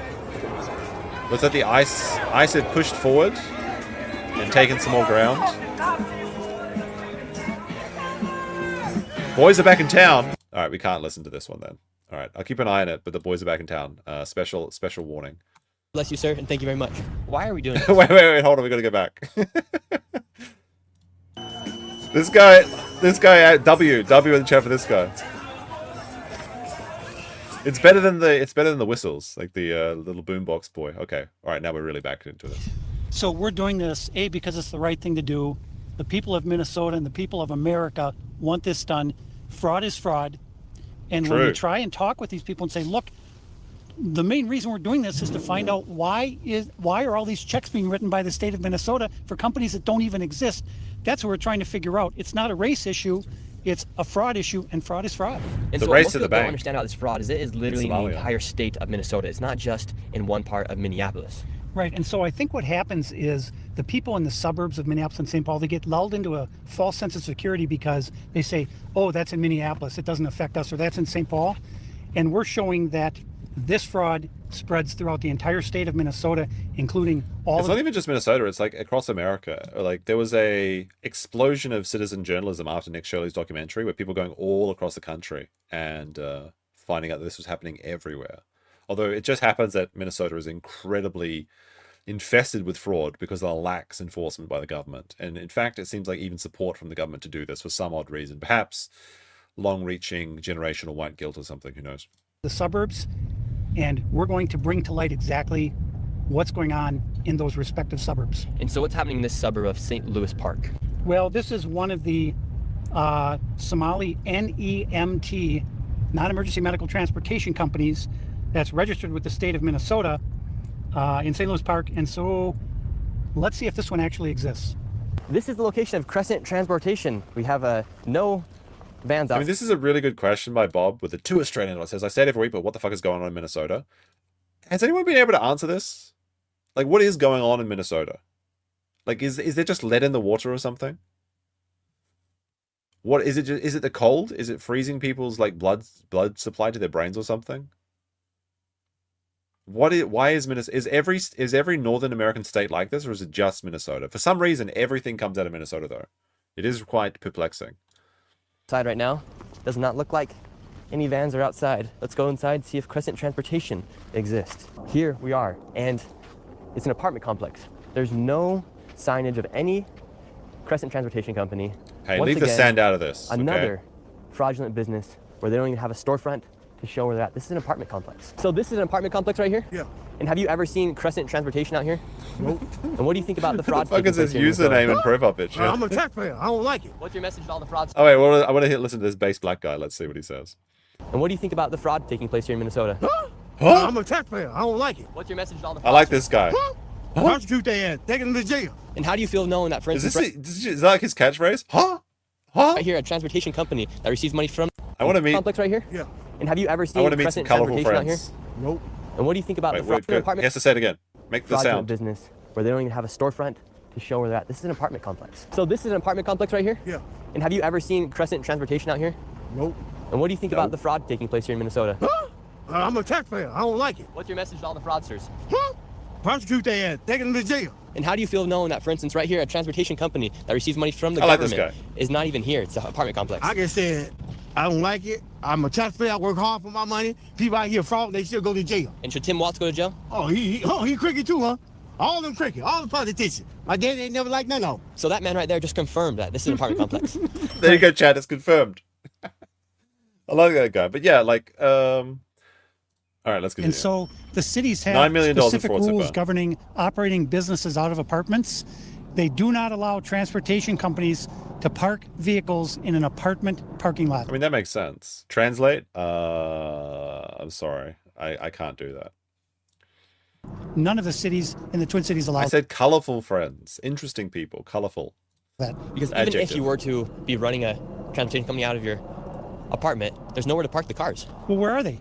Looks like the ICE had pushed forward and taken some more ground. Boys are back in town. All right, we can't listen to this one then. All right, I'll keep an eye on it, but the boys are back in town. Special warning. Bless you, sir, and thank you very much. Why are we doing this? wait, hold on, we gotta go back. This guy, This guy, W in the chat for this guy. It's better than the whistles, like the little boombox boy. Okay, all right, now we're really back into this. So we're doing this, A, because it's the right thing to do. The people of Minnesota and the people of America want this done. Fraud is fraud. And when we try and talk with these people and say, look, the main reason we're doing this is to find out why are all these checks being written by the state of Minnesota for companies that don't even exist. That's what we're trying to figure out. It's not a race issue. It's a fraud issue, and fraud is fraud. And the so race most to people the bank. don't understand how this fraud is. It is literally in the entire state of Minnesota. It's not just in one part of Minneapolis. Right, and so I think what happens is the people in the suburbs of Minneapolis and St. Paul, they get lulled into a false sense of security because they say, oh, that's in Minneapolis, it doesn't affect us, or that's in St. Paul. And we're showing that this fraud spreads throughout the entire state of Minnesota, including all It's not even just Minnesota, it's like across America. Like there was a explosion of citizen journalism after Nick Shirley's documentary where people going all across the country and finding out that this was happening everywhere. Although it just happens that Minnesota is incredibly infested with fraud because of the lax enforcement by the government. And in fact, it seems like even support from the government to do this for some odd reason. Perhaps long-reaching generational white guilt or something, who knows. The suburbs, and we're going to bring to light exactly what's going on in those respective suburbs. And so what's happening in this suburb of St. Louis Park? Well, this is one of the Somali NEMT, non-emergency medical transportation companies that's registered with the state of Minnesota in St. Louis Park. And so let's see if this one actually exists. This is the location of Crescent Transportation. We have no vans out. I mean, this is a really good question by Bob with the 2 Australian dollars. Says, I say it every week, but what the fuck is going on in Minnesota? Has anyone been able to answer this? Like, what is going on in Minnesota? Like, is there just lead in the water or something? What is it? Is it the cold? Is it freezing people's like blood supply to their brains or something? Why is Minnesota? Is every Northern American state like this, or is it just Minnesota? For some reason, everything comes out of Minnesota, though. It is quite perplexing. Outside right now, does not look like any vans are outside. Let's go inside, see if Crescent Transportation exists. Here we are, and it's an apartment complex. There's no signage of any Crescent Transportation company. Hey, Once leave the again, sand out of this. Another okay? fraudulent business where they don't even have a storefront to show where they're at. This is an apartment complex. So this is an apartment complex right here? Yeah. And have you ever seen Crescent Transportation out here? Nope. And what do you think about the fraud? What the fuck is his username and profile picture? I'm a taxpayer. I don't like it. What's your message to all the frauds? Oh wait, well, I want to listen to this base black guy. Let's see what he says. And what do you think about the fraud taking place here in Minnesota? Huh? I'm a taxpayer. I don't like it. What's your message to all the I like this guy. Prosecute their ass. Take them to jail. And how do you feel knowing that, for Is instance, is that like his catchphrase? Huh? Huh? right here, a transportation company that receives money from I want to meet. complex right here? Yeah. And have you ever I seen want to meet some Crescent colorful Transportation out friends. here? Nope. And what do you think about Wait, the fraud good. He apartment? has to say it again. Make the fraudulent sound. business where they don't even have a storefront to show where they're at. This is an apartment complex. So this is an apartment complex right here? Yeah. And have you ever seen Crescent Transportation out here? Nope. And what do you think about the fraud taking place here in Minnesota? I'm a taxpayer. I don't like it. What's your message to all the fraudsters? Prosecute their ass. Take them to jail. And how do you feel knowing that, for instance, right here, a transportation company that receives money from the I like this government guy. is not even here? It's an apartment complex. I just said, I don't like it. I'm a taxpayer. I work hard for my money. People out here fraud, they still go to jail. And should Tim Watts go to jail? Oh, he cricket too, huh? All them cricket, all the politicians. My daddy ain't never liked none of them. So that man right there just confirmed that this is an apartment complex. There you go, Chad. It's confirmed. I like that guy. But yeah, like, all right, let's continue. And so the cities have $9 million specific for what's rules about. governing operating businesses out of apartments. They do not allow transportation companies to park vehicles in an apartment parking lot. I mean, that makes sense. Translate? I'm sorry. I can't do that. None of the cities in the Twin Cities allow I said colorful friends. Interesting people. Colorful. that. Because even if you were to be running a transportation company out of your apartment, there's nowhere to park the cars. Well, where are they?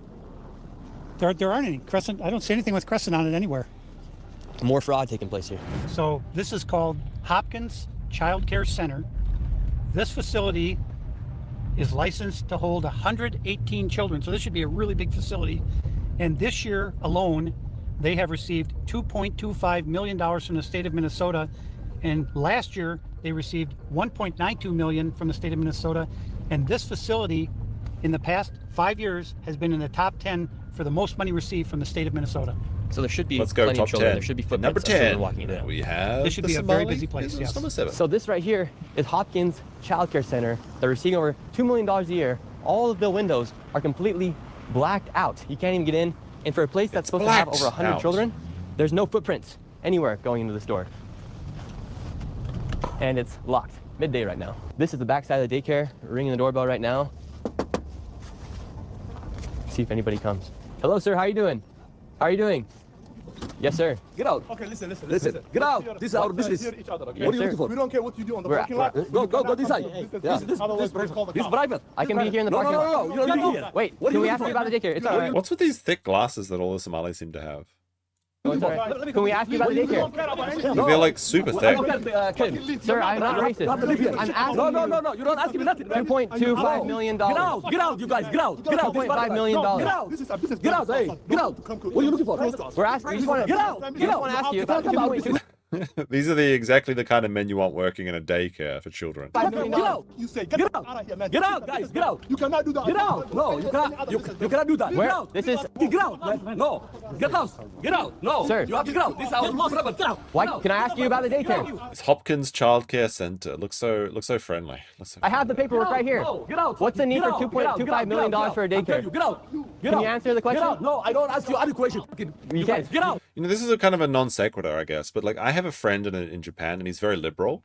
There aren't any. Crescent, I don't see anything with Crescent on it anywhere. More fraud taking place here. So this is called Hopkins Child Care Center. This facility is licensed to hold 118 children. So this should be a really big facility. And this year alone, they have received $2.25 million from the state of Minnesota. And last year, they received $1.92 million from the state of Minnesota. And this facility, in the past 5 years, has been in the top 10 for the most money received from the state of Minnesota. So there should be Let's go plenty top of children. 10. There should be At footprints number of children 10, walking in. we have This should the be a very Somali busy place, Business yes. Number 7. So this right here is Hopkins Child Care Center. They're receiving over $2 million a year. All of the windows are completely blacked out. You can't even get in. And for a place that's supposed to have over 100 out. children, there's no footprints anywhere going into the store. And it's locked, midday right now. This is the backside of the daycare, ringing the doorbell right now. See if anybody comes. Hello, sir, how are you doing? How are you doing? Yes, sir. Get out. Okay, listen. Get out. This is our business. Yes, What are you sir. looking for? We don't care what you do on the We're- parking lot. Go this side. This is private. I can be here in the parking lot. No. You don't need here. Wait, What are can you we ask looking you for? about the daycare? It's all right. What's with these thick glasses that all the Somalis seem to have? Oh, it's all right. Can we ask you about the daycare? They're like super thick. Sir, I'm not racist. I'm asking No. You don't ask me nothing. $2.25 million. Get out, you guys. Get out. $2.5 million. Get out. This is our business. Get out. Hey, get out. What are you looking for? We're asking. We just want to Get out. We just want to ask you about $2.2 These are exactly the kind of men you want working in a daycare for children. million. Get out. You say get out of here, man. Get out, guys. Get out. You cannot do that. Get out. No, you cannot. You cannot do that. Where? Get out. This is. Get out, man. No. Get out. Get out. No. Sir. You have to get out. This is our law. Get out. Why? Can I ask you about the daycare? It's Hopkins Child Care Center. Looks so friendly. I have the paperwork right here. No, get out. What's the need for Get out. $2.25 million for a daycare? Get out. Can you answer the question? Get out. No, I don't ask you any question. You guys, get out. You know, this is a kind of a non sequitur, I guess. But like, I have a friend in Japan, and he's very liberal.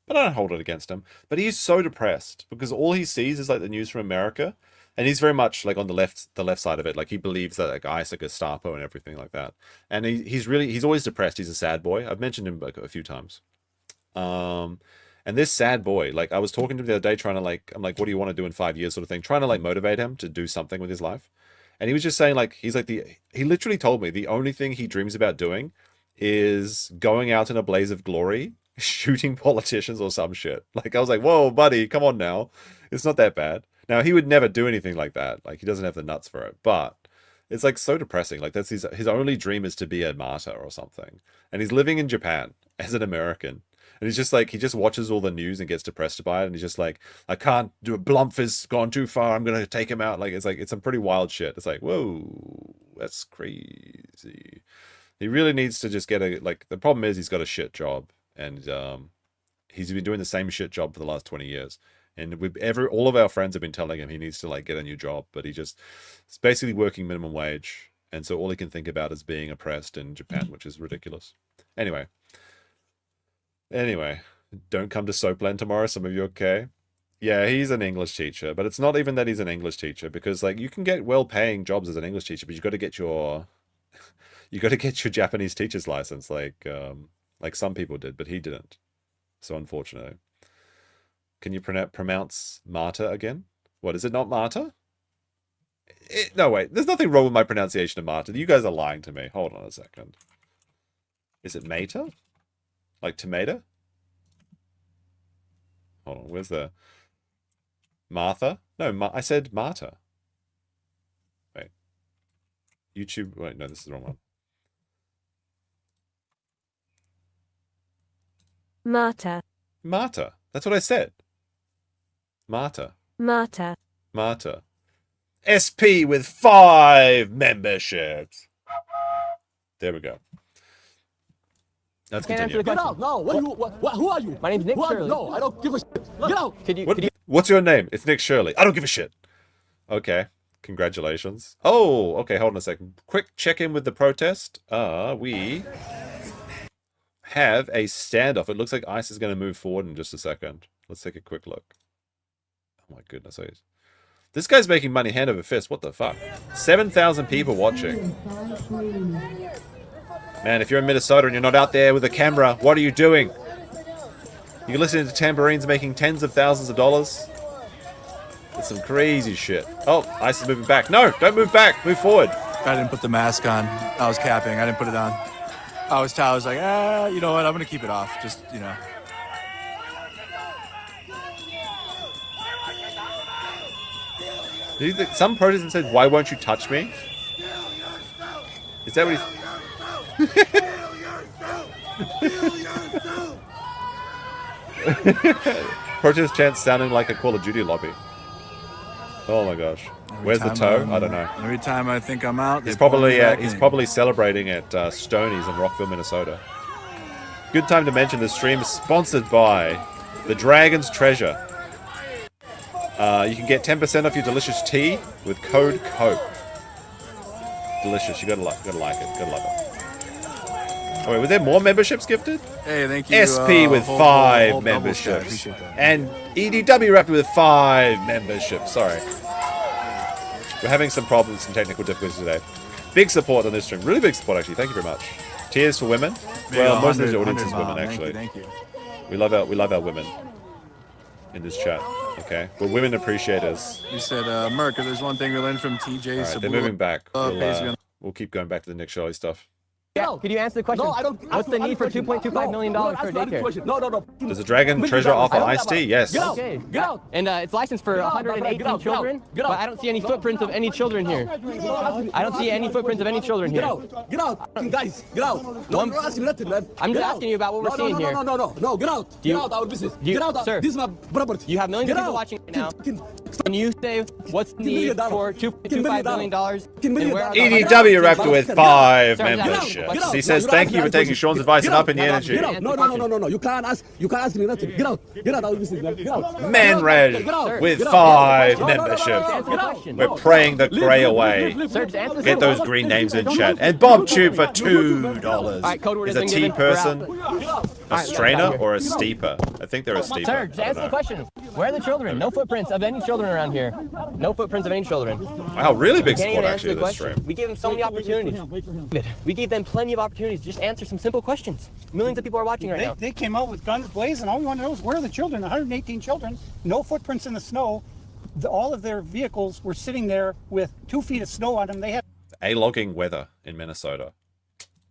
But I don't hold it against him. But he's so depressed because all he sees is like the news from America, and he's very much like on the left side of it. Like he believes that like ICE are Gestapo and everything like that. And he's always depressed. He's a sad boy. I've mentioned him like a few times. And this sad boy, like I was talking to him the other day, trying to like, I'm like, what do you want to do in 5 years, sort of thing, trying to like motivate him to do something with his life. And he was just saying like, he literally told me the only thing he dreams about doing is going out in a blaze of glory, shooting politicians or some shit. Like I was like, whoa, buddy, come on now. It's not that bad. Now he would never do anything like that. Like he doesn't have the nuts for it, but it's like so depressing. Like that's his only dream is to be a martyr or something. And he's living in Japan as an American. And he's just like, he just watches all the news and gets depressed by it. And he's just like, I can't do it. Blumph has gone too far. I'm going to take him out. Like, it's some pretty wild shit. It's like, whoa, that's crazy. He really needs to just get the problem is he's got a shit job. And he's been doing the same shit job for the last 20 years. And all of our friends have been telling him he needs to like get a new job. But it's basically working minimum wage. And so all he can think about is being oppressed in Japan, which is ridiculous. Anyway, don't come to Soapland tomorrow. Some of you okay? Yeah, he's an English teacher, but it's not even that he's an English teacher because like you can get well-paying jobs as an English teacher, but you got to get your Japanese teacher's license, like some people did, but he didn't. So unfortunately. Can you pronounce Marta again? What is it? Not Marta? No, wait. There's nothing wrong with my pronunciation of Marta. You guys are lying to me. Hold on a second. Is it Mata? Like tomato? Hold on, where's the... Martha? No, I said Marta. Wait. YouTube... Wait, no, this is the wrong one. Marta. Marta. That's what I said. Marta. Marta. Marta. SP with 5 memberships. There we go. Let's continue. Get out! No, who are you? My name's Nick Shirley. No, I don't give a shit. Get out! Could you... What's your name? It's Nick Shirley. I don't give a shit. Okay. Congratulations. Oh, okay. Hold on a second. Quick check-in with the protest. We have a standoff. It looks like ICE is going to move forward in just a second. Let's take a quick look. Oh my goodness. This guy's making money hand over fist. What the fuck? 7,000 people watching. Man, if you're in Minnesota and you're not out there with a camera, what are you doing? You're listening to tambourines making tens of thousands of dollars? It's some crazy shit. Oh, ICE is moving back. No, don't move back. Move forward. I didn't put the mask on. I was capping. I didn't put it on. I was like, you know what? I'm going to keep it off. Just, you know. Do you think some protestant said, "Why won't you touch me"? Is that what he's... Protest chants sounding like a Call of Duty lobby. Oh my gosh. Every Where's the time toe? I'm- I don't know. Every time I think I'm out, He's they pull me probably back he's in. probably celebrating at Stoney's in Rockville, Minnesota. Good time to mention the stream is sponsored by the Dragon's Treasure. You can get 10% off your delicious tea with code COPE. Delicious. You gotta like it. Gotta love it. Oh wait, were there more memberships gifted? Hey, thank you. SP with whole 5 double memberships. chat. Appreciate that. And EDW wrapped with 5 memberships. Sorry. We're having some problems, some technical difficulties today. Big support on this stream. Really big support, actually. Thank you very much. Tears for women. Well, most of the audience is women, actually. Thank you. We love our women in this chat. Okay, we're women appreciators. You said, Merc, if there's one thing we learned from TJ, All right, they're moving back. We'll keep going back to the Nick Shirley stuff. Yeah, could you answer the question? No, I don't. What's the need for $2.25 million for a daycare? No. Does the Dragon Treasure offer iced tea? Yes. Get out. Okay. Get out. And it's licensed for 118 children, but I don't see any footprints of any children here. I don't see any footprints of any children here. Get out. Guys, get out. No, don't ask me nothing, man. I'm just asking you about what we're seeing here. No, get out. Get out our business. Get out. Sir, this is my property. You have millions of Get people out. watching right now. Can you say what's the need for $2.25 million? And where are the EDW wrapped with 5 Sir, I'm just- memberships. He says, thank you for taking Sean's advice and upping the energy. Get out. No. You can't ask me nothing. Get out. Get out our business, man. Get out. Manred with 5 memberships. We're praying the grey away. Get those green names in chat. And Bob Tube for $2. Is a tea person a strainer or a steeper? I think they're a steeper. Sir, just answer the question. Where are the children? No footprints of any children around here. No footprints of any children. Wow, really big Can't support even actually answer of the this question. stream. We gave them so many opportunities. We gave them plenty of opportunities to just answer some simple questions. Millions of people are watching right now. They came out with guns blazing. All we want to know is where are the children? 118 children, no footprints in the snow. All of their vehicles were sitting there with 2 feet of snow on them. They A-logging weather in Minnesota.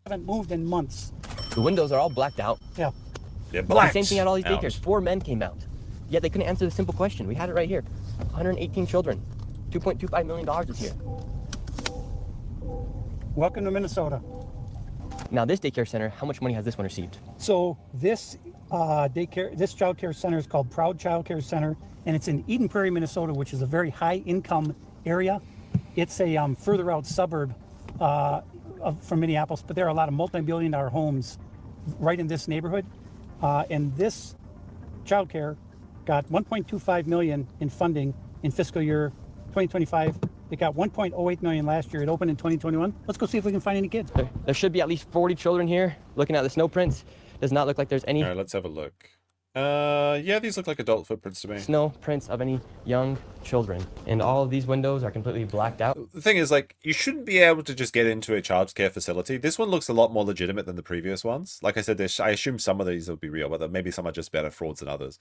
haven't moved in months. The windows are all blacked out. Yeah. They're The blacked same thing at all these out. daycares. 4 men came out. Yet they couldn't answer the simple question. We had it right here. 118 children. $2.25 million is here. Welcome to Minnesota. Now this daycare center, how much money has this one received? So this this child care center is called Proud Child Care Center, and it's in Eden Prairie, Minnesota, which is a very high income area. It's a further out suburb from Minneapolis, but there are a lot of multi-billion-dollar homes right in this neighborhood. And this child care got $1.25 million in funding in fiscal year 2025. It got $1.08 million last year. It opened in 2021. Let's go see if we can find any kids. There should be at least 40 children here. Looking at the snow prints, does not look like there's any All right, let's have a look. Yeah, these look like adult footprints to me. snow prints of any young children. And all of these windows are completely blacked out. The thing is, like, you shouldn't be able to just get into a child care facility. This one looks a lot more legitimate than the previous ones. Like I said, I assume some of these will be real, but maybe some are just better frauds than others.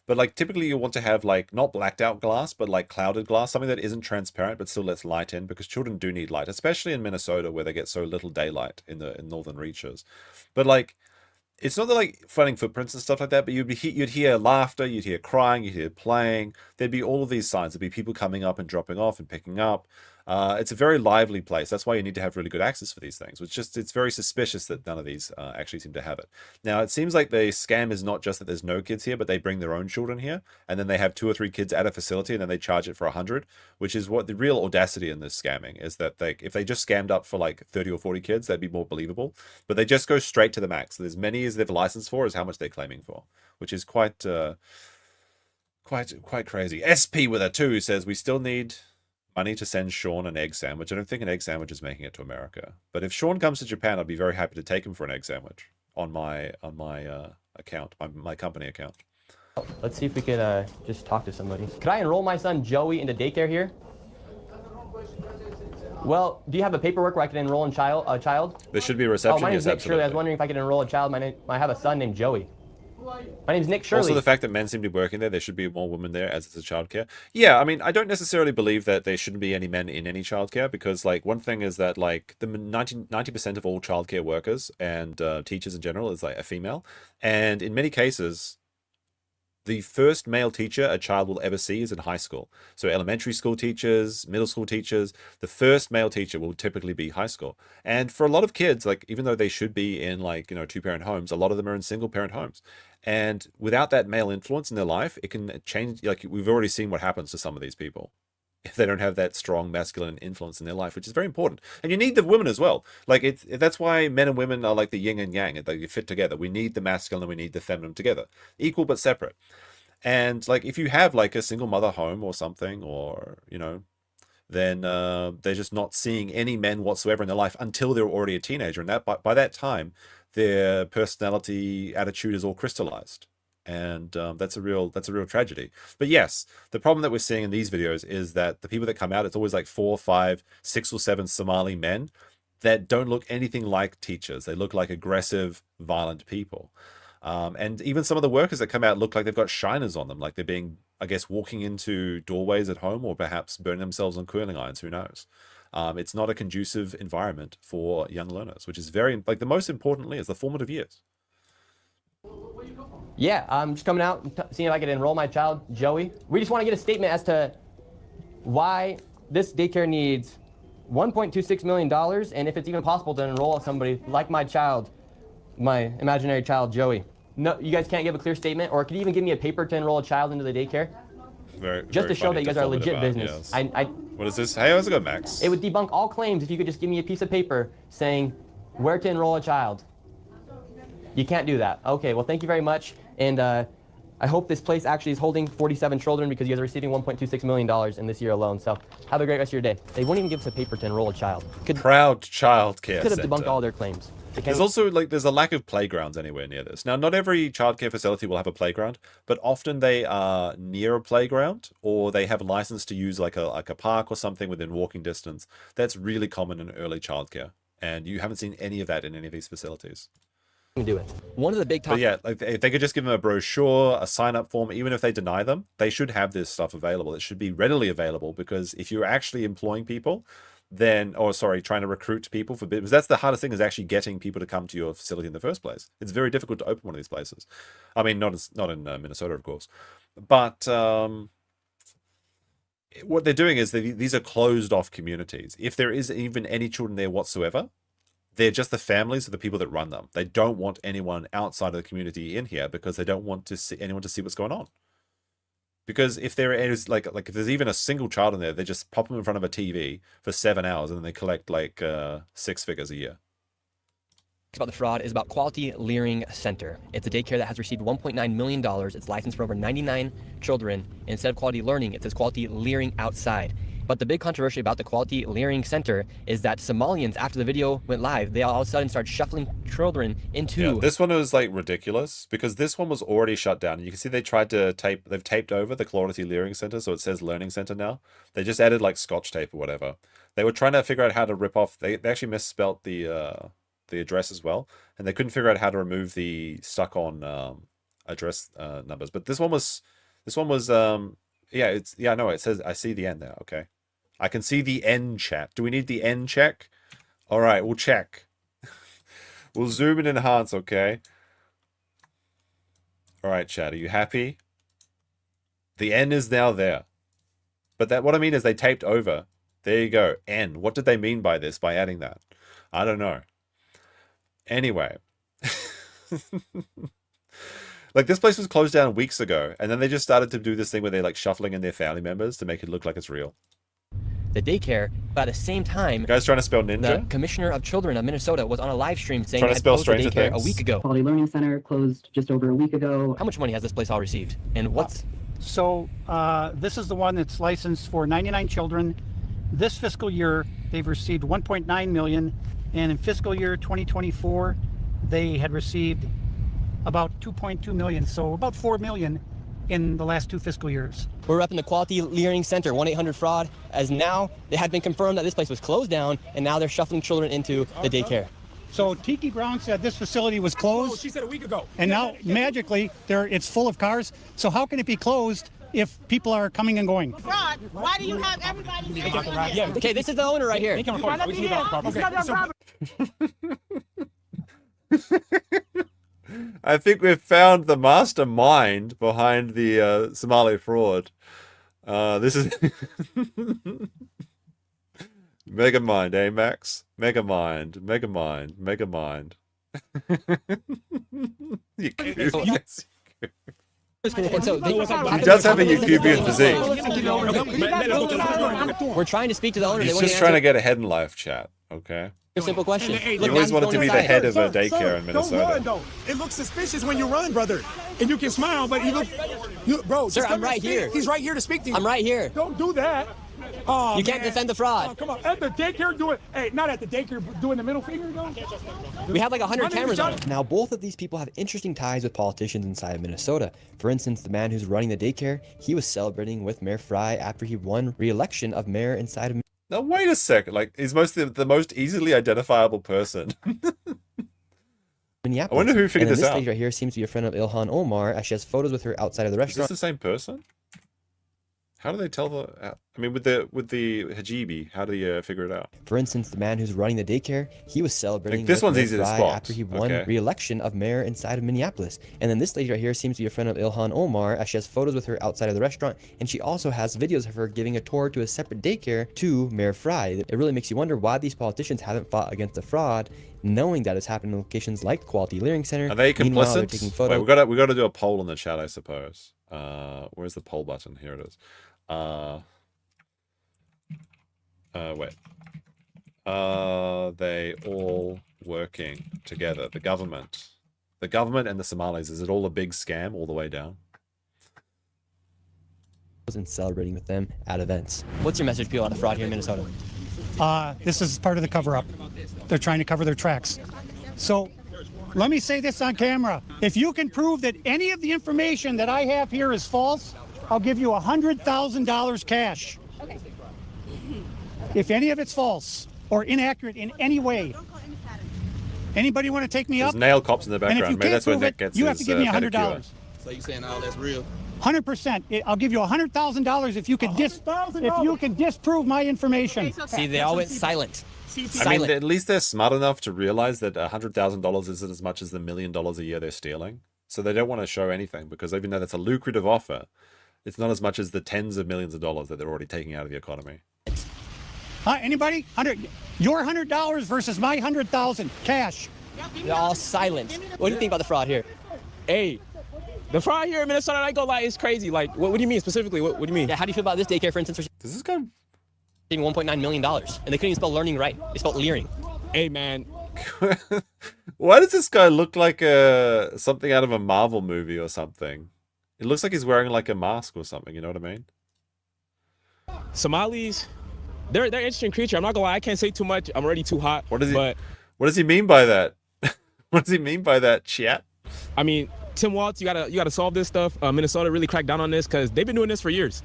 But, like, typically you want to have, like, not blacked out glass, but, like, clouded glass, something that isn't transparent but still lets light in, because children do need light, especially in Minnesota where they get so little daylight in the northern reaches. But, like, it's not that, like, finding footprints and stuff like that, but you'd hear laughter, you'd hear crying, you'd hear playing. There'd be all of these signs. There'd be people coming up and dropping off and picking up. It's a very lively place. That's why you need to have really good access for these things. It's very suspicious that none of these actually seem to have it. Now, it seems like the scam is not just that there's no kids here, but they bring their own children here, and then they have 2 or 3 kids at a facility, and then they charge it for 100, which is what the real audacity in this scamming is, that if they just scammed up for like 30 or 40 kids, that'd be more believable. But they just go straight to the max. So as many as they've licensed for is how much they're claiming for, which is quite crazy. SP with a 2 says we still need money to send Sean an egg sandwich. I don't think an egg sandwich is making it to America. But if Sean comes to Japan, I'd be very happy to take him for an egg sandwich on my account, my company account. Let's see if we could just talk to somebody. Could I enroll my son Joey into daycare here? Well, do you have a paperwork where I can enroll a child? There should be a reception. Oh, my name's yes, Nick Shirley. I was absolutely. wondering if I could enroll a child. I have a son named Joey. My name's Nick Shirley. Also, the fact that men seem to be working there should be more women there, as it's a childcare. Yeah, I mean, I don't necessarily believe that there shouldn't be any men in any childcare, because, like, one thing is that, like, the 90% of all childcare workers and teachers in general is, like, a female. And in many cases, the first male teacher a child will ever see is in high school. So elementary school teachers, middle school teachers, the first male teacher will typically be high school. And for a lot of kids, like, even though they should be in, like, 2-parent homes, a lot of them are in single-parent homes. And without that male influence in their life, it can change. Like, we've already seen what happens to some of these people. if they don't have that strong masculine influence in their life, which is very important. And you need the women as well. Like that's why men and women are like the yin and yang. They fit together. We need the masculine and we need the feminine together, equal but separate. And like if you have like a single mother home or something, or then they're just not seeing any men whatsoever in their life until they're already a teenager, and that by that time their personality attitude is all crystallized. And that's a real tragedy. But yes, the problem that we're seeing in these videos is that the people that come out, it's always like 4, 5, 6 or 7 Somali men that don't look anything like teachers. They look like aggressive, violent people. And even some of the workers that come out look like they've got shiners on them, like they're being, I guess, walking into doorways at home, or perhaps burning themselves on curling irons, who knows. It's not a conducive environment for young learners, which is very, like, the most importantly is the formative years. Yeah, I'm just coming out and seeing if I could enroll my child, Joey. We just want to get a statement as to why this daycare needs $1.26 million, and if it's even possible to enroll somebody like my child, my imaginary child, Joey. No, you guys can't give a clear statement, or could you even give me a paper to enroll a child into the daycare? Just to show that you guys are a legit business. Yes. What is this? Hey, how's it going, Max? It would debunk all claims if you could just give me a piece of paper saying where to enroll a child. You can't do that. Okay, well, thank you very much. And I hope this place actually is holding 47 children, because you guys are receiving $1.26 million in this year alone. So have a great rest of your day. They won't even give us a paper to enroll a child. Proud child care Could have center. debunked all their claims. There's also there's a lack of playgrounds anywhere near this. Now, not every childcare facility will have a playground, but often they are near a playground, or they have a license to use like a park or something within walking distance. That's really common in early childcare, and you haven't seen any of that in any of these facilities. Do it. One of the big But yeah, like if they could just give them a brochure, a sign-up form, even if they deny them, they should have this stuff available. It should be readily available, because if you're actually employing people, then, trying to recruit people for business, that's the hardest thing, is actually getting people to come to your facility in the first place. It's very difficult to open one of these places. I mean, not in Minnesota, of course, but what they're doing is these are closed-off communities. If there is even any children there whatsoever, they're just the families of the people that run them. They don't want anyone outside of the community in here, because they don't want to see anyone to see what's going on. Because if there is like if there's even a single child in there, they just pop them in front of a TV for 7 hours, and then they collect like 6 figures a year. About the fraud is about Quality Leering Center. It's a daycare that has received $1.9 million. It's licensed for over 99 children. Instead of Quality Learning, it says Quality Leering Outside. But the big controversy about the Quality Leering Center is that Somalians, after the video went live, they all of a sudden started shuffling children into... Yeah, this one was like ridiculous, because this one was already shut down. You can see they've taped over the Quality Leering Center, so it says Learning Center now. They just added like Scotch tape or whatever. They were trying to figure out how to rip off... They actually misspelt the address as well, and they couldn't figure out how to remove the stuck-on address numbers. But this one was... it says... I see the end there, okay. I can see the end chat. Do we need the end check? All right, we'll check. We'll zoom and enhance, okay? All right, chat, are you happy? The N is now there. But what I mean is they taped over. There you go, N. What did they mean by this, by adding that? I don't know. Anyway. Like, this place was closed down weeks ago, and then they just started to do this thing where they're like shuffling in their family members to make it look like it's real. The daycare, but at the same time, you guys trying to spell ninja? The Commissioner of Children of Minnesota was on a live stream saying trying to spell closed the Stranger daycare Things? a week ago. Quality Learning Center closed just over a week ago. How much money has this place all received? And what's... So this is the one that's licensed for 99 children. This fiscal year, they've received 1.9 million. And in fiscal year 2024, they had received about 2.2 million. So about 4 million in the last 2 fiscal years. We're repping the Quality Leering Center, 1-800-FRAUD, as now it had been confirmed that this place was closed down, and now they're shuffling children into the daycare. So Tiki Brown said this facility was closed. Oh, she said a week ago. And now magically it's full of cars. So how can it be closed if people are coming and going? Fraud. Why do you have everybody? Yeah. Okay, this is the owner right here. I think we've found the mastermind behind the Somali fraud. This is Megamind, eh, Max? Megamind. You And so he does have a Yakubian physique. We're trying to speak to the owner. He's They just trying to get ahead in life, chat. Okay. A simple question. You always wanted to be the head of a daycare in Don't run, Minnesota. though. It looks suspicious when you run, brother. And you can smile, but bro. Sir, just I'm let me right speak. here. He's right here to speak to you. I'm right here. Don't do that. Oh, You can't man. defend the fraud. Oh, come on. At the daycare doing, hey, not at the daycare doing the middle finger, though. We have like 100 My name is cameras on. John- Now, both of these people have interesting ties with politicians inside of Minnesota. For instance, the man who's running the daycare, he was celebrating with Mayor Fry after he won re-election of mayor inside of Now wait a second, like he's the most easily identifiable person. Minneapolis. I wonder who figured and then this out. lady right here seems to be a friend of Ilhan Omar, as she has photos with her outside of the Is this restaurant. the same person? How do they tell the? I mean, with the hijibi, how do you figure it out? For instance, the man who's running the daycare, he was celebrating Like, this with one's Mayor easy to Fry spot. after he won Okay. re-election of mayor inside of Minneapolis. And then this lady right here seems to be a friend of Ilhan Omar, as she has photos with her outside of the restaurant, and she also has videos of her giving a tour to a separate daycare to Mayor Fry. It really makes you wonder why these politicians haven't fought against the fraud, knowing that it's happened in locations like the Quality Learning Center. Are they Meanwhile, they're complicit? taking Wait, photos. we got to do a poll in the chat, I suppose. Where's the poll button? Here it is. Wait. Are they all working together? The government and the Somalis. Is it all a big scam all the way down? And celebrating with them at events. What's your message, people, on the fraud here in Minnesota? This is part of the cover-up. They're trying to cover their tracks. So let me say this on camera. If you can prove that any of the information that I have here is false, I'll give you $100,000 cash. If any of it's false or inaccurate in any way, anybody want to take me There's up? nail cops in the And if background. you Maybe can't that's where prove Nick it, gets you his have to give me $100. pedicure. So you saying all that's real? 100%. I'll give you $100,000 if you can disprove my information. See, they all went silent. I mean, at least they're smart enough to realize that $100,000 isn't as much as the $1 million a year they're stealing. So they don't want to show anything because even though that's a lucrative offer, it's not as much as the tens of millions of dollars that they're already taking out of the economy. Anybody? Your $100 versus my $100,000 cash. They're all silent. What do you think about the fraud here? Hey, the fraud here in Minnesota, I ain't gonna lie, it's crazy. Like, what do you mean specifically? What do you mean? Yeah, how do you feel about this daycare, for instance? Does this guy $1.9 million, and they couldn't even spell learning right. They spelled leering. Hey, man. Why does this guy look like something out of a Marvel movie or something? It looks like he's wearing like a mask or something. You know what I mean? Somalis, they're an interesting creature. I'm not gonna lie, I can't say too much. I'm already too hot. What does he mean by that? What does he mean by that, chat? I mean, Tim Waltz, you gotta solve this stuff. Minnesota really cracked down on this because they've been doing this for years.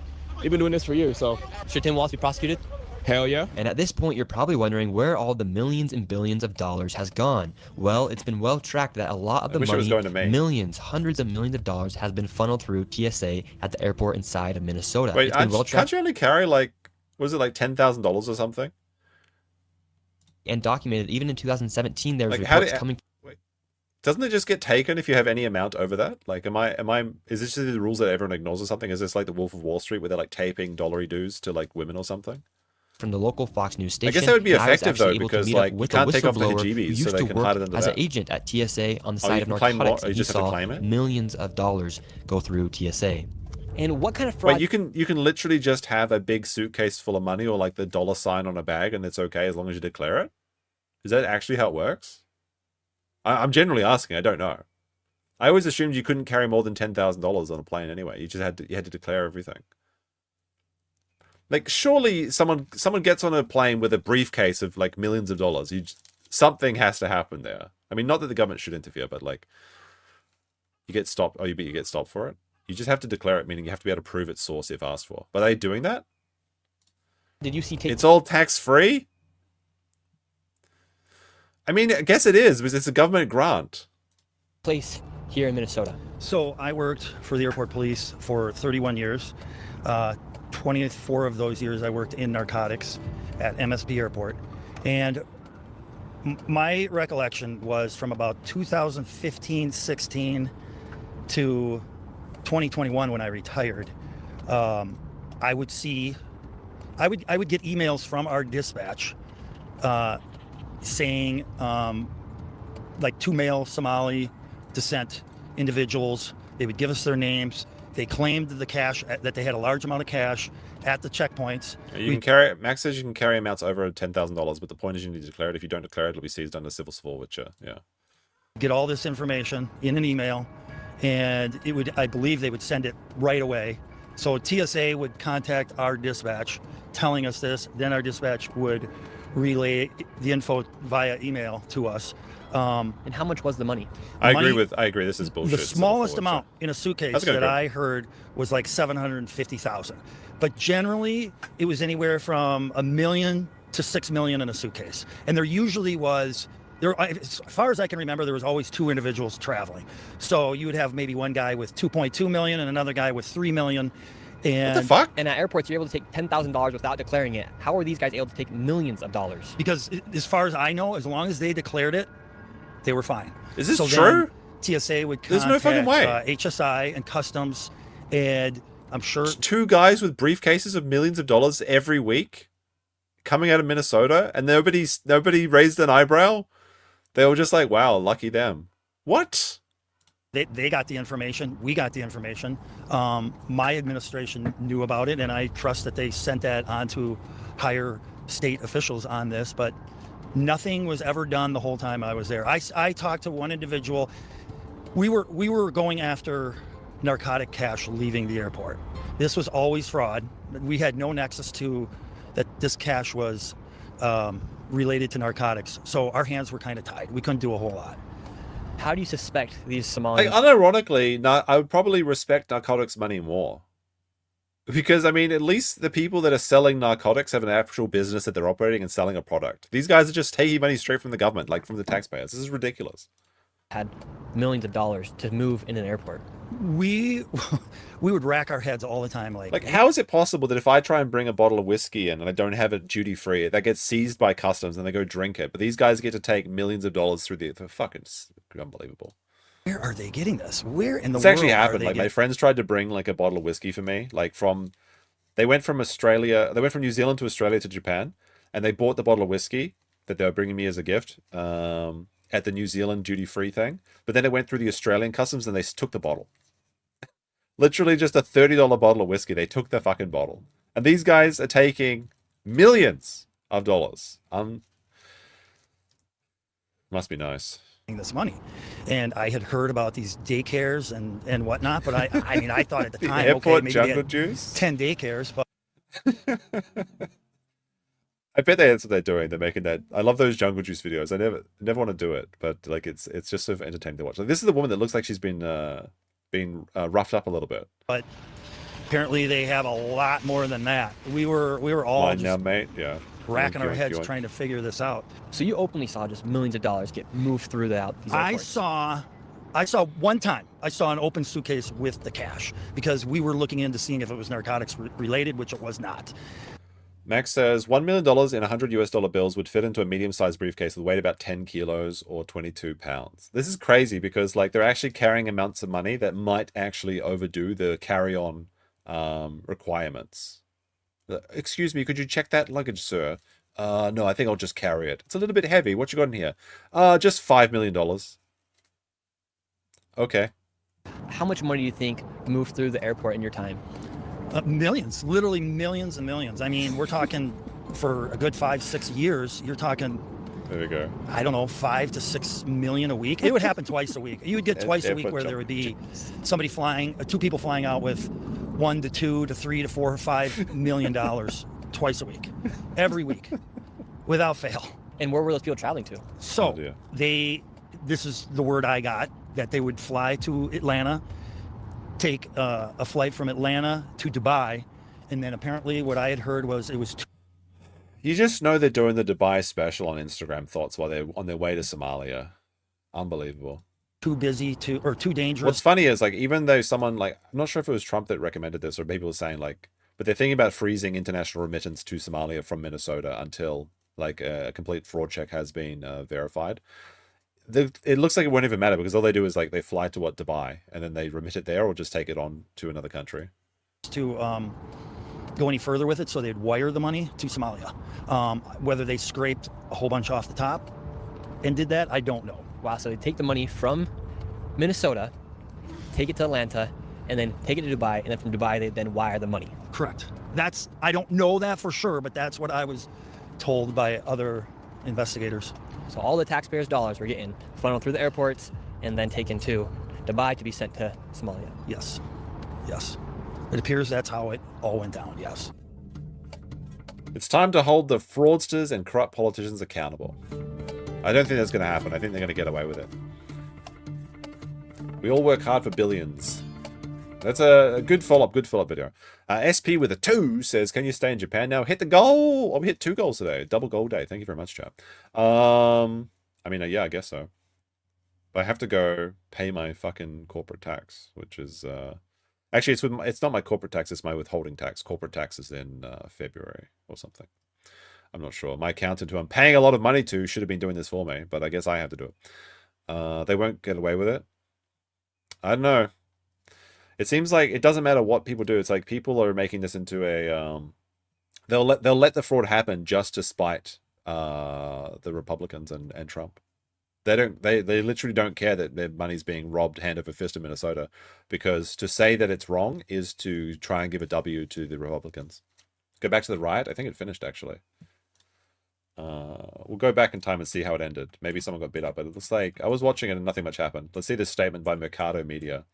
So should Tim Waltz be prosecuted? Hell yeah. And at this point, you're probably wondering where all the millions and billions of dollars has gone. Well, it's been well tracked that a lot of the wish it was money, going to me. millions, hundreds of millions of dollars, has been funneled through TSA at the airport inside of Minnesota. Wait, It's been well can't tracked you only carry like, was it like $10,000 or something? and documented. Even in 2017, there was Like, how reports do- coming. Doesn't it just get taken if you have any amount over that? Like, is this just the rules that everyone ignores or something? Is this like the Wolf of Wall Street where they're like taping dollary dues to like women or something? From the local Fox News station. I guess that would be and I was effective, though, actually able to because, meet up like, you with a can't take off the whistleblower who hijibis, so used they to can work hide it under as an that. agent at TSA on the Oh, side you of can claim more- narcotics. you and he just have to saw claim it? millions of dollars go through TSA. And what kind of fraud? Wait, you can literally just have a big suitcase full of money or like the dollar sign on a bag and it's okay as long as you declare it? Is that actually how it works? I'm generally asking. I don't know. I always assumed you couldn't carry more than $10,000 on a plane anyway. You just had to declare everything. Like, surely someone gets on a plane with a briefcase of like millions of dollars. Something has to happen there. I mean, not that the government should interfere, but like, you get stopped. Oh, you get stopped for it. You just have to declare it, meaning you have to be able to prove its source if asked for. But are they doing that? Did you see? It's all tax free. I mean, I guess it is because it's a government grant. Place here in Minnesota. So I worked for the airport police for 31 years. 24 of those years I worked in narcotics at MSP Airport. And my recollection was from about 2015-16 to 2021 when I retired. I would get emails from our dispatch saying like 2 male Somali descent individuals. They would give us their names They claimed the cash, that they had a large amount of cash at the checkpoints. You can carry. Max says you can carry amounts over $10,000, but the point is you need to declare it. If you don't declare it, it'll be seized under civil forfeiture. Yeah. Get all this information in an email, and it would, I believe, they would send it right away. So TSA would contact our dispatch, telling us this. Then our dispatch would relay the info via email to us. And how much was the money? I agree. This is bullshit. The smallest amount in a suitcase that I heard was like $750,000. But generally, it was anywhere from $1 million to $6 million in a suitcase. And there usually was, as far as I can remember, there was always two individuals traveling. So you would have maybe one guy with $2.2 million and another guy with $3 million. And what the fuck? And at airports, you're able to take $10,000 without declaring it. How are these guys able to take millions of dollars? Because as far as I know, as long as they declared it, they were fine. Is this true? TSA would contact There's no fucking way. HSI and Customs, and I'm sure Just two guys with briefcases of millions of dollars every week coming out of Minnesota, and nobody raised an eyebrow. They were just like, "Wow, lucky them." What? They got the information. We got the information. My administration knew about it, and I trust that they sent that on to higher state officials on this, but nothing was ever done the whole time I was there. I talked to one individual. We were going after narcotic cash leaving the airport. This was always fraud. We had no nexus to that this cash was related to narcotics. So our hands were kind of tied. We couldn't do a whole lot. How do you suspect these Somalians? Unironically, I would probably respect narcotics money more. Because, I mean, at least the people that are selling narcotics have an actual business that they're operating and selling a product. These guys are just taking money straight from the government, like from the taxpayers. This is ridiculous. Had millions of dollars to move in an airport. We would rack our heads all the time. Like, how is it possible that if I try and bring a bottle of whiskey in and I don't have it duty free, that gets seized by customs and they go drink it, but these guys get to take millions of dollars through the fucking unbelievable. Where are they getting this? Where in the It's world actually are happened. they Like, my friends tried to bring like a bottle of whiskey for me, like they went from New Zealand to Australia to Japan, and they bought the bottle of whiskey that they were bringing me as a gift at the New Zealand duty-free thing. But then it went through the Australian customs and they took the bottle. Literally just a $30 bottle of whiskey. They took the fucking bottle. And these guys are taking millions of dollars. Must be nice. This money, and I had heard about these daycares and whatnot, but I mean I thought at the time, okay, maybe they had 10 daycares, but I bet that's what they're doing. They're making that. I love those jungle juice videos. I never want to do it, but like it's just sort of entertaining to watch. Like, this is the woman that looks like she's been roughed up a little bit. But apparently they have a lot more than that. We were all Mine just now, mate. Yeah. racking our heads trying to figure this out. So you openly saw just millions of dollars get moved through these airports. I saw one time, I saw an open suitcase with the cash because we were looking into seeing if it was narcotics related, which it was not. Max says $1 million in $100 bills would fit into a medium-sized briefcase with weight about 10 kilos or 22 pounds. This is crazy because like they're actually carrying amounts of money that might actually overdo the carry-on requirements. Excuse me, could you check that luggage, sir? No, I think I'll just carry it. It's a little bit heavy. What you got in here? Just $5 million. Okay. How much money do you think moved through the airport in your time? Millions, literally millions and millions. I mean, we're talking for a good 5-6 years, you're talking, there we go, I don't know, 5 to 6 million a week. It would happen twice a week. You would get twice a week where there would be somebody flying, two people flying out with $1 to $2 to $3 to $4 or $5 million twice a week, every week, without fail. And where were those people traveling to? So this is the word I got, that they would fly to Atlanta, take a flight from Atlanta to Dubai, and then apparently what I had heard was it was you just know they're doing the Dubai special on Instagram thoughts while they're on their way to Somalia. Unbelievable. Too busy or too dangerous. What's funny is like even though someone like, I'm not sure if it was Trump that recommended this or people were saying like, but they're thinking about freezing international remittance to Somalia from Minnesota until like a complete fraud check has been verified. It looks like it won't even matter because all they do is like they fly to Dubai and then they remit it there or just take it on to another country. To go any further with it, so they'd wire the money to Somalia. Whether they scraped a whole bunch off the top and did that, I don't know. Wow, so they take the money from Minnesota, take it to Atlanta, and then take it to Dubai, and then from Dubai they then wire the money. Correct. I don't know that for sure, but that's what I was told by other investigators. So all the taxpayers' dollars were getting funneled through the airports and then taken to Dubai to be sent to Somalia. Yes. Yes. It appears that's how it all went down, yes. It's time to hold the fraudsters and corrupt politicians accountable. I don't think that's going to happen. I think they're going to get away with it. We all work hard for billions. That's a good follow-up video. SP with a 2 says, can you stay in Japan now? Hit the goal! Oh, we hit 2 goals today. Double goal day. Thank you very much, chat. I mean, yeah, I guess so. But I have to go pay my fucking corporate tax, which is... Actually, it's not my corporate tax, it's my withholding tax. Corporate tax is in February or something. I'm not sure. My accountant, who I'm paying a lot of money to, should have been doing this for me, but I guess I have to do it. They won't get away with it. I don't know. It seems like it doesn't matter what people do. It's like people are making this into a... they'll let the fraud happen just to spite the Republicans and Trump. They literally don't care that their money's being robbed hand over fist in Minnesota, because to say that it's wrong is to try and give a W to the Republicans. Go back to the riot. I think it finished, actually. We'll go back in time and see how it ended. Maybe someone got beat up, but it looks like I was watching it and nothing much happened. Let's see this statement by Mercado Media.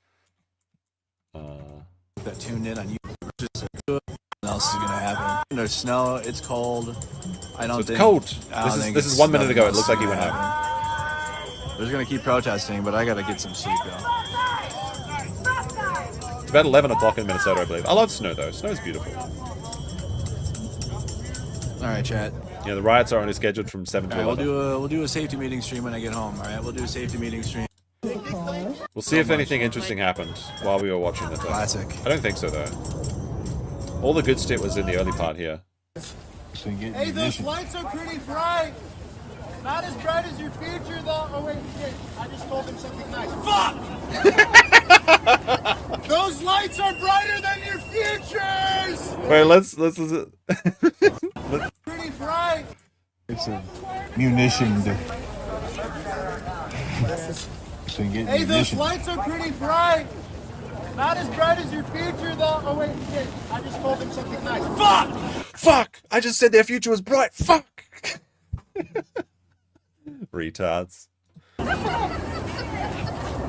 That tuned in on YouTube. Just what else is gonna happen? There's snow. It's cold. I don't So it's think. cold. Think This is 1 minute ago. It looks like he went home. They're just gonna keep protesting, but I gotta get some sleep though. It's about 11 o'clock in Minnesota, I believe. I love snow, though. Snow's beautiful. All right, chat. Yeah, the riots are only scheduled from 7 to All right, 11. we'll do a safety meeting stream when I get home. All right, we'll do a safety meeting stream. We'll see if anything interesting happened while we were watching the thing. Classic. I don't think so, though. All the good shit was in the early part here. Hey, those lights are pretty bright. Not as bright as your future, though. Oh, wait, shit. I just told him something nice. Fuck! Those lights are brighter than your futures! Wait, let's listen. Pretty bright. It's a munition. Hey, those lights are pretty bright. Not as bright as your future, though. Oh, wait, shit. I just told him something nice. Fuck! Fuck! I just said their future was bright. Fuck! Retards.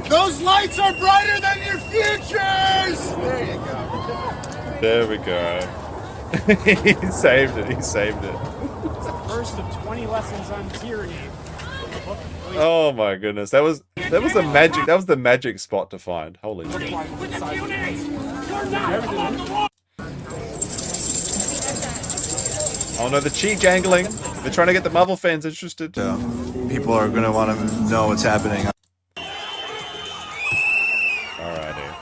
Those lights are brighter than your futures! There you go. There we go. He saved it. He saved it. It's the first of 20 lessons on tyranny. Oh my goodness. That was the magic spot to find. Holy shit. Oh no, the cheek jangling. They're trying to get the Marvel fans interested. So, people are gonna want to know what's happening. Alrighty.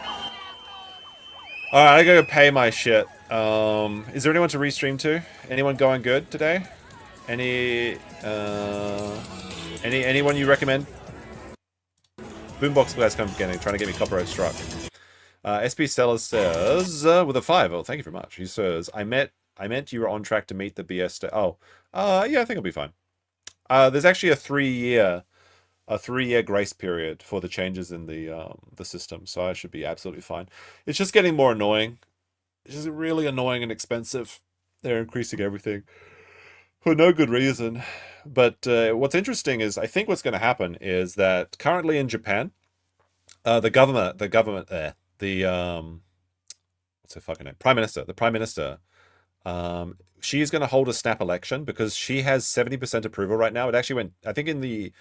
Alright, I gotta pay my shit. Is there anyone to restream to? Anyone going good today? Anyone you recommend? Boombox guys come getting trying to get me copyright struck. SP Sellers says with a 5. Oh, thank you very much. He says, I meant you were on track to meet the BS. Yeah, I think it'll be fine. There's actually a 3-year grace period for the changes in the system, so I should be absolutely fine. It's just getting more annoying. It's just really annoying and expensive. They're increasing everything for no good reason. But what's interesting is I think what's going to happen is that currently in Japan, the what's her fucking name? The Prime Minister. She's going to hold a snap election because she has 70% approval right now. It actually went, I think, in the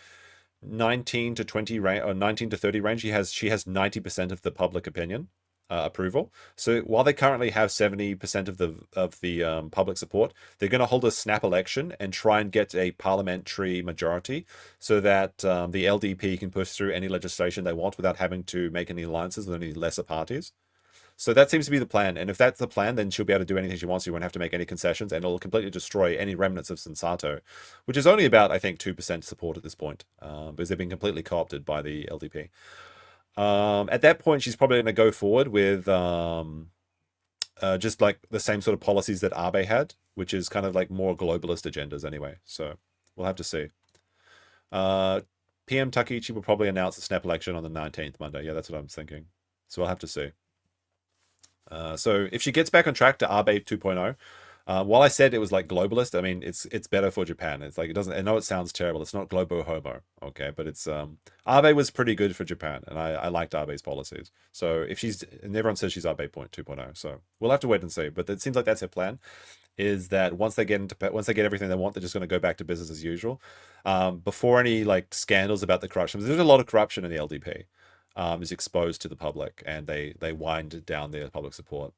19 to 20 range or 19 to 30 range. She has 90% of the public opinion approval. So while they currently have 70% of the public support, they're going to hold a snap election and try and get a parliamentary majority so that the LDP can push through any legislation they want without having to make any alliances with any lesser parties. So that seems to be the plan. And if that's the plan, then she'll be able to do anything she wants. She won't have to make any concessions, and it'll completely destroy any remnants of Sensato, which is only about, I think, 2% support at this point, because they've been completely co-opted by the LDP. At that point, she's probably going to go forward with just like the same sort of policies that Abe had, which is kind of like more globalist agendas anyway. So we'll have to see. PM Takichi will probably announce the snap election on the 19th, Monday. Yeah, that's what I'm thinking. So we'll have to see. So if she gets back on track to Abe 2.0, while I said it was like globalist, I mean it's better for Japan. It's like it doesn't. I know it sounds terrible. It's not globo homo, okay? But it's Abe was pretty good for Japan, and I liked Abe's policies. So if she's, and everyone says she's Abe 2.0, so we'll have to wait and see. But it seems like that's her plan. Is that once they get everything they want, they're just going to go back to business as usual, before any like scandals about the corruption. There's a lot of corruption in the LDP, is exposed to the public, and they wind down their public support.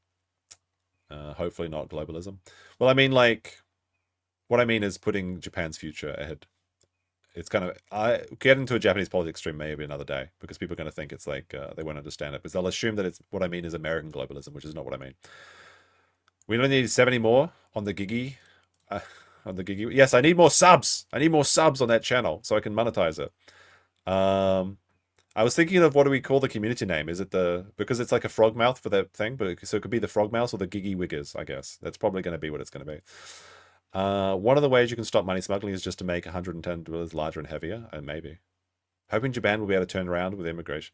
Hopefully not globalism. Well, I mean, like, what I mean is putting Japan's future ahead. It's kind of, I get into a Japanese politics stream maybe another day, because people are going to think it's like they won't understand it, because they'll assume that it's what I mean is American globalism, which is not what I mean. We only need 70 more on the Gigi. Yes, I need more subs. I need more subs on that channel so I can monetize it. I was thinking of what do we call the community name? Is it because it's like a frog mouth for that thing, but so it could be the frog mouse or the Gigi Wiggers, I guess. That's probably going to be what it's going to be. One of the ways you can stop money smuggling is just to make $110 larger and heavier, and maybe. Hoping Japan will be able to turn around with immigration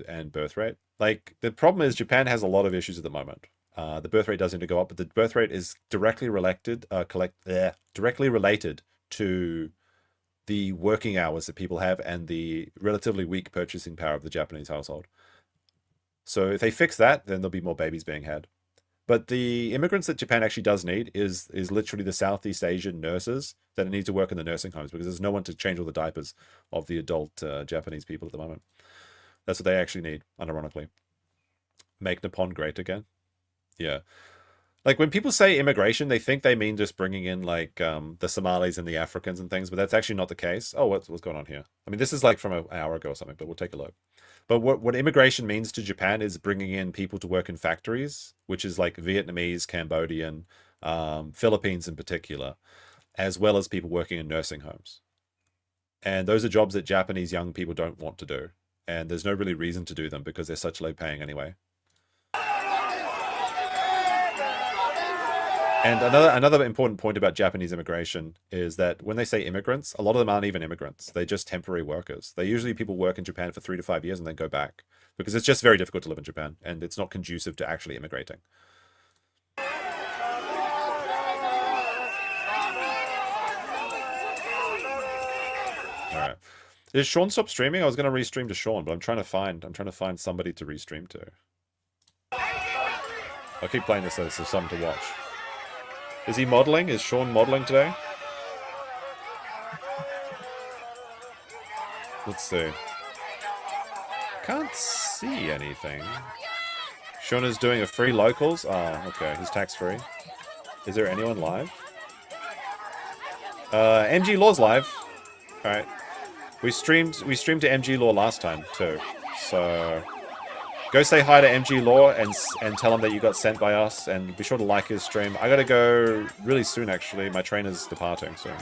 and birth rate. Like, the problem is Japan has a lot of issues at the moment. The birth rate does need to go up, but the birth rate is directly related to the working hours that people have and the relatively weak purchasing power of the Japanese household. So if they fix that, then there'll be more babies being had. But the immigrants that Japan actually does need is literally the Southeast Asian nurses that need to work in the nursing homes, because there's no one to change all the diapers of the adult Japanese people at the moment. That's what they actually need, unironically. Make Nippon great again. Yeah. Like, when people say immigration, they think they mean just bringing in, like, the Somalis and the Africans and things, but that's actually not the case. Oh, what's going on here? I mean, this is, like, from an hour ago or something, but we'll take a look. But what immigration means to Japan is bringing in people to work in factories, which is, like, Vietnamese, Cambodian, Philippines in particular, as well as people working in nursing homes. And those are jobs that Japanese young people don't want to do. And there's no really reason to do them because they're such low paying anyway. And another important point about Japanese immigration is that when they say immigrants, a lot of them aren't even immigrants. They're just temporary workers. They usually people work in Japan for 3 to 5 years and then go back, because it's just very difficult to live in Japan and it's not conducive to actually immigrating. All right. Did Sean stop streaming? I was going to restream to Sean, but I'm trying to find somebody to restream to. I'll keep playing this so there's something to watch. Is he modeling? Is Sean modeling today? Let's see. Can't see anything. Sean is doing a free locals. Ah, okay. He's tax-free. Is there anyone live? MG Law's live. Alright. We streamed to MG Law last time too. So go say hi to MG Law and tell him that you got sent by us, and be sure to like his stream. I gotta go really soon, actually. My train is departing soon.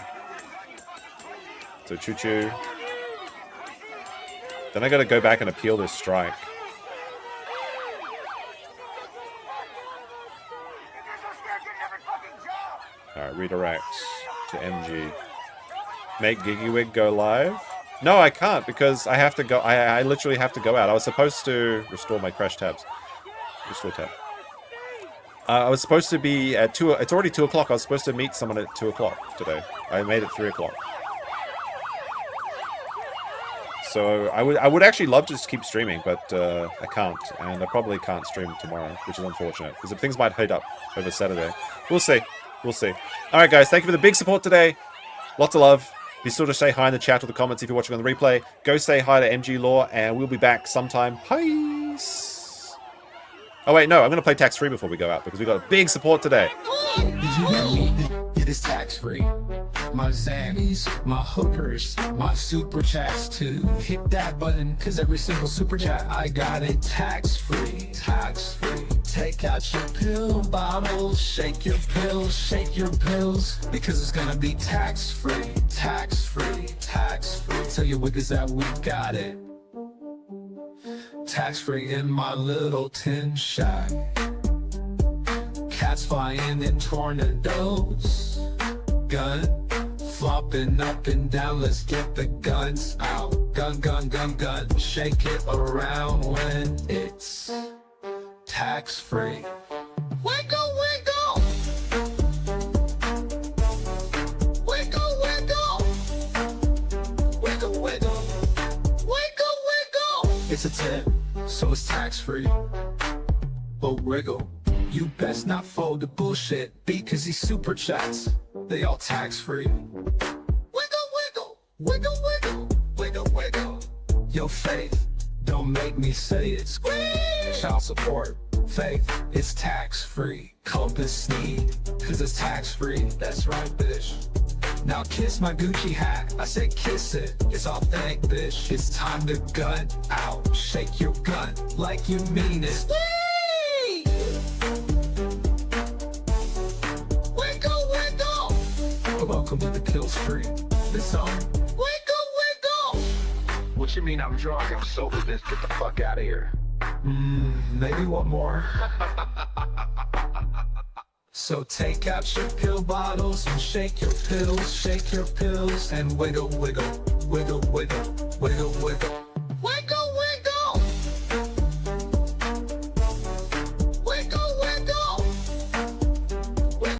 So choo-choo. Then I gotta go back and appeal this strike. Alright, redirect to MG. Make Gigiwig go live? No, I can't, because I have to go. I literally have to go out. I was supposed to restore my crash tabs. Restore tab. I was supposed to be at 2. It's already 2 o'clock. I was supposed to meet someone at 2 o'clock today. I made it 3 o'clock. So I would actually love to just keep streaming, but I can't, and I probably can't stream tomorrow, which is unfortunate, because things might heat up over Saturday. We'll see. We'll see. All right, guys. Thank you for the big support today. Lots of love. Be sure to say hi in the chat or the comments if you're watching on the replay. Go say hi to MG Law, and we'll be back sometime. Peace. Oh, wait, no. I'm going to play tax-free before we go out, because we got a big support today. Did you know it is tax-free? My Zannies, my hookers, my super chats too. Hit that button, cause every single super chat I got it tax-free, tax-free. Take out your pill bottle, shake your pills, because it's gonna be tax-free, tax-free, tax-free. Tell your wiggers that we got it. Tax-free in my little tin shack. Cats flying in tornadoes. Gun flopping up and down, let's get the guns out. Gun, gun, gun, gun, shake it around when it's tax-free. Wiggle, wiggle! Wiggle, wiggle! Wiggle, wiggle! Wiggle, wiggle! It's a tip, so it's tax-free. But wiggle, you best not fold the bullshit because these super chats, they all tax-free. Wiggle, wiggle! Wiggle, wiggle! Wiggle, wiggle! Yo, Faith, don't make me say it. Squeeze! Child support, Faith, it's tax-free. Compass sneak, cause it's tax-free. That's right, bitch. Now kiss my Gucci hat, I said kiss it. It's authentic, bitch. It's time to gut out. Shake your gut like you mean it. Whee! Wiggle, wiggle! Welcome to the kill street. This song. Wiggle, wiggle! What you mean I'm drunk? I'm sober, bitch. Get the fuck out of here. Maybe one more. So take out your pill bottles and shake your pills, and wiggle, wiggle, wiggle, wiggle, wiggle, wiggle.